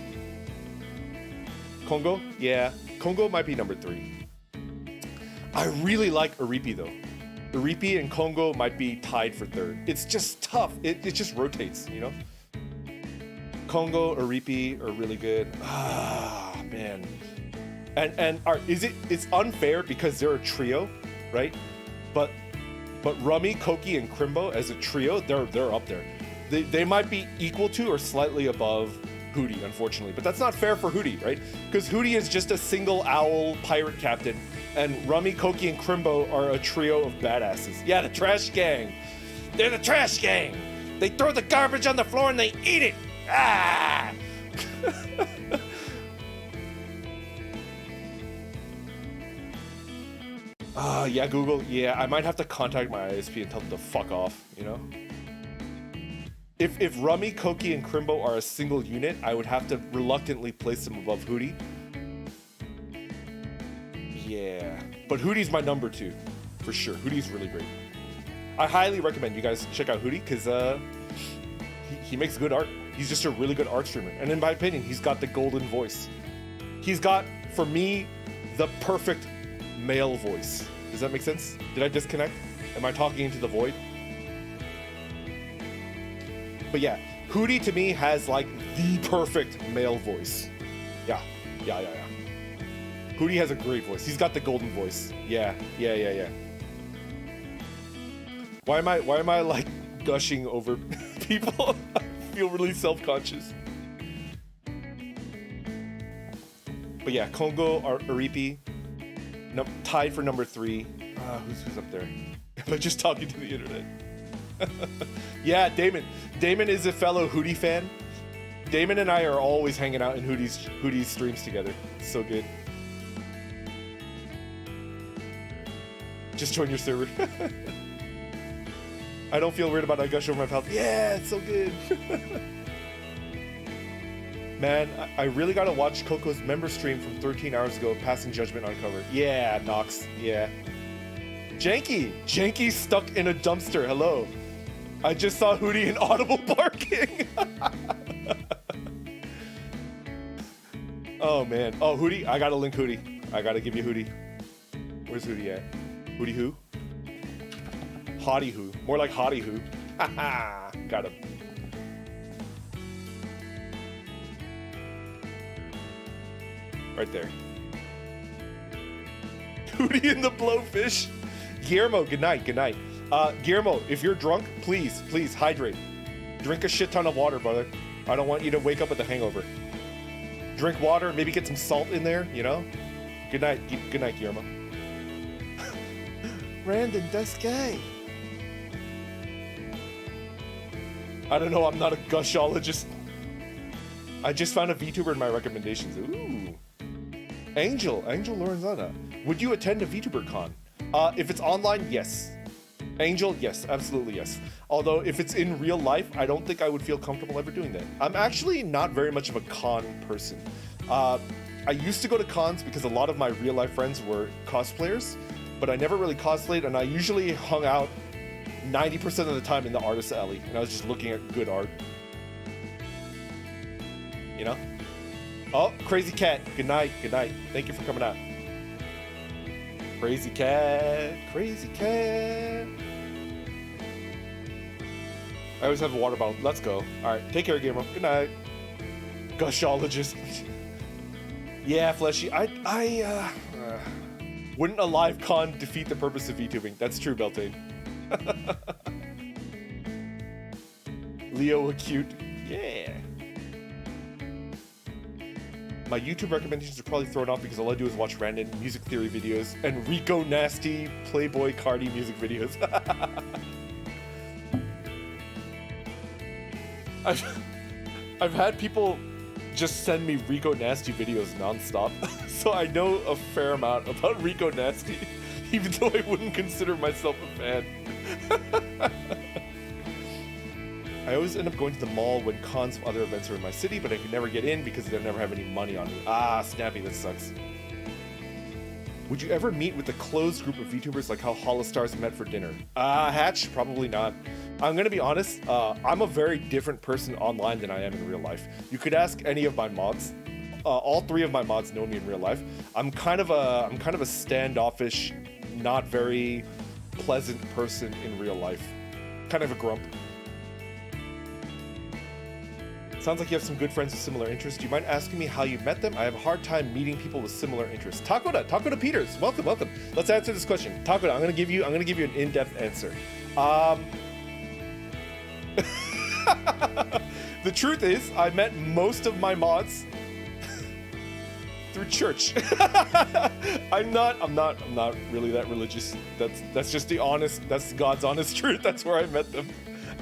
Kongo? Yeah, Kongo might be number 3. I really like Iripi though. Iripi and Kongo might be tied for 3rd. It's just tough. It just rotates, you know. Kongo, Iripi are really good. Ah, man. And it's unfair because they're a trio, right? But Rummy, Koki, and Crimbo as a trio, they're up there. They might be equal to or slightly above Hootie, unfortunately. But that's not fair for Hootie, right? Because Hootie is just a single owl pirate captain, and Rummy, Koki, and Crimbo are a trio of badasses. Yeah, the trash gang. They're the trash gang. They throw the garbage on the floor and they eat it. Ah! Yeah, Google. Yeah, I might have to contact my ISP and tell them to fuck off, you know? If Rummy, Koki, and Crimbo are a single unit, I would have to reluctantly place them above Hootie. Yeah, but Hootie's my number 2, for sure. Hootie's really great. I highly recommend you guys check out Hootie, because he makes good art. He's just a really good art streamer. And in my opinion, he's got the golden voice. He's got, for me, the perfect male voice. Does that make sense? Did I disconnect? Am I talking into the void? But yeah, Hootie to me has like the perfect male voice. Yeah. Hootie has a great voice. He's got the golden voice. Yeah. Why am I like gushing over people? I feel really self-conscious. But yeah, Kongo or Iripi, tied for number 3. Who's up there? Am I just talking to the internet? Yeah, Damon. Damon is a fellow Hootie fan. Damon and I are always hanging out in Hootie's streams together. It's so good. Just join your server. I don't feel weird about it. I gush over my pals. Yeah, it's so good. Man, I really gotta watch Coco's member stream from 13 hours ago, Passing Judgment on cover. Yeah, Nox, yeah. Janky's stuck in a dumpster, hello. I just saw Hootie in audible barking. Oh man, oh Hootie, I gotta link Hootie. I gotta give you Hootie. Where's Hootie at? Hootie who? Hottie who, more like Hottie who. Haha, got him. Right there. Hootie in the blowfish. Guillermo, good night, good night. Guillermo, if you're drunk, please hydrate. Drink a shit ton of water, brother. I don't want you to wake up with a hangover. Drink water, maybe get some salt in there, you know? Good night, Guillermo. Brandon, that's gay. I don't know, I'm not a gushologist. I just found a VTuber in my recommendations. Ooh. Angel Lorenzana. Would you attend a VTuber con? If it's online, yes. Angel, yes, absolutely yes. Although if it's in real life, I don't think I would feel comfortable ever doing that. I'm actually not very much of a con person. I used to go to cons because a lot of my real life friends were cosplayers, but I never really cosplayed, and I usually hung out 90% of the time in the artist alley, and I was just looking at good art. You know? Oh, Crazy Cat, good night. Thank you for coming out. Crazy Cat. I always have a water bottle. Let's go. All right, take care, Gamer. Good night. Gushologist. Yeah, Fleshy. Wouldn't a live con defeat the purpose of VTubing? That's true, Beltane. Leo acute. Yeah. My YouTube recommendations are probably thrown off because all I do is watch random music theory videos and Rico Nasty Playboy Cardi music videos. I've had people just send me Rico Nasty videos nonstop, so I know a fair amount about Rico Nasty, even though I wouldn't consider myself a fan. I always end up going to the mall when cons of other events are in my city, but I can never get in because they never have any money on me. Ah, Snappy, that sucks. Would you ever meet with a closed group of VTubers like how Holostars met for dinner? Hatch, probably not. I'm gonna be honest, I'm a very different person online than I am in real life. You could ask any of my mods. All three of my mods know me in real life. I'm kind of a standoffish, not very pleasant person in real life. Kind of a grump. Sounds like you have some good friends with similar interests. Do you mind asking me how you met them? I have a hard time meeting people with similar interests. Takoda Peters, welcome. Let's answer this question. Takoda, I'm gonna give you an in-depth answer. The truth is, I met most of my mods through church. I'm not really that religious. That's just that's God's honest truth. That's where I met them.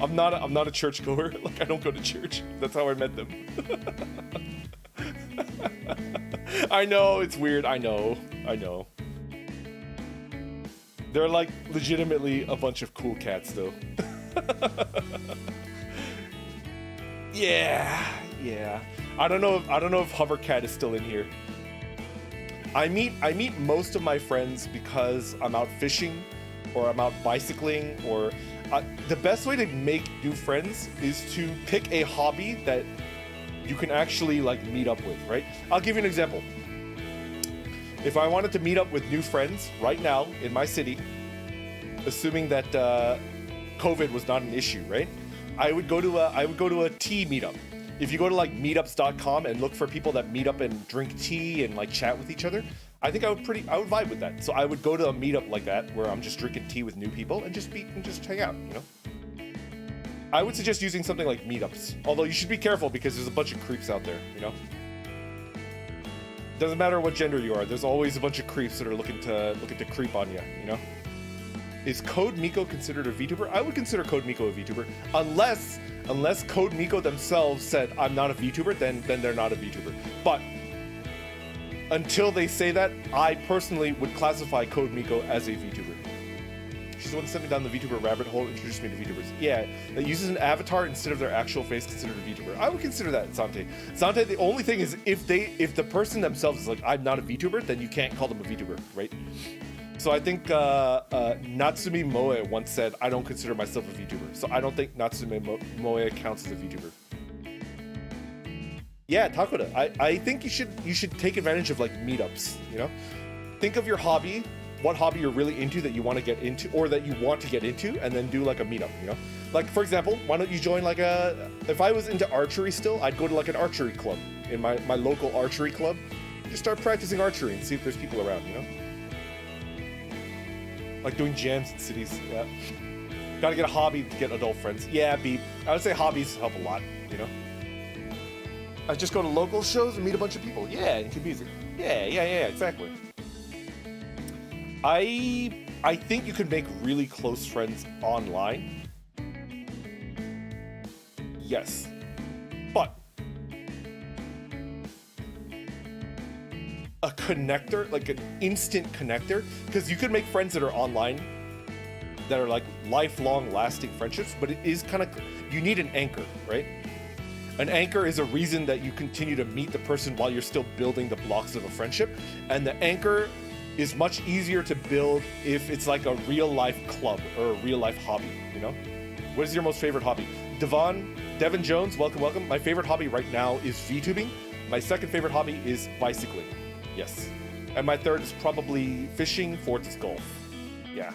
I'm not a churchgoer. Like, I don't go to church. That's how I met them. I know, it's weird. I know. They're like legitimately a bunch of cool cats though. Yeah. I don't know if Hovercat is still in here. I meet most of my friends because I'm out fishing or I'm out bicycling or the best way to make new friends is to pick a hobby that you can actually like meet up with, right? I'll give you an example. If I wanted to meet up with new friends right now in my city, assuming that COVID was not an issue, right? I would go to a tea meetup. If you go to like meetups.com and look for people that meet up and drink tea and like chat with each other, I think I would vibe with that. So I would go to a meetup like that where I'm just drinking tea with new people and just hang out, you know? I would suggest using something like meetups. Although you should be careful because there's a bunch of creeps out there, you know? Doesn't matter what gender you are, there's always a bunch of creeps that are looking to creep on you, you know? Is Code Miko considered a VTuber? I would consider Code Miko a VTuber, unless Code Miko themselves said I'm not a VTuber, then they're not a VTuber. But until they say that, I personally would classify Code Miko as a VTuber. She's the one who sent me down the VTuber rabbit hole, introduced me to VTubers. Yeah, that uses an avatar instead of their actual face, considered a VTuber. I would consider that Zante. Zante, the only thing is if the person themselves is like, I'm not a VTuber, then you can't call them a VTuber, right? So I think Natsumi Moe once said, I don't consider myself a VTuber. So I don't think Natsumi Moe counts as a VTuber. Yeah, Takoda. I think you should take advantage of like meetups, you know? Think of your hobby, what hobby you're really into that you want to get into or that you want to get into, and then do like a meetup, you know? Like for example, why don't you join like if I was into archery still, I'd go to like an archery club in my local archery club. Just start practicing archery and see if there's people around, you know? Like doing jams in cities, yeah. Gotta get a hobby to get adult friends. Yeah, I would say hobbies help a lot, you know? I just go to local shows and meet a bunch of people. Yeah, into music. Yeah, exactly. I think you could make really close friends online. Yes. But a connector, like an instant connector, because you could make friends that are online that are like lifelong lasting friendships, but it is kind of, you need an anchor, right? An anchor is a reason that you continue to meet the person while you're still building the blocks of a friendship. And the anchor is much easier to build if it's like a real life club or a real life hobby, you know? What is your most favorite hobby? Devin Jones, welcome. My favorite hobby right now is VTubing. My second favorite hobby is bicycling. Yes. And my third is probably fishing, fourth is golf. Yeah.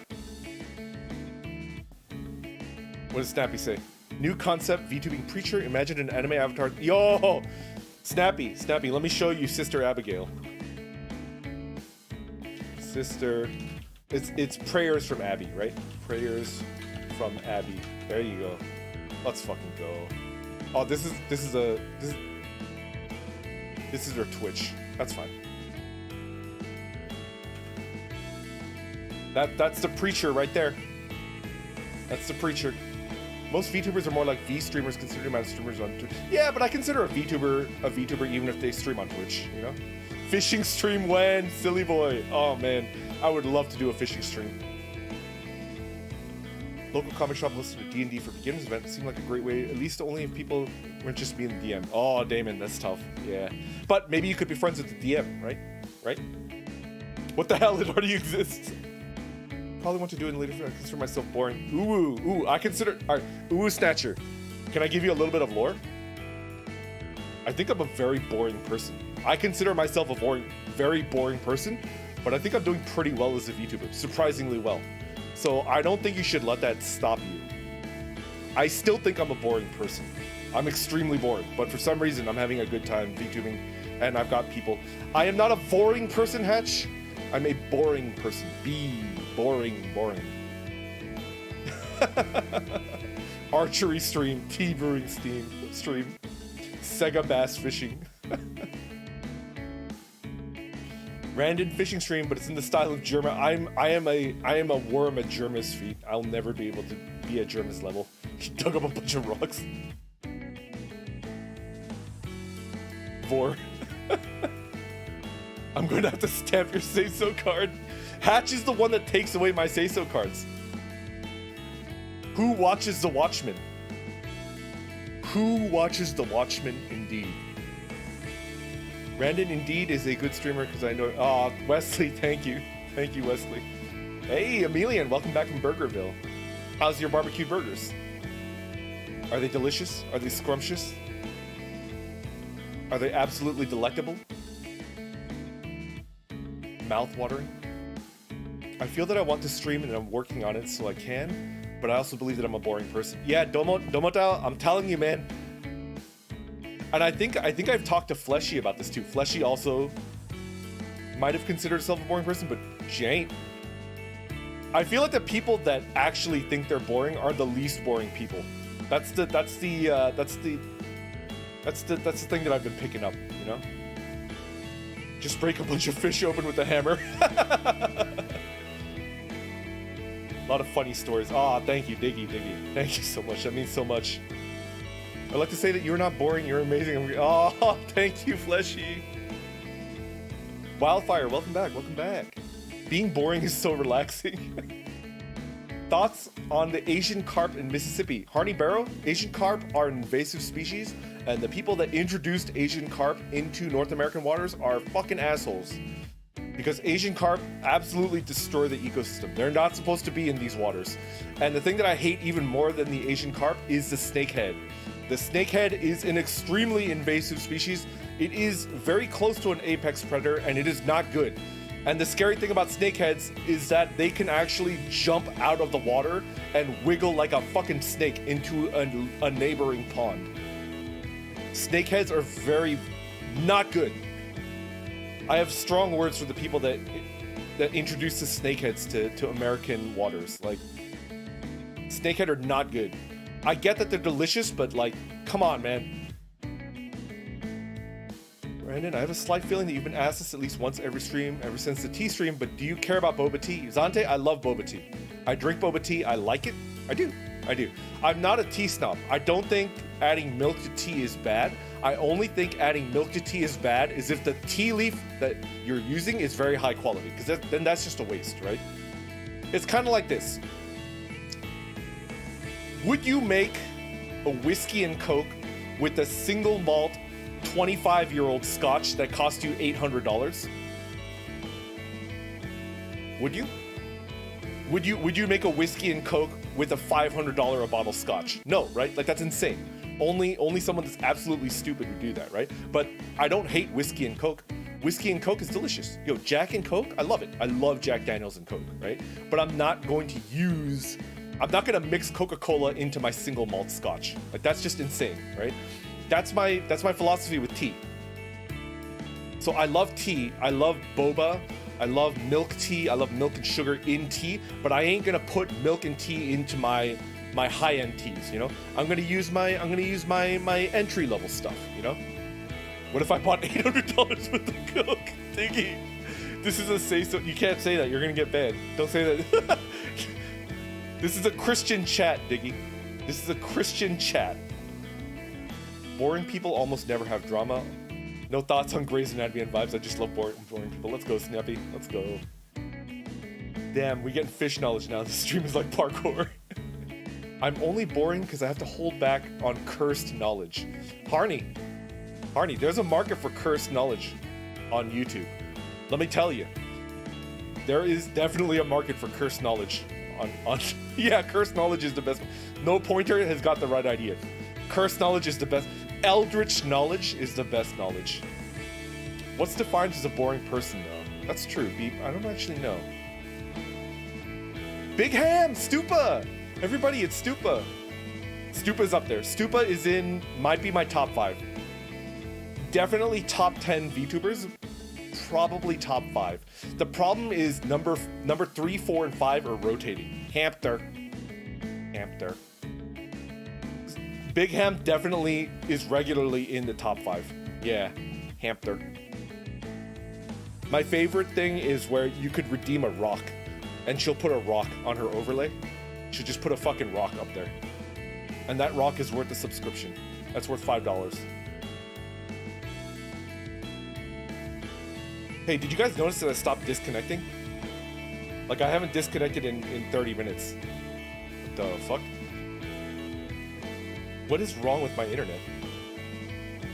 What does Snappy say? New concept, VTubing preacher, imagine an anime avatar. Yo! Snappy, let me show you Sister Abigail. Sister, it's prayers from Abby, right? Prayers from Abby. There you go. Let's fucking go. Oh, this is her Twitch. That's fine. That's the preacher right there. That's the preacher. Most VTubers are more like V-streamers, considered the amount of streamers on Twitch. Yeah, but I consider a VTuber even if they stream on Twitch, you know? Fishing stream when? Silly boy. Oh man, I would love to do a fishing stream. Local comic shop listed a D&D for beginners event. It seemed like a great way, at least only if people weren't just being the DM. Oh, Damon, that's tough. Yeah. But maybe you could be friends with the DM, right? Right? What the hell? It already exists. Probably want to do it in later. I consider myself boring. Ooh, I consider. All right, Ooh Snatcher. Can I give you a little bit of lore? I think I'm a very boring person. I consider myself a very boring person, but I think I'm doing pretty well as a VTuber, surprisingly well. So I don't think you should let that stop you. I still think I'm a boring person. I'm extremely boring, but for some reason I'm having a good time VTubing, and I've got people. I am not a boring person, Hatch. I'm a boring person. Boring. Archery stream, tea brewing stream, Sega bass fishing. Random fishing stream, but it's in the style of Germa. I am a worm at Germa's feet. I'll never be able to be at Germa's level. He dug up a bunch of rocks. Vor. I'm going to have to stamp your say-so card. Hatch is the one that takes away my say-so cards. Who watches The Watchmen? Who watches The Watchmen indeed? Brandon indeed is a good streamer because I know. Oh, Wesley, thank you. Thank you, Wesley. Hey, Emilian, welcome back from Burgerville. How's your barbecue burgers? Are they delicious? Are they scrumptious? Are they absolutely delectable? Mouth-watering? I feel that I want to stream and I'm working on it so I can, but I also believe that I'm a boring person. Yeah, Domotao, I'm telling you, man. And I think I've talked to Fleshy about this too. Fleshy also might have considered herself a boring person, but she ain't. I feel like the people that actually think they're boring are the least boring people. That's the thing that I've been picking up, you know? Just break a bunch of fish open with a hammer. A lot of funny stories. Aw, thank you, Diggy. Thank you so much. That means so much. I'd like to say that you're not boring, you're amazing. Oh, thank you, Fleshy. Wildfire, welcome back. Being boring is so relaxing. Thoughts on the Asian carp in Mississippi? Harney Barrow, Asian carp are an invasive species, and the people that introduced Asian carp into North American waters are fucking assholes. Because Asian carp absolutely destroy the ecosystem. They're not supposed to be in these waters. And the thing that I hate even more than the Asian carp is the snakehead. The snakehead is an extremely invasive species. It is very close to an apex predator, and it is not good. And the scary thing about snakeheads is that they can actually jump out of the water and wiggle like a fucking snake into a neighboring pond. Snakeheads are very not good. I have strong words for the people that introduced the snakeheads to American waters. Like, snakehead are not good. I get that they're delicious, but like, come on, man. Brandon, I have a slight feeling that you've been asked this at least once every stream ever since the tea stream, but do you care about boba tea? Zante, I love boba tea. I drink boba tea. I like it. I do. I'm not a tea snob. I don't think adding milk to tea is bad. I only think adding milk to tea is bad is if the tea leaf that you're using is very high quality, because then that's just a waste, right? It's kind of like this. Would you make a whiskey and Coke with a single malt 25-year-old scotch that cost you $800? Would you? Would you make a whiskey and Coke with a $500 a bottle scotch? No, right? Like, that's insane. Only someone that's absolutely stupid would do that, right? But I don't hate whiskey and Coke. Whiskey and Coke is delicious. Yo, Jack and Coke, I love it. I love Jack Daniels and Coke, right? But I'm not going to mix Coca-Cola into my single malt scotch. Like, that's just insane, right? That's my philosophy with tea. So I love tea. I love boba. I love milk tea. I love milk and sugar in tea, but I ain't gonna put milk and tea into my high-end teas, you know? I'm gonna use my entry-level stuff, you know? What if I bought $800 worth of Coke? Diggy. This is a say-so. You can't say that. You're gonna get banned. Don't say that. This is a Christian chat, Diggy. This is a Christian chat. Boring people almost never have drama. No thoughts on Grey's Anatomy and vibes. I just love boring people. Let's go, Snappy. Let's go. Damn, we're getting fish knowledge now. This stream is like parkour. I'm only boring because I have to hold back on cursed knowledge. Harney, there's a market for cursed knowledge on YouTube. Let me tell you. There is definitely a market for cursed knowledge on yeah, cursed knowledge is the best. No Pointer has got the right idea. Cursed knowledge is the best. Eldritch knowledge is the best knowledge. What's defined as a boring person, though? That's true, Beep. I don't actually know. Big Ham! Stupa! Everybody, it's Stupa. Stupa's up there. Stupa might be my top 5. Definitely top 10 VTubers. Probably top 5. The problem is number 3, 4, and 5 are rotating. Hamster. Big Ham definitely is regularly in the top 5. Yeah, Hamster. My favorite thing is where you could redeem a rock, and she'll put a rock on her overlay. She'll just put a fucking rock up there. And that rock is worth a subscription. That's worth $5. Hey, did you guys notice that I stopped disconnecting? Like, I haven't disconnected in 30 minutes. What the fuck? What is wrong with my internet?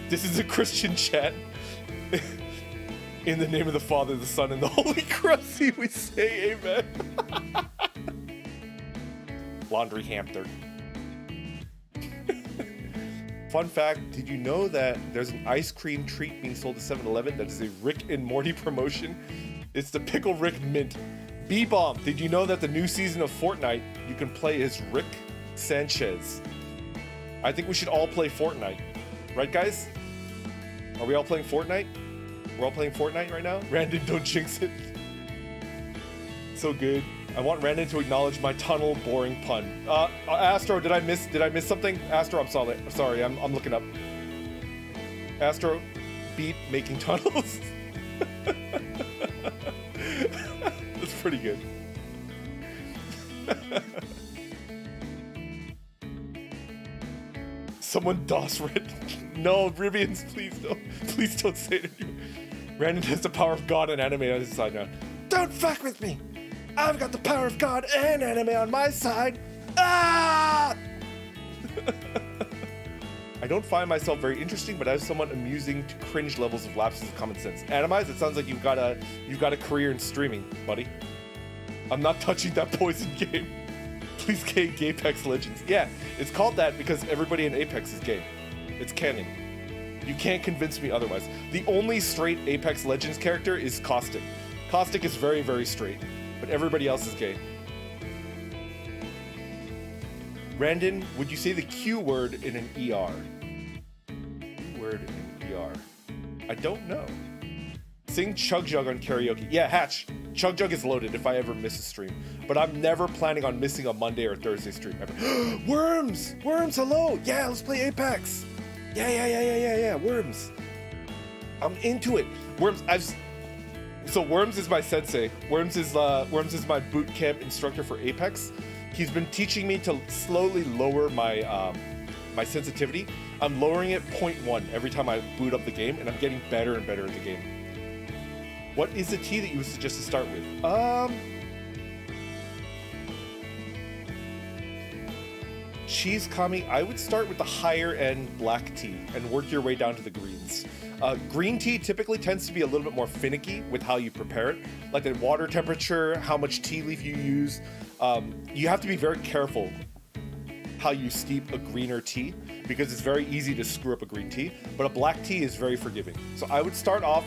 This is a Christian chat. In the name of the Father, the Son, and the Holy Crusty, we say amen. Laundry hamster. Fun fact, did you know that there's an ice cream treat being sold at 7-Eleven that is a Rick and Morty promotion? It's the Pickle Rick Mint. B-Bomb, did you know that the new season of Fortnite, you can play as Rick Sanchez? I think we should all play Fortnite. Right, guys? Are we all playing Fortnite? We're all playing Fortnite right now? Randon, don't jinx it. So good. I want Randon to acknowledge my tunnel boring pun. Astro, did I miss something? Astro, I'm sorry. I'm looking up. Astro, beat making tunnels. That's pretty good. Someone DOS read. No, Rivians, please don't say it anymore. Randon has the power of God and anime on his side now. Don't fuck with me! I've got the power of God and anime on my side. Ah! I don't find myself very interesting, but I have somewhat amusing to cringe levels of lapses of common sense. Animize, it sounds like you've got a career in streaming, buddy. I'm not touching that poison game. Please gay Apex Legends. Yeah, it's called that because everybody in Apex is gay. It's canon. You can't convince me otherwise. The only straight Apex Legends character is Caustic. Caustic is very, very straight, but everybody else is gay. Randon, would you say the Q word in an ER? Q word in an ER. I don't know. Sing Chug Jug on karaoke. Yeah, Hatch. Chug Jug is loaded if I ever miss a stream. But I'm never planning on missing a Monday or Thursday stream ever. Worms! Worms, hello! Yeah, let's play Apex! Yeah, Worms. I'm into it. Worms, so Worms is my sensei. Worms is my boot camp instructor for Apex. He's been teaching me to slowly lower my my sensitivity. I'm lowering it 0.1 every time I boot up the game, and I'm getting better and better at the game. What is the tea that you would suggest to start with? Cheese Kami, I would start with the higher end black tea and work your way down to the greens. Green tea typically tends to be a little bit more finicky with how you prepare it, like the water temperature, how much tea leaf you use. You have to be very careful how you steep a greener tea because it's very easy to screw up a green tea, but a black tea is very forgiving. So I would start off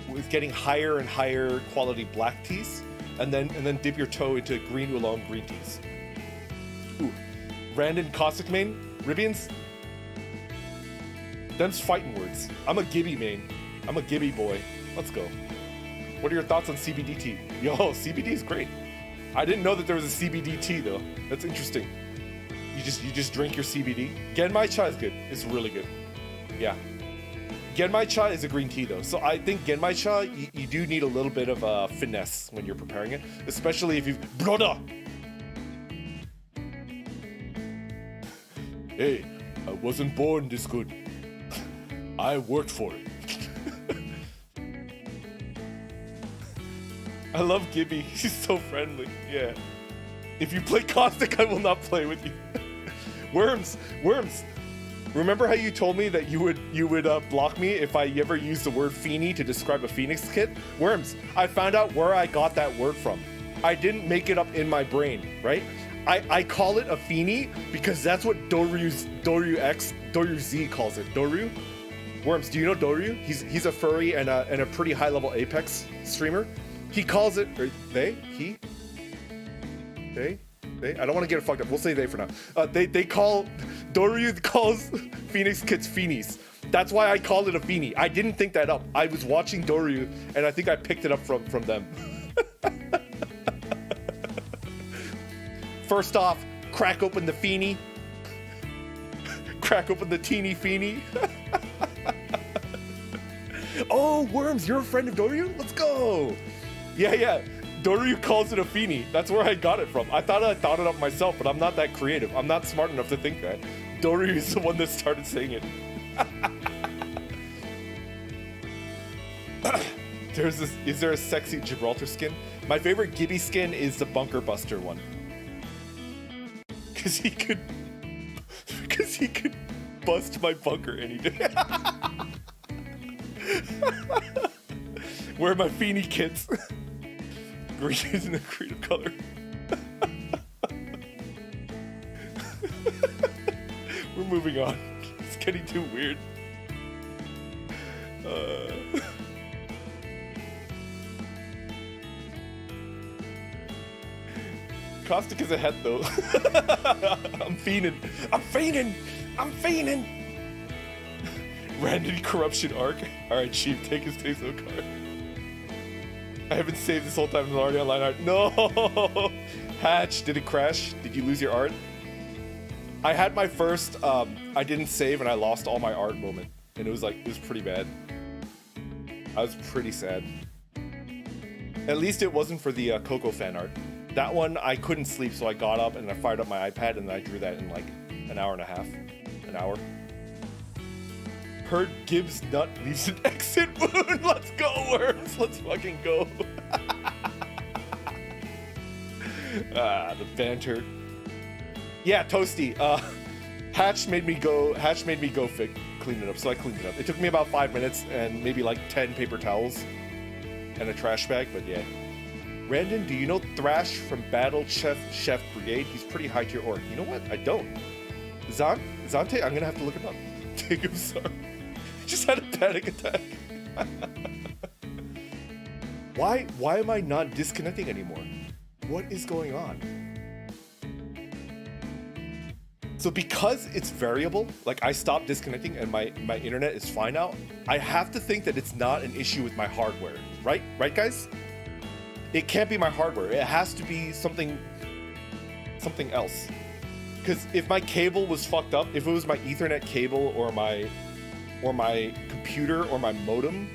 with getting higher and higher quality black teas, and then dip your toe into green oolong green teas. Ooh, Brandon Caustic main, Ribians. Them's fighting words. I'm a Gibby main. I'm a Gibby boy. Let's go. What are your thoughts on CBD tea? Yo, CBD is great. I didn't know that there was a CBD tea though. That's interesting. You just drink your CBD. Genmai cha is good. It's really good. Yeah. Genmai cha is a green tea though, so I think Genmai cha, you do need a little bit of finesse when you're preparing it, especially if you've... Brother! Hey, I wasn't born this good. I worked for it. I love Gibby, he's so friendly, yeah. If you play Caustic, I will not play with you. Worms! Remember how you told me that you would block me if I ever used the word Feeny to describe a Phoenix kit? Worms, I found out where I got that word from. I didn't make it up in my brain, right? I call it a Feeny because that's what Doryu Z calls it. Doryu? Worms, do you know Doryu? He's a furry and a pretty high level Apex streamer. He calls it, or they? I don't want to get it fucked up. We'll say they for now. Doryu calls Phoenix kits Feenies. That's why I called it a Feeny. I didn't think that up. I was watching Doryu and I think I picked it up from them. First off, crack open the Feeny. Crack open the teeny Feeny. Oh, Worms, you're a friend of Doryu? Let's go. Yeah. Doryu calls it a Feeny. That's where I got it from. I thought it up myself, but I'm not that creative. I'm not smart enough to think that. Doryu is the one that started saying it. Is there a sexy Gibraltar skin? My favorite Gibby skin is the Bunker Buster one. Because he could bust my bunker any day. Where are my Feeny kits? Green isn't a creative color. We're moving on. It's getting too weird. Caustic is ahead though. I'm fiending. Random corruption arc. Alright, Chief, take his Teso card. I haven't saved this whole time. It's already online art. No! Hatch, did it crash? Did you lose your art? I had my first, I didn't save and I lost all my art moment. And it was pretty bad. I was pretty sad. At least it wasn't for the Coco fan art. That one, I couldn't sleep, so I got up and I fired up my iPad and I drew that in like an hour and a half. An hour. Heard Gibbs nut leaves an exit wound. Let's go, Worms. Let's fucking go. The banter. Yeah, Toasty. Hatch made me go clean it up, so I cleaned it up. It took me about 5 minutes and maybe like 10 paper towels and a trash bag, but yeah. Randon, do you know Thrash from Battle Chef Brigade? He's pretty high tier orc. You know what? I don't. Zante? I'm gonna have to look him up. Take him, sorry. Just had a panic attack. Why am I not disconnecting anymore? What is going on? So because it's variable, like I stopped disconnecting and my internet is fine now, I have to think that it's not an issue with my hardware, right? Right, guys? It can't be my hardware. It has to be something else. Because if my cable was fucked up, if it was my Ethernet cable or my computer or my modem,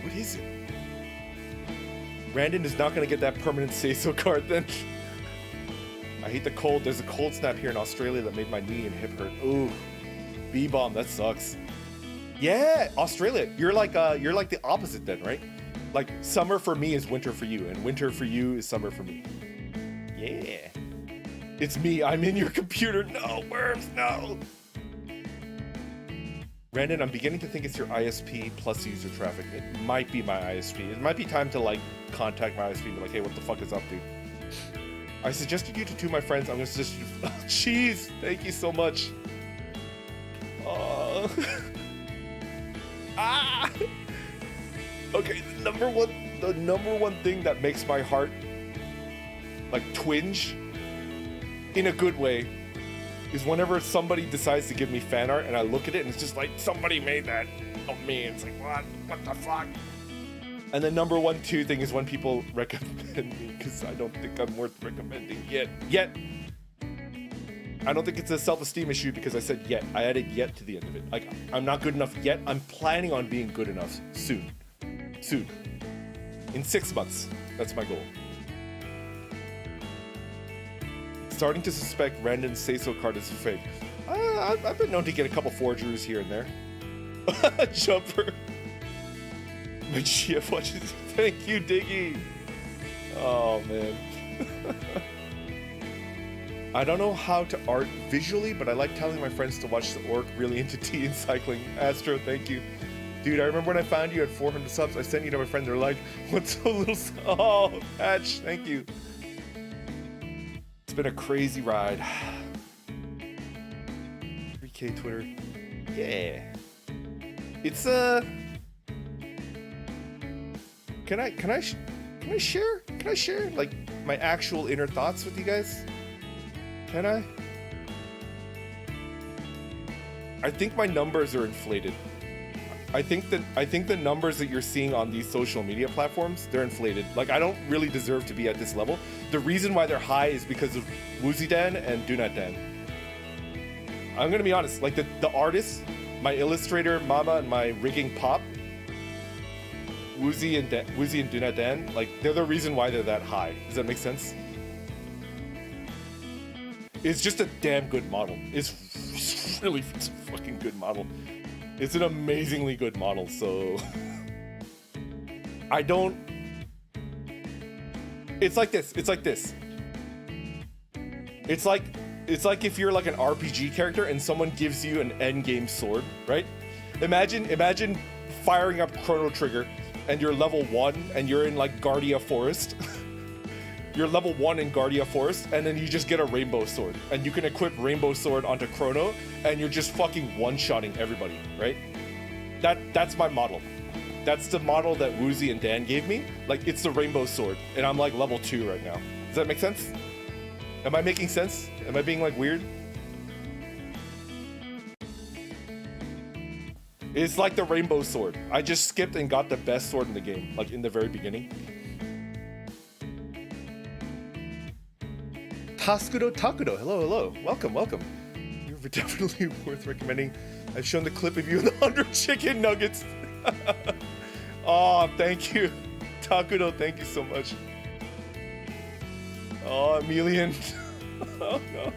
what is it? Randon is not gonna get that permanent say-so card then. I hate the cold. There's a cold snap here in Australia that made my knee and hip hurt. Ooh, B-bomb, that sucks. Yeah, Australia. You're like the opposite then, right? Like summer for me is winter for you, and winter for you is summer for me. Yeah. It's me. I'm in your computer. No, worms, no. Brandon, I'm beginning to think it's your ISP plus user traffic. It might be my ISP. It might be time to like contact my ISP and be like, hey, what the fuck is up, dude? I suggested you to two of my friends. I'm gonna suggest you to... Oh, jeez, thank you so much. Ah! Okay, the number one thing that makes my heart like twinge in a good way is whenever somebody decides to give me fan art and I look at it and it's just like, somebody made that of me. It's like, what the fuck? And the number one, two thing is when people recommend me, because I don't think I'm worth recommending yet. I don't think it's a self-esteem issue because I said yet. I added yet to the end of it. Like, I'm not good enough yet. I'm planning on being good enough soon. In 6 months. That's my goal. Starting to suspect Randon's say-so card is fake. I've been known to get a couple forgeries here and there. Jumper. My GF watches. Thank you, Diggy. Oh, man. I don't know how to art visually, but I like telling my friends to watch the orc really into tea and cycling. Astro, thank you. Dude, I remember when I found you at 400 subs, I sent you to my friend. They're like, what's a little... Oh, Patch, thank you. It's been a crazy ride. 3K Twitter. Yeah. It's Can I share like my actual inner thoughts with you guys? Can I? I think my numbers are inflated. I think the numbers that you're seeing on these social media platforms, they're inflated. Like, I don't really deserve to be at this level. The reason why they're high is because of Woozy-dan and Do-Not-dan. I'm gonna be honest, like the artists, my illustrator Mama and my rigging Pop, Woozy and Do-Not-dan, like they're the reason why they're that high. Does that make sense? It's just a damn good model. It's a fucking good model. It's an amazingly good model, so... I don't... It's like this. It's like if you're like an RPG character and someone gives you an endgame sword, right? Imagine firing up Chrono Trigger and you're level 1 and you're in like Guardia Forest. You're level 1 in Guardia Forest, and then you just get a Rainbow Sword. And you can equip Rainbow Sword onto Chrono, and you're just fucking one-shotting everybody, right? That's my model. That's the model that Woozy and Dan gave me. Like, it's the Rainbow Sword, and I'm like level 2 right now. Does that make sense? Am I making sense? Am I being like weird? It's like the Rainbow Sword. I just skipped and got the best sword in the game, like in the very beginning. Takudo, hello, welcome. You're definitely worth recommending. I've shown the clip of you in the 100 chicken nuggets. Oh, thank you. Takudo, thank you so much. Oh, Emilian. Oh, no.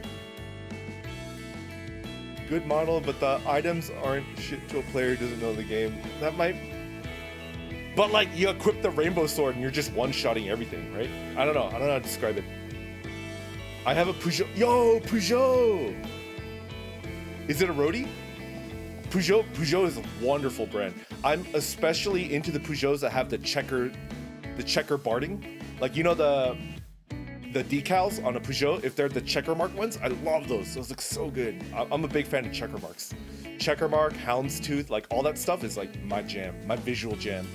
Good model, but the items aren't shit to a player who doesn't know the game. That might... But like you equip the rainbow sword and you're just one-shotting everything, right? I don't know how to describe it. I have a Peugeot. Yo, Peugeot! Is it a roadie? Peugeot is a wonderful brand. I'm especially into the Peugeots that have the checker barding. Like, you know, the decals on a Peugeot, if they're the checker mark ones, I love those. Those look so good. I'm a big fan of checker marks. Checker mark, houndstooth, like all that stuff is like my jam, my visual jam.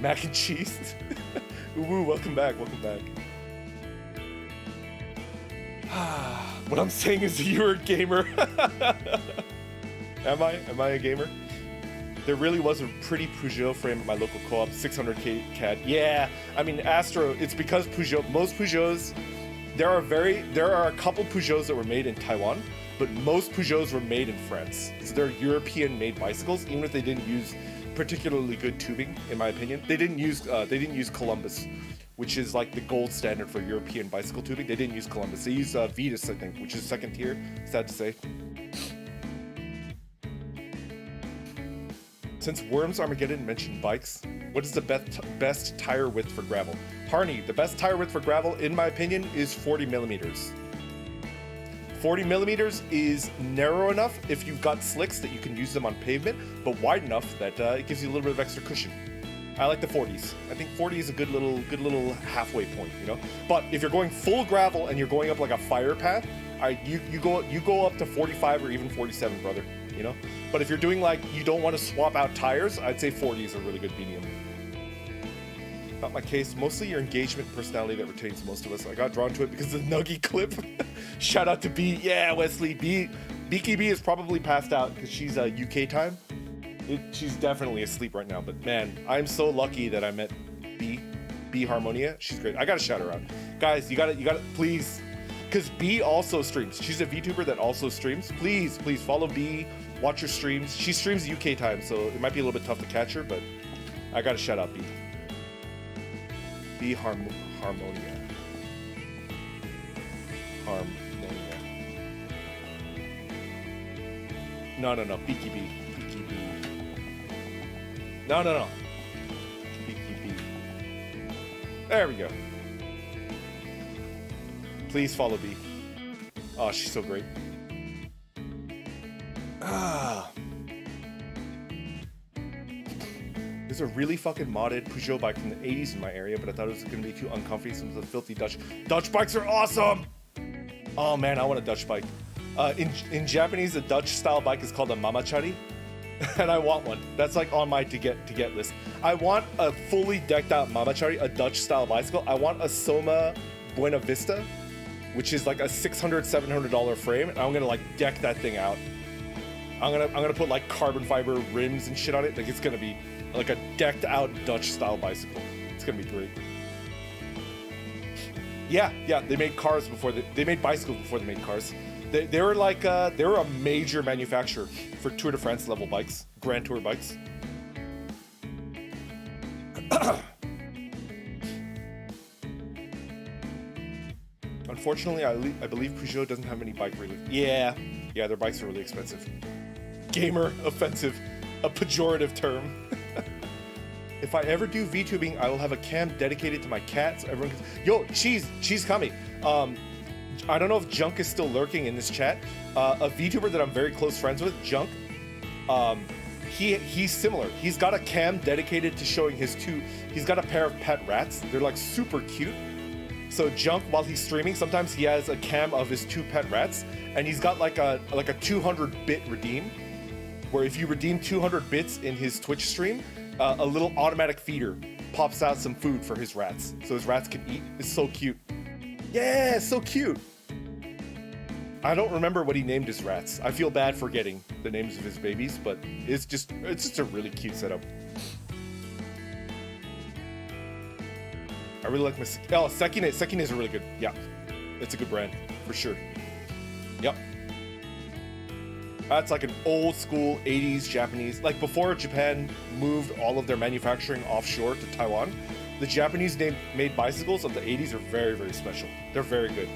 Mac and cheese. Ooh, welcome back. What I'm saying is you're a gamer. Am I a gamer? There really was a pretty Peugeot frame at my local co-op, 600K CAD. Yeah, I mean, Astro, it's because most Peugeots, there are a couple Peugeots that were made in Taiwan, but most Peugeots were made in France. So they're European-made bicycles, even if they didn't use particularly good tubing, in my opinion. They didn't use Columbus, which is like the gold standard for European bicycle tubing. They didn't use Columbus. They used Vetus, I think, which is second tier, sad to say. Since Worms Armageddon mentioned bikes, what is the best tire width for gravel? Harney, the best tire width for gravel, in my opinion, is 40 millimeters. 40 millimeters is narrow enough if you've got slicks that you can use them on pavement, but wide enough that it gives you a little bit of extra cushion. I like the 40s. I think 40 is a good little halfway point, you know. But if you're going full gravel and you're going up like a fire path, you go up to 45 or even 47, brother. You know. But if you're doing like you don't want to swap out tires, I'd say 40 is a really good medium. Not my case. Mostly your engagement personality that retains most of us. I got drawn to it because of the Nuggy clip. Shout out to B. Yeah, Wesley. Beaky B is probably passed out because she's UK time. She's definitely asleep right now. But man, I'm so lucky that I met B Harmonia. She's great. I gotta shout her out, guys. You gotta please, because B also streams. She's a VTuber that also streams. Please follow B. Watch her streams. She streams UK time, so it might be a little bit tough to catch her, but I gotta shout out B. B Harmonia. No. Beaky B. No. Beaky B. There we go. Please follow B. Oh, she's so great. There's a really fucking modded Peugeot bike from the 80s in my area, but I thought it was gonna be too uncomfy. Some of the filthy Dutch bikes are awesome. Oh man, I want a Dutch bike. In Japanese, a Dutch style bike is called a mamachari, and I want one. That's like on my to get list. I want a fully decked out mamachari, a Dutch style bicycle. I want a Soma Buena Vista, which is like a $600-700 frame, and I'm gonna like deck that thing out. I'm gonna put like carbon fiber rims and shit on it. Like it's gonna be like a decked out Dutch style bicycle. It's gonna be great. Yeah, they made cars before they made bicycles before they made cars. They were like they were a major manufacturer for Tour de France level bikes, Grand Tour bikes. Unfortunately, I believe Peugeot doesn't have any bike release. Yeah, their bikes are really expensive. Gamer offensive, a pejorative term. If I ever do VTubing, I will have a cam dedicated to my cat so everyone can... Yo, Cheese coming. I don't know if Junk is still lurking in this chat. A VTuber that I'm very close friends with, Junk, he's similar. He's got a cam dedicated to showing his he's got a pair of pet rats. They're like super cute. So Junk, while he's streaming, sometimes he has a cam of his 2 pet rats, and he's got like a 200-bit redeem, where if you redeem 200 bits in his Twitch stream, a little automatic feeder pops out some food for his rats, so his rats can eat. It's so cute. Yeah, so cute. I don't remember what he named his rats. I feel bad forgetting the names of his babies, but it's just a really cute setup. I really like my... Oh, Sekine. Sekine is really good. Yeah, it's a good brand, for sure. Yep. That's like an old school 80s Japanese, like before Japan moved all of their manufacturing offshore to Taiwan, the Japanese made bicycles of the 80s are very, very special. They're very good.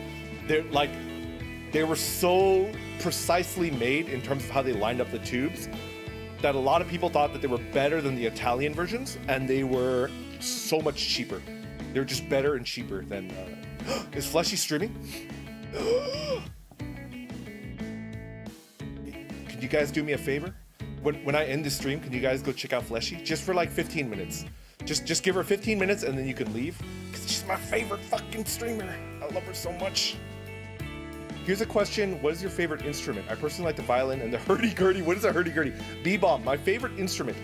They were so precisely made in terms of how they lined up the tubes that a lot of people thought that they were better than the Italian versions, and they were so much cheaper. They're just better and cheaper than. Is Fleshy streaming? Can you guys do me a favor? When I end the stream, can you guys go check out Fleshy just for like 15 minutes? Just give her 15 minutes and then you can leave. Because she's my favorite fucking streamer. I love her so much. Here's a question. What is your favorite instrument? I personally like the violin and the hurdy-gurdy. What is a hurdy-gurdy? Bebop, my favorite instrument.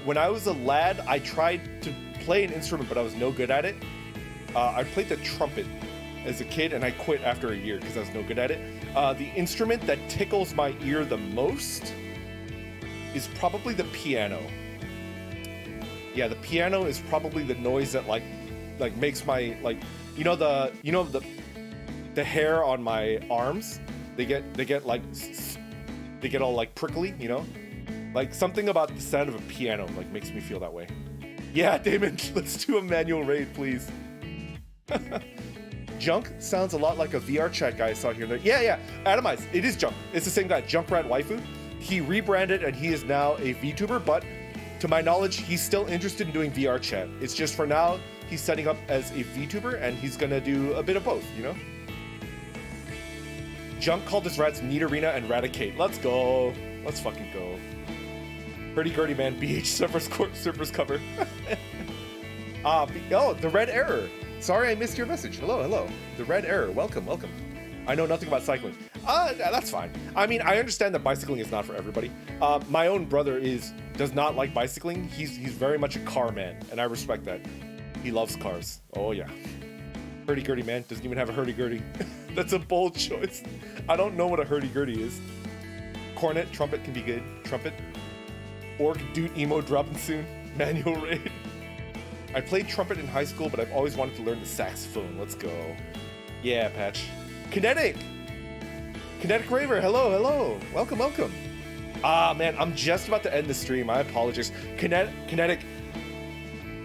When I was a lad, I tried to play an instrument, but I was no good at it. I played the trumpet as a kid and I quit after a year because I was no good at it. The instrument that tickles my ear the most is probably the piano. Yeah, the piano is probably the noise that like makes my the hair on my arms, they get all like prickly, you know? Like something about the sound of a piano like makes me feel that way. Yeah, Damon, let's do a manual raid, please. Junk sounds a lot like a VR chat guy I saw here and there. Yeah, Atomize, it is Junk. It's the same guy, Junkrat Waifu. He rebranded and he is now a VTuber, but to my knowledge, he's still interested in doing VR chat. It's just for now, he's setting up as a VTuber and he's gonna do a bit of both, you know? Junk called his rats Neat Arena and Raticate. Let's go. Let's fucking go. Hurdy-gurdy man, BH Surfers cover. Oh, the red error. Sorry I missed your message. Hello. The red error, welcome. I know nothing about cycling. That's fine. I mean, I understand that bicycling is not for everybody. My own brother does not like bicycling. He's very much a car man, and I respect that. He loves cars. Oh yeah. Hurdy-gurdy man doesn't even have a hurdy-gurdy. That's a bold choice. I don't know what a hurdy-gurdy is. Cornet, trumpet can be good. Trumpet. Orc, dude, emo dropping soon. Manual raid. I played trumpet in high school, but I've always wanted to learn the saxophone. Let's go. Yeah, Patch. Kinetic Raver, hello. Welcome. Ah, man, I'm just about to end the stream. I apologize. Kinetic,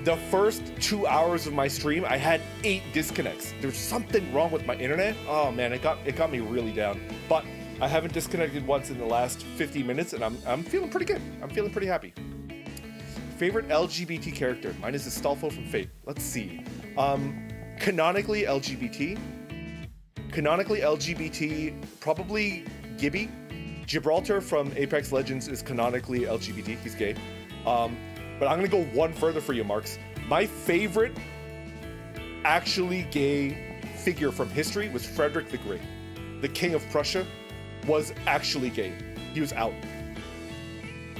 the first 2 hours of my stream, I had 8 disconnects. There's something wrong with my internet. Oh man, it got me really down. But I haven't disconnected once in the last 50 minutes, and I'm feeling pretty good. I'm feeling pretty happy. Favorite LGBT character? Mine is Astolfo from Fate. Let's see. Canonically LGBT, probably Gibby. Gibraltar from Apex Legends is canonically LGBT. He's gay. But I'm gonna go one further for you, Marks. My favorite actually gay figure from history was Frederick the Great. The King of Prussia was actually gay. He was out.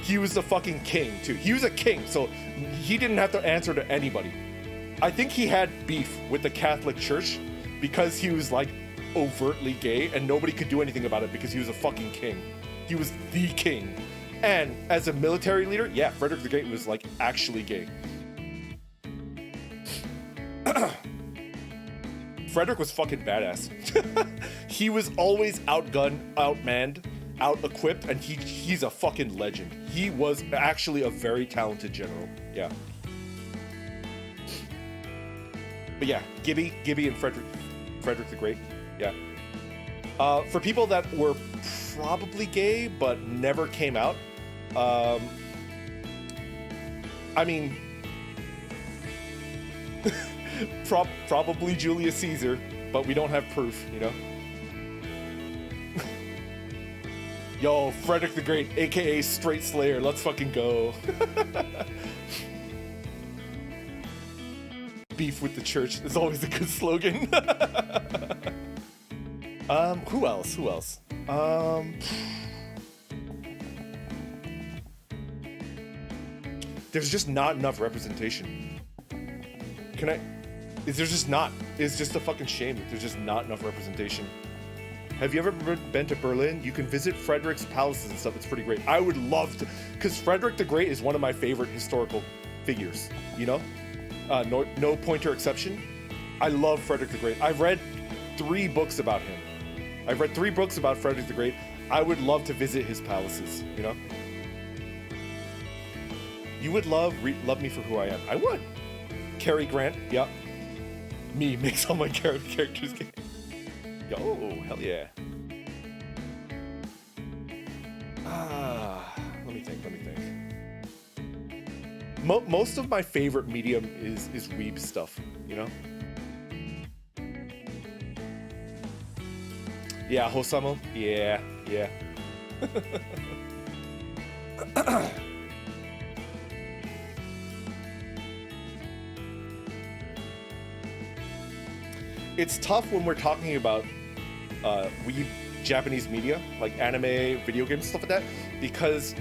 He was the fucking king, too. He was a king, so he didn't have to answer to anybody. I think he had beef with the Catholic Church because he was, like, overtly gay, and nobody could do anything about it because he was a fucking king. He was the king. And as a military leader, yeah, Frederick the Great was, like, actually gay. Frederick was fucking badass. He was always outgunned, outmanned, out-equipped, and he's a fucking legend. He was actually a very talented general. Yeah. But yeah, Gibby and Frederick the Great. Yeah. For people that were probably gay but never came out, I mean, probably Julius Caesar, but we don't have proof, you know? Yo, Frederick the Great, aka Straight Slayer, let's fucking go. Beef with the church is always a good slogan. Who else? There's just not enough representation. It's just a fucking shame that there's just not enough representation. Have you ever been to Berlin? You can visit Frederick's palaces and stuff. It's pretty great. I would love to, because Frederick the Great is one of my favorite historical figures, you know? No pointer exception. I love Frederick the Great. I've read 3 books about him. I've read 3 books about Frederick the Great. I would love to visit his palaces, you know? You would love me for who I am. I would. Cary Grant, yep. Me makes all my characters gay. Yo, hell yeah. Let Let me think. Most of my favorite medium is weeb stuff, you know? Yeah, Hosamo? Yeah. It's tough when we're talking about weeb Japanese media, like anime, video games, stuff like that, because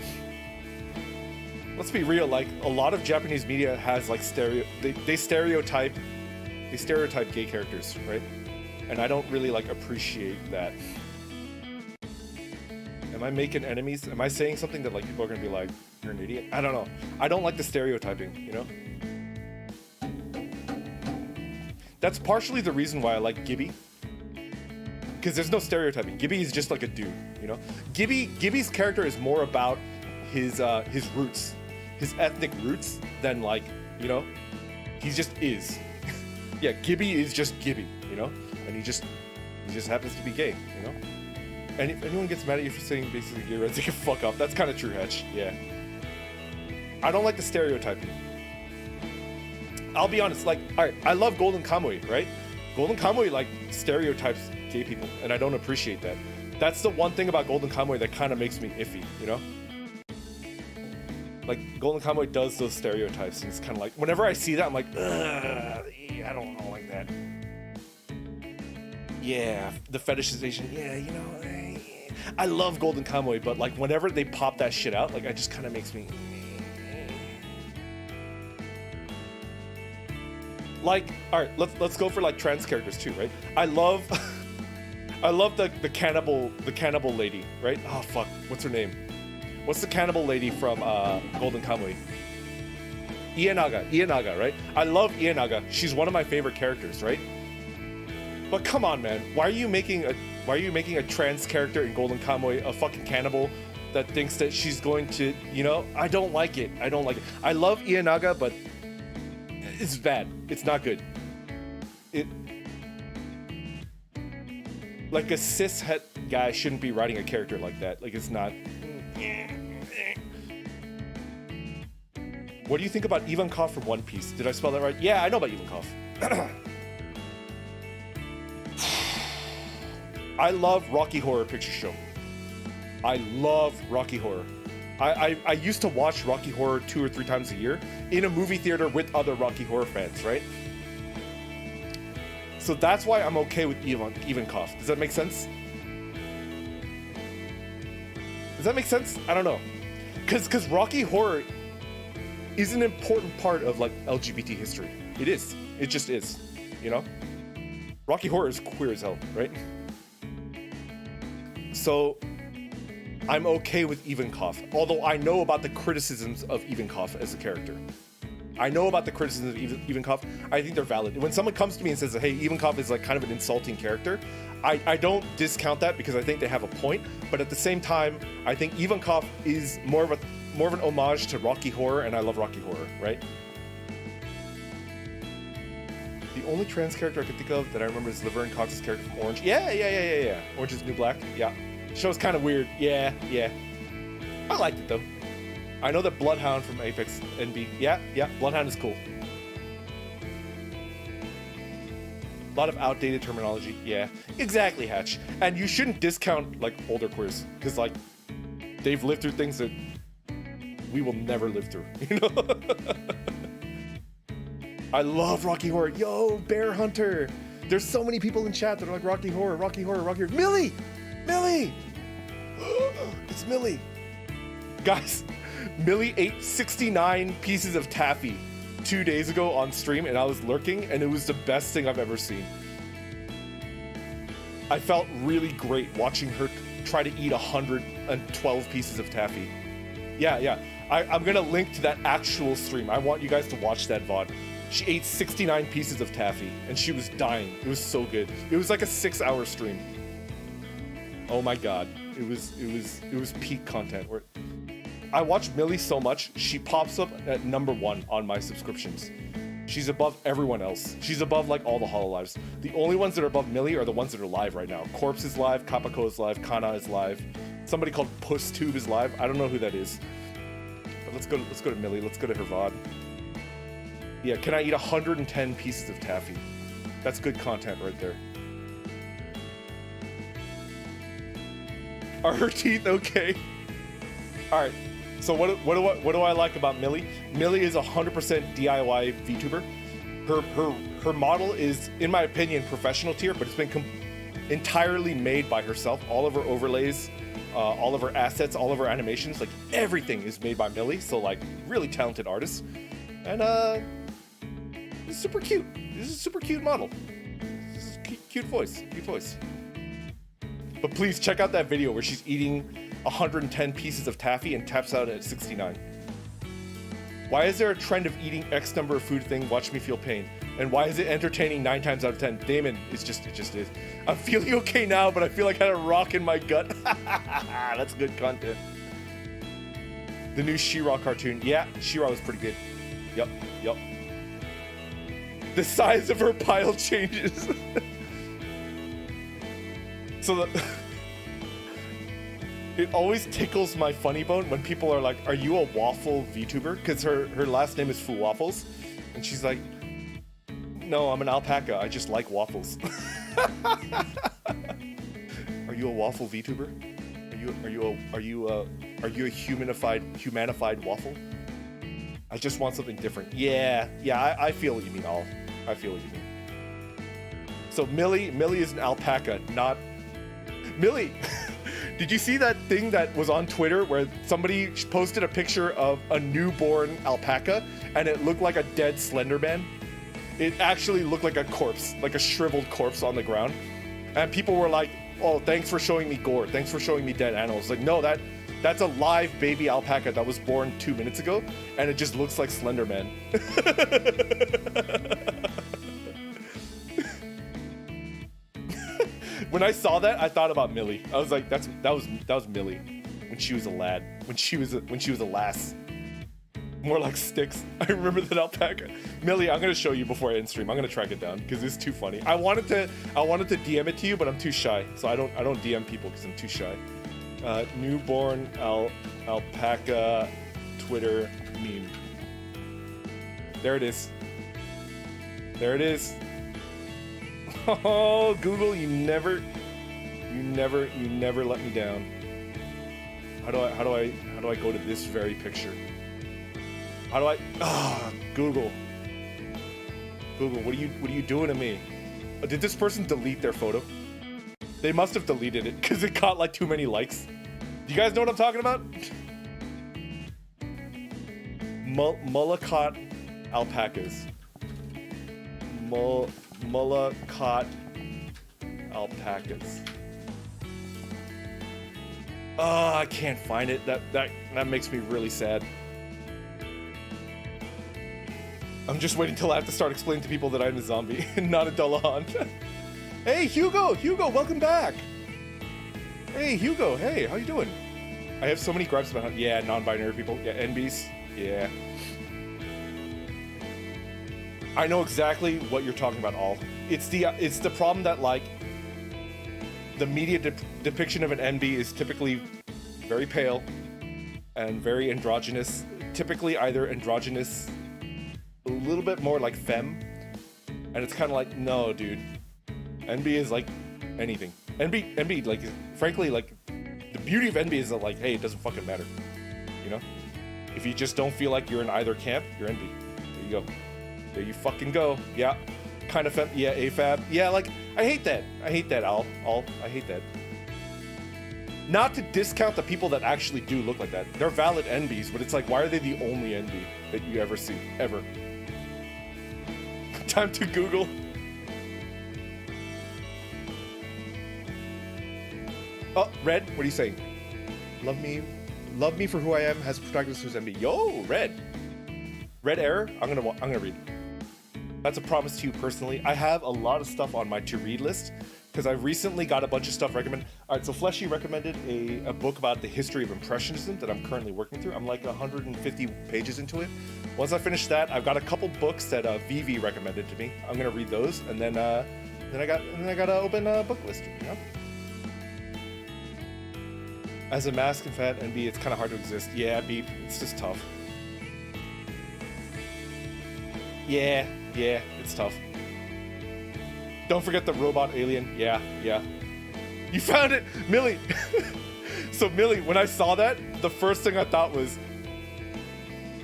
let's be real, like a lot of Japanese media has like they stereotype gay characters, right? And I don't really like appreciate that. Am I making enemies? Am I saying something that like people are gonna be like, you're an idiot? I don't know. I don't like the stereotyping, you know? That's partially the reason why I like Gibby. Because there's no stereotyping. Gibby is just like a dude, you know? Gibby's character is more about his roots, his ethnic roots, than like, you know? He just is. Yeah, Gibby is just Gibby, you know? And he just happens to be gay, you know? And if anyone gets mad at you for saying basically gay, right, they can fuck up. That's kind of true, Hetch. Yeah. I don't like the stereotyping. I'll be honest, like, alright, I love Golden Kamuy, right? Golden Kamuy, like, stereotypes gay people, and I don't appreciate that. That's the one thing about Golden Kamuy that kind of makes me iffy, you know? Like, Golden Kamuy does those stereotypes, and it's kind of like, whenever I see that, I'm like, ugh, I don't like that. Yeah, the fetishization, yeah, you know, I love Golden Kamuy, but like, whenever they pop that shit out, like, it just kind of makes me... Like, all right, let's go for like trans characters too, right? I love the cannibal lady, right? Oh fuck, what's her name? What's the cannibal lady from Golden Kamuy? Ienaga, right? I love Ienaga. She's one of my favorite characters, right? But come on, man, why are you making a trans character in Golden Kamuy a fucking cannibal that thinks that she's going to, you know? I don't like it. I love Ienaga, but it's bad. It's not good. Like a cishet guy shouldn't be writing a character like that. Like, it's not. What do you think about Ivankov from One Piece? Did I spell that right? Yeah, I know about Ivankov. I love Rocky Horror Picture Show. I love Rocky Horror. I used to watch Rocky Horror 2 or 3 times a year in a movie theater with other Rocky Horror fans, right? So that's why I'm okay with Ivankov. Does that make sense? Does that make sense? I don't know. Cause Rocky Horror is an important part of like LGBT history. It is. It just is. You know? Rocky Horror is queer as hell, right? So I'm okay with Ivankov, although I know about the criticisms of Ivankov as a character. I know about the criticisms of Ivankov. I think they're valid. When someone comes to me and says, hey, Ivankov is like kind of an insulting character, I don't discount that because I think they have a point. But at the same time, I think Ivankov is more of an homage to Rocky Horror, and I love Rocky Horror, right? The only trans character I could think of that I remember is Laverne Cox's character from Orange. Yeah. Orange is the New Black. Yeah. Show's kind of weird. Yeah. I liked it though. I know that Bloodhound from Apex NB. Yeah. Bloodhound is cool. A lot of outdated terminology. Yeah, exactly, Hatch. And you shouldn't discount like older queers because like they've lived through things that we will never live through. You know. I love Rocky Horror. Yo, Bear Hunter. There's so many people in chat that are like Rocky Horror. Millie! It's Millie. Guys, Millie ate 69 pieces of taffy 2 days ago on stream, and I was lurking, and it was the best thing I've ever seen. I felt really great watching her try to eat 112 pieces of taffy. Yeah. I'm gonna link to that actual stream. I want you guys to watch that VOD. She ate 69 pieces of taffy, and she was dying. It was so good. It was like a 6-hour stream. Oh my god, it was peak content. I watch Millie so much, she pops up at #1 on my subscriptions. She's above everyone else. She's above like all the Hololives. The only ones that are above Millie are the ones that are live right now. Corpse is live, Kapako is live, Kana is live. Somebody called PussTube is live. I don't know who that is. let's go to Millie. Let's go to her VOD. Yeah, can I eat 110 pieces of taffy? That's good content right there. Are her teeth okay? All right. So what do I like about Millie? Millie is 100% DIY VTuber. Her model is, in my opinion, professional tier, but it's been entirely made by herself. All of her overlays, all of her assets, all of her animations, like everything is made by Millie. So like really talented artist, and it's super cute. This is a super cute model. This is cute voice, cute voice. But please check out that video where she's eating 110 pieces of taffy and taps out at 69. Why is there a trend of eating X number of food thing? Watch me feel pain. And why is it entertaining 9 times out of 10? Damon, it just is. I'm feeling okay now, but I feel like I had a rock in my gut. That's good content. The new She-Ra cartoon. Yeah, She-Ra was pretty good. Yup. The size of her pile changes. So it always tickles my funny bone when people are like, are you a waffle VTuber? Because her last name is Fu Waffles. And she's like, no, I'm an alpaca. I just like waffles. Are you a waffle VTuber? Are you a humanified waffle? I just want something different. Yeah, I feel what you mean, Al. I feel what you mean. So Millie is an alpaca, not Millie. Did you see that thing that was on Twitter where somebody posted a picture of a newborn alpaca and it looked like a dead Slender Man? It actually looked like a corpse, like a shriveled corpse on the ground. And people were like, oh, thanks for showing me gore. Thanks for showing me dead animals. Like, no, that's a live baby alpaca that was born 2 minutes ago, and it just looks like Slender Man. When I saw that, I thought about Millie. I was like, that was Millie when she was a lad, when she was a lass. More like Sticks. I remember that alpaca. Millie, I'm gonna show you before I end stream. I'm gonna track it down because it's too funny. I wanted to DM it to you, but I'm too shy, so I don't DM people because I'm too shy. Newborn alpaca Twitter meme. There it is. There it is. Oh, Google, you never let me down. How do I go to this very picture? Google, what are you doing to me? Did this person delete their photo? They must have deleted it because it got like too many likes. Do you guys know what I'm talking about? Mullicot alpacas. Mullicot alpacas. Oh, I can't find it. That makes me really sad. I'm just waiting till I have to start explaining to people that I'm a zombie and not a Dullahan. Hey, Hugo, welcome back. Hey, Hugo, hey, how you doing? I have so many gripes about non-binary people. Yeah, NBs. Yeah. I know exactly what you're talking about, All. It's the problem that, like, the media depiction of an NB is typically very pale and very androgynous. Typically either androgynous, a little bit more like femme, and it's kind of like, no, dude. NB is like anything. NB, like, frankly, like, the beauty of NB is that, like, hey, it doesn't fucking matter, you know? If you just don't feel like you're in either camp, you're NB. There you go. There you fucking go. Yeah. Kind of femme. Yeah, AFAB. Yeah, like, I hate that. Al. I hate that. Not to discount the people that actually do look like that. They're valid NBs, but it's like, why are they the only NB that you ever see? Ever. Time to Google. Oh, Red, what are you saying? Love me for who I am, has a protagonist who's NB. Yo, Red error. I'm gonna read. That's a promise to you personally. I have a lot of stuff on my to-read list because I recently got a bunch of stuff recommended. All right, so Fleshy recommended a book about the history of Impressionism that I'm currently working through. I'm like 150 pages into it. Once I finish that, I've got a couple books that Vivi recommended to me. I'm gonna read those, and then I gotta open a book list. You know? As a mask and fat NB, it's kind of hard to exist. Yeah, B, it's just tough. Yeah, it's tough. Don't forget the robot alien. Yeah. You found it, Millie. So Millie, when I saw that, the first thing I thought was,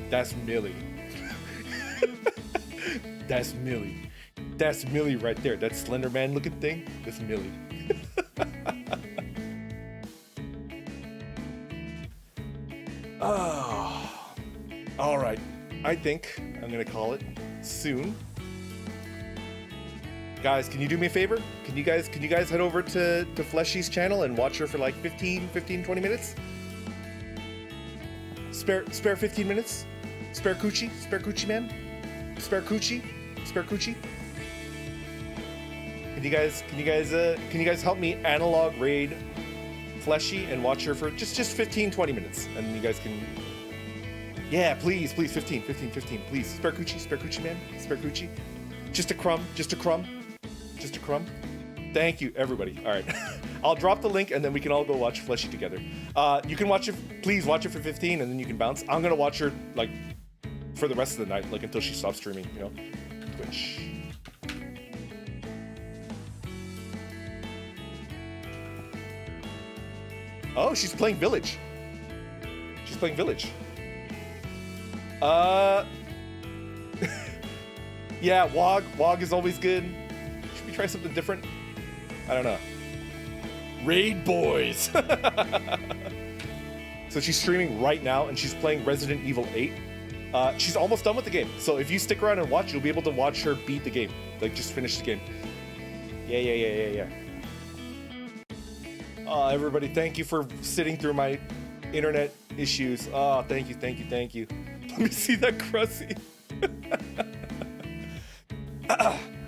that's Millie. That's Millie. That's Millie right there. That Slender Man looking thing, that's Millie. Oh, all right. I think I'm gonna call it soon. Guys, can you do me a favor? Can you guys head over to Fleshy's channel and watch her for like 15, 20 minutes? Spare 15 minutes? Spare coochie man? Spare coochie? Can you guys help me analog raid Fleshy and watch her for just 15, 20 minutes? And you guys can, yeah, please, 15, please. Spare coochie man, spare coochie. Just a crumb. Thank you, everybody. All right. I'll drop the link and then we can all go watch Fleshy together. You can watch it, please watch it for 15 and then you can bounce. I'm gonna watch her like for the rest of the night, like until she stops streaming, you know? Twitch. Oh, she's playing Village. Yeah, WAAAAGHHHHHHHH is always good. Should we try something different? I don't know. Raid Boys! So she's streaming right now and she's playing Resident Evil 8. She's almost done with the game. So if you stick around and watch, you'll be able to watch her beat the game. Like, just finish the game. Yeah. Everybody, thank you for sitting through my internet issues. Oh, thank you. Let me see that Crusty.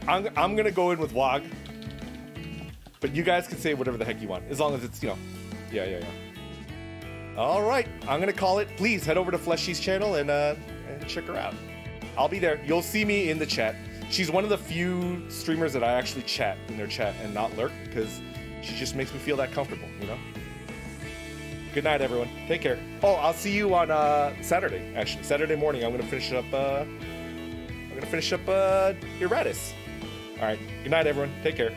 I'm gonna go in with WAAAAGHHHHHHH, but you guys can say whatever the heck you want, as long as it's, you know, yeah. All right, I'm gonna call it. Please head over to Fleshy's channel and check her out. I'll be there. You'll see me in the chat. She's one of the few streamers that I actually chat in their chat and not lurk, because she just makes me feel that comfortable, you know? Good night, everyone. Take care. Oh, I'll see you on Saturday, actually. Saturday morning, I'm gonna finish up Iratus. All right, good night, everyone. Take care.